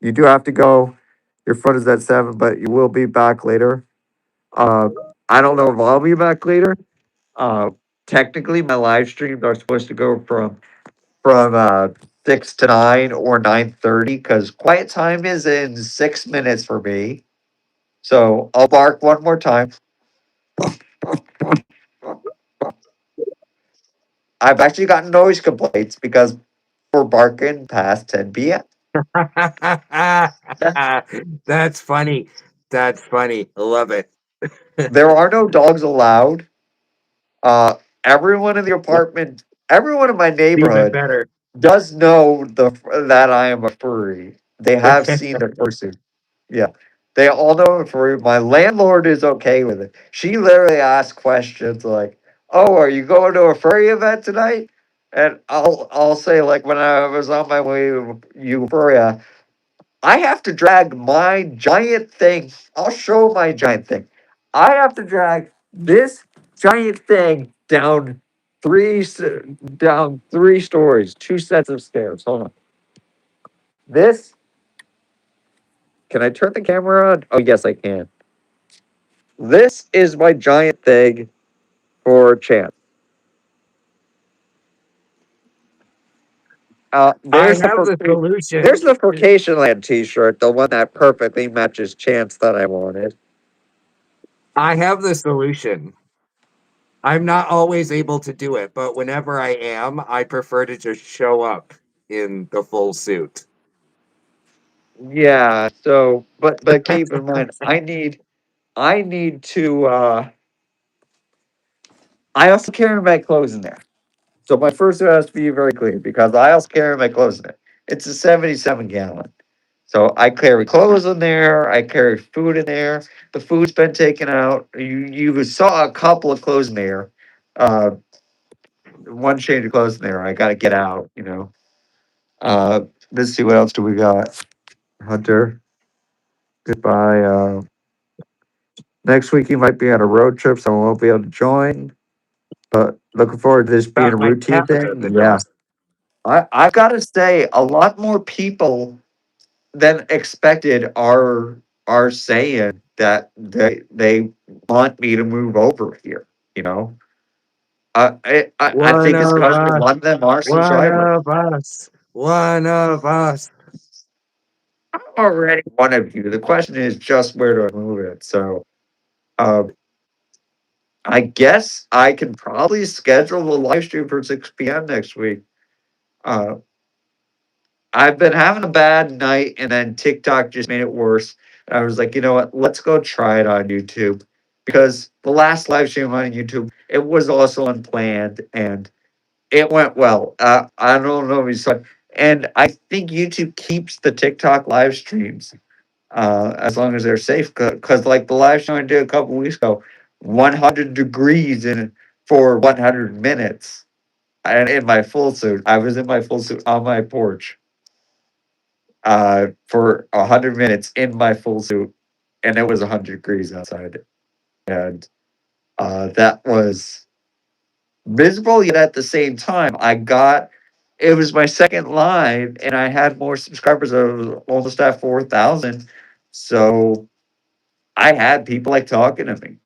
You do have to go. Your phone is at 7, but you will be back later. Uh, I don't know if I'll be back later. Uh, Technically, my live streams are supposed to go from 6 to 9 or 9:30 because quiet time is in 6 minutes for me. So I'll bark one more time. I've actually gotten noise complaints because we're barking past 10 p.m. That's funny. That's funny. I love it. There are no dogs allowed. Uh, everyone in the apartment, everyone in my Even neighborhood better. does know that I am a furry. They have seen the person. Yeah. They all know I'm a furry. My landlord is okay with it. She literally asks questions like, "Oh, are you going to a furry event tonight?" And I'll say like when I was on my way to Euphoria, I have to drag my giant thing. I'll show my giant thing. I have to drag this giant thing down 3 stories, 2 sets of stairs. Hold on. This, can I turn the camera on? Oh yes, I can. This is my giant thing for Chance. I have the There's solution. the Vacation Land T-shirt, the one that perfectly matches Chance that I wanted. I have the solution. I'm not always able to do it, but whenever I am, I prefer to just show up in the full suit. Yeah. So, but keep in mind, I need to. I also carry my clothes in there. So my first suit has to be very clean because I also carry my clothes in it. It's a 77-gallon. So I carry clothes in there. I carry food in there. The food's been taken out. You saw a couple of clothes in there. Uh, one change of clothes in there. I got to get out. Uh, let's see what else do we got. Hunter, goodbye. Next week you might be on a road trip, so I won't be able to join. But looking forward to this being About a my routine cat though, thing. the Yeah, dog. I've got to say, a lot more people than expected are saying that they want me to move over here. You know, I One think it's of because a us. lot of them are One subscribers. of us. One of us. I'm already one of you. The question is just where do I move it? So, uh, I guess I can probably schedule the live stream for 6 p.m. next week. Uh, I've been having a bad night, and then TikTok just made it worse. And I was like, you know what? Let's go try it on YouTube because the last live stream on YouTube, it was also unplanned and it went well. I don't know if you saw it. And I think YouTube keeps the TikTok live streams as long as they're safe. Because, like the live stream I did a couple weeks ago, 100 degrees in for 100 minutes. And in my full suit, I was in my full suit on my porch for 100 minutes in my full suit, and it was 100 degrees outside, and that was miserable. Yet at the same time, it was my second live, and I had more subscribers. I was almost at 4,000, so I had people like talking to me.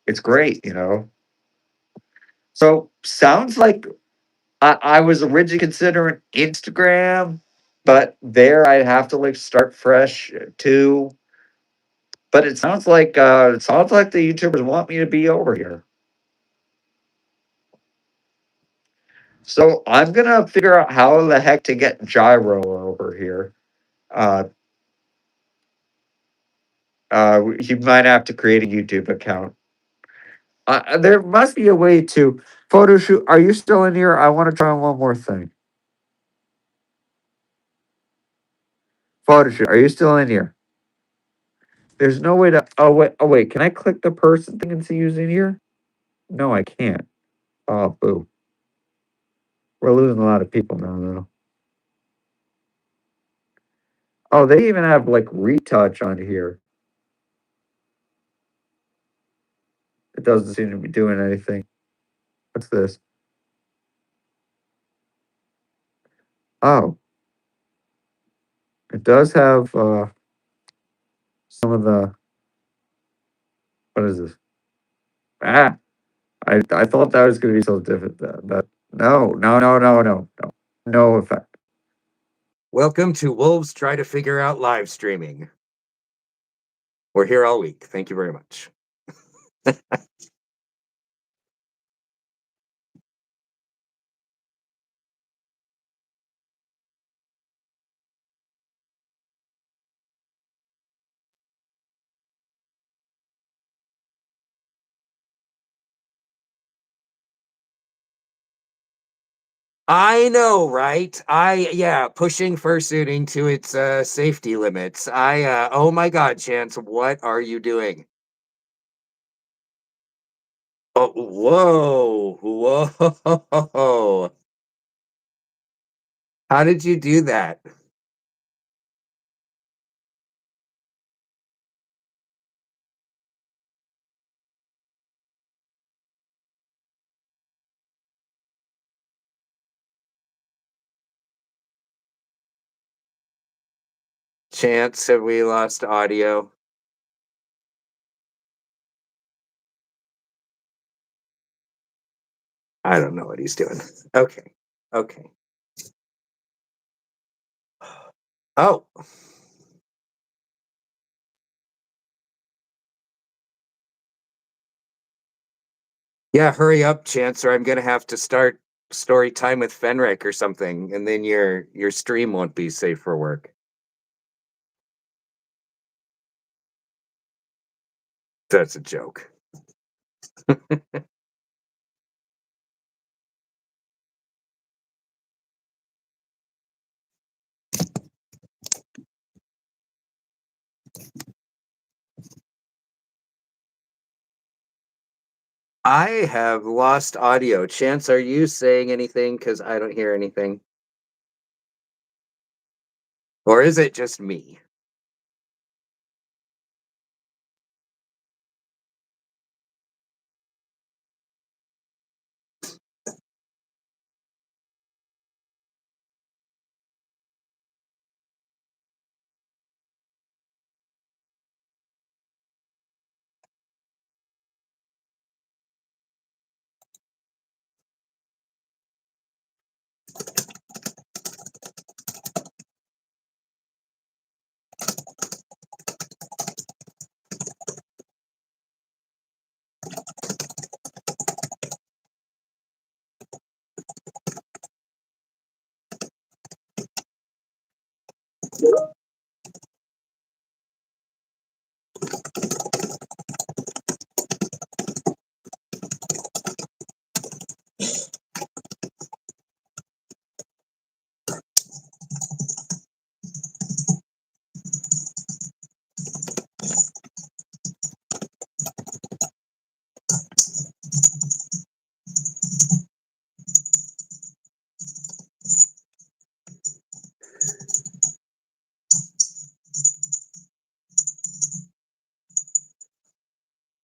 It's great. So sounds like I was originally considering Instagram, but there I'd have to like start fresh too. But it sounds like the YouTubers want me to be over here. So I'm gonna figure out how the heck to get Gyro over here. Uh you might have to create a YouTube account. There must be a way to photo shoot. Are you still in here? I want to try one more thing. Photo shoot. Are you still in here? There's no way to. Oh wait. Can I click the person thing and see who's in here? No, I can't. Oh, boo. We're losing a lot of people now, though. Oh, they even have like retouch on here. It doesn't seem to be doing anything. What's this? Oh, it does have some of the. What is this? Ah, I thought that was going to be so different. That no, no effect. Welcome to Wolves Try to Figure Out Live Streaming. We're here all week. Thank you very much. I know, right? Yeah, pushing fursuiting to its safety limits. Oh my God, Chance, what are you doing? Oh, whoa. How did you do that? Chance, have we lost audio? I don't know what he's doing. Okay. Okay. Oh, yeah, hurry up, Chance, or I'm gonna have to start story time with Fenric or something, and then your stream won't be safe for work. That's a joke. I have lost audio. Chance, are you saying anything? Because I don't hear anything. Or is it just me?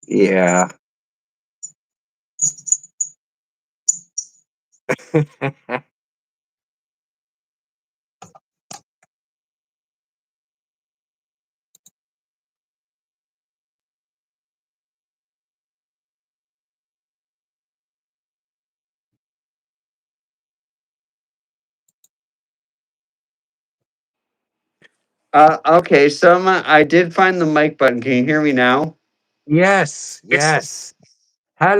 Yeah. Okay, so I did find the mic button. Can you hear me now? Yes, yes.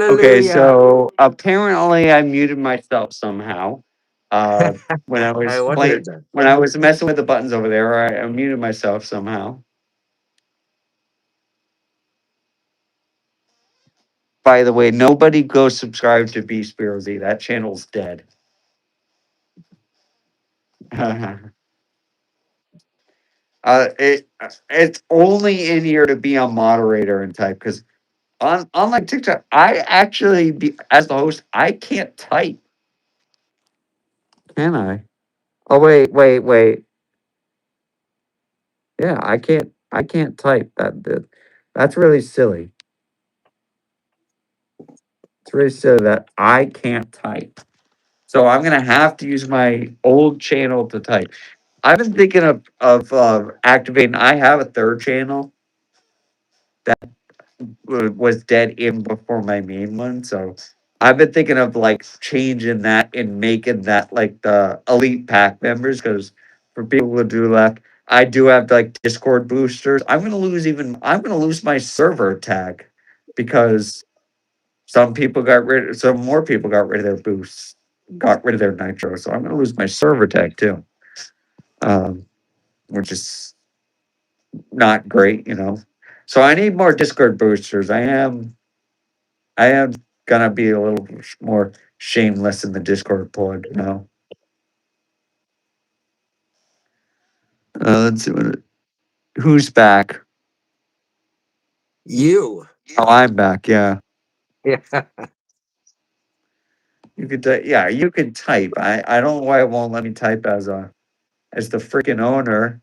Okay, Hallelujah. so apparently I muted myself somehow. Uh, when I I was wondered playing, that. when I was messing with the buttons over there, I muted myself somehow. By the way, nobody go subscribe to B Spiro Z. That channel's dead. It's only in here to be a moderator and type because on like TikTok, I actually be as the host, I can't type. Can I? Oh wait. Yeah, I can't type that's really silly. It's really silly that I can't type. So I'm gonna have to use my old channel to type. I've been thinking of activating. I have a third channel that was dead even before my main one. So I've been thinking of like changing that and making that like the elite pack members because for people who do left, I do have like Discord boosters. I'm gonna lose my server tag because some more people got rid of their boosts, got rid of their nitro. So I'm gonna lose my server tag too. Um, which is not great, you know. So I need more Discord boosters. I am gonna be a little more shameless in the Discord pod now. Let's see who's back. You. Oh, I'm back. Yeah, Yeah. you could. Yeah, you could type. I don't know why it won't let me type as the freaking owner.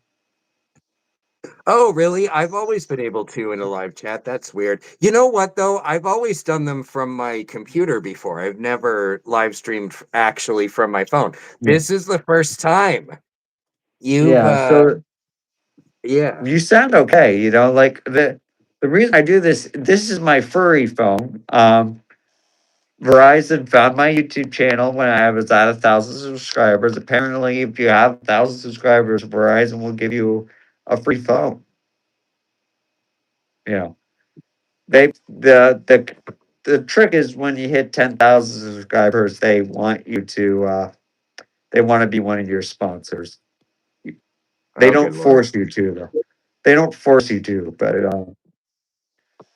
Oh, really? I've always been able to in a live chat. That's weird. You know what, though? I've always done them from my computer before. I've never live streamed actually from my phone. Yeah. This is the first time. You've, Yeah. So yeah. you sound okay. You know, like the reason I do this. This is my furry phone. Verizon found my YouTube channel when I was at 1,000 subscribers. Apparently, if you have 1,000 subscribers, Verizon will give you a free phone. You know, they the trick is when you hit 10,000 subscribers, they want to be one of your sponsors. They Oh, don't good Lord. force you to though. They don't force you to, but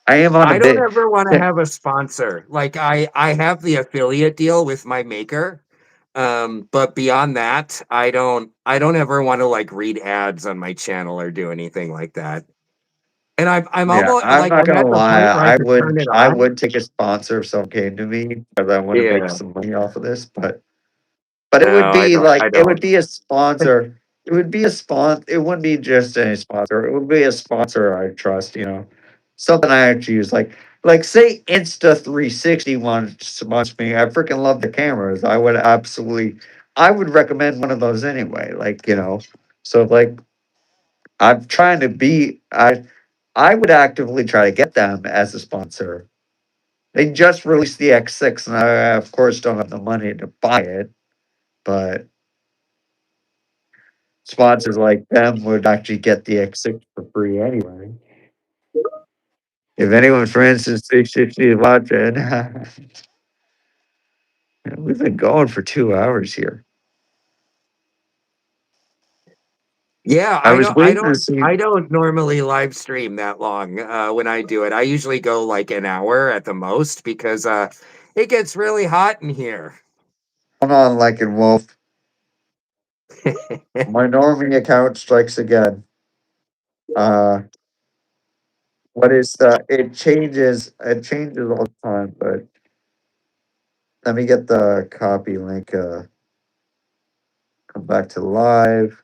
I am on a I don't bit. ever want to have a sponsor. Like I have the affiliate deal with my maker. But beyond that, I don't ever want to like read ads on my channel or do anything like that. And I'm Yeah, almost I'm like, not I'm gonna at the lie, point where I could turn it I off. would take a sponsor if someone came to me because I wanna make Yeah. some money off of this, but it would No, be like I it would don't. be a sponsor. It would be a it wouldn't be just any sponsor. It would be a sponsor I trust, you know. Something I actually use. Like say Insta 360 wants to sponsor me. I freaking love the cameras. I would recommend one of those anyway. Like, you know. So like I'm trying to be I would actively try to get them as a sponsor. They just released the X6 and I of course don't have the money to buy it, but sponsors like them would actually get the X6 for free anyway. If anyone, for instance, 360 is watching, we've been going for 2 hours here. Yeah, I was waiting to see. I don't normally live stream that long when I do it. I usually go like an hour at the most because it gets really hot in here. Hold on, like in Wolf. My normie account strikes again. Uh, what is the? It changes. It changes all the time. But let me get the copy link. Come back to live.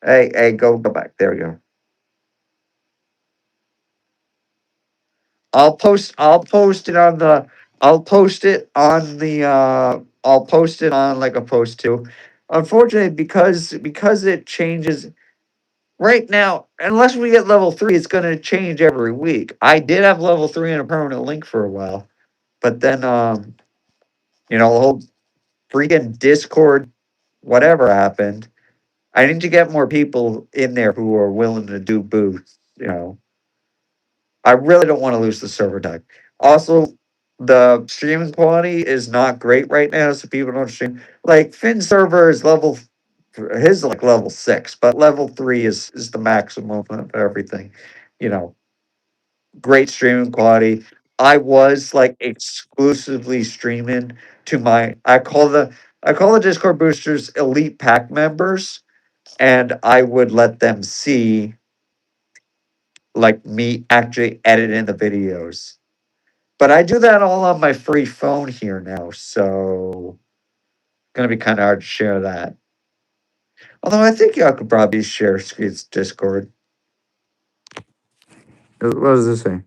Hey, go back. There we go. I'll post it on the I'll post it on like a post too. Unfortunately, because it changes right now, unless we get level 3, it's gonna change every week. I did have level 3 and a permanent link for a while, but then you know, the whole freaking Discord whatever happened. I need to get more people in there who are willing to do booths, you know. I really don't want to lose the server time. Also, the streaming quality is not great right now, so people don't stream. Like Finn's server is his like level 6, but level 3 is the maximum of everything. You know, great streaming quality. I was like exclusively streaming to my I call the Discord boosters elite pack members, and I would let them see like me actually editing the videos. But I do that all on my free phone here now, so gonna be kind of hard to share that. Although I think y'all could probably share Squeed's Discord. What does this say?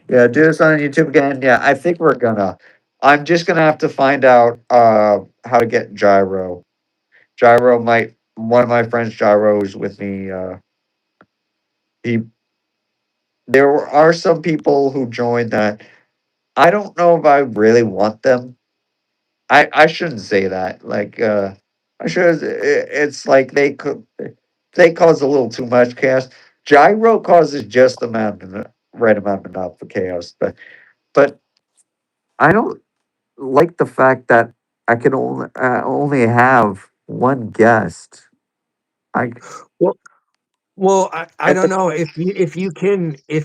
Yeah, do this on YouTube again. Yeah, I think we're gonna. I'm just gonna have to find out how to get gyro. Gyro might one of my friends Gyro is with me. He there are some people who joined that. I don't know if I really want them. I shouldn't say that. Like I should. It's like they cause a little too much chaos. Gyro causes just the right amount enough for chaos, but I don't like the fact that I can only have one guest. I Well, I at don't the know if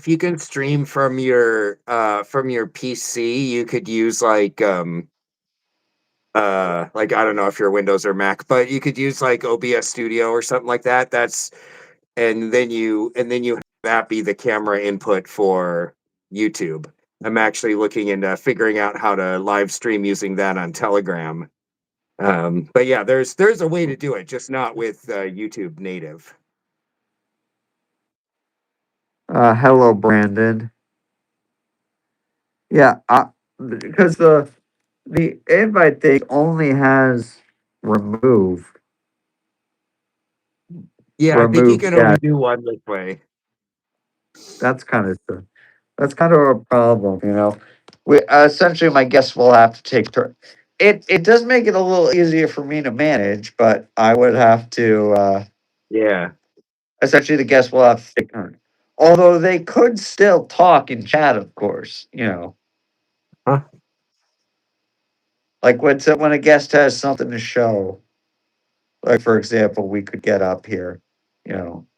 you can stream from your PC, you could use like I don't know if your Windows or Mac, but you could use like OBS Studio or something like that. That's and then you have that be the camera input for YouTube. I'm actually looking into figuring out how to live stream using that on Telegram. But yeah, there's a way to do it, just not with YouTube native. hello Brandon. Yeah, because the invite thing only has remove Yeah, I think you remove can only guest. do one this way. That's kind of that's kind of a problem, you know. We essentially my guests will have to take turn. It does make it a little easier for me to manage, but I would have to Yeah. essentially the guests will have to take turn. Although they could still talk in chat, of course, you know. Huh? Like when a guest has something to show, like for example, we could get up here, you know.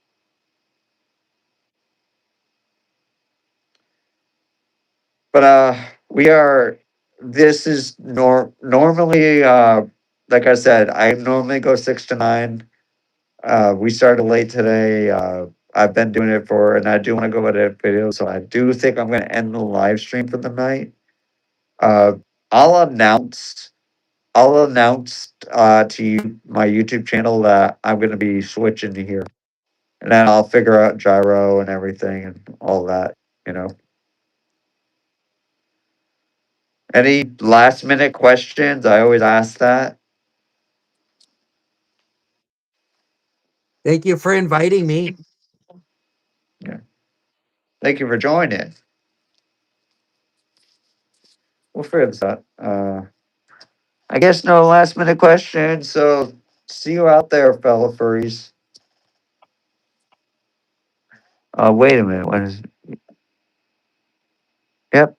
But we are this is normally like I said, I normally go 6 to 9. We started late today. I've been doing it for, and I do want to go edit videos, so I do think I'm going to end the live stream for the night. Uh, I'll announce. I'll announce to you my YouTube channel that I'm going to be switching to here, and then I'll figure out gyro and everything and all that. You know, any last minute questions? I always ask that. Thank you for inviting me. Yeah. Thank you for joining. We'll figure this out. I guess no last minute questions. So see you out there, fellow furries. Wait a minute. What is? Yep.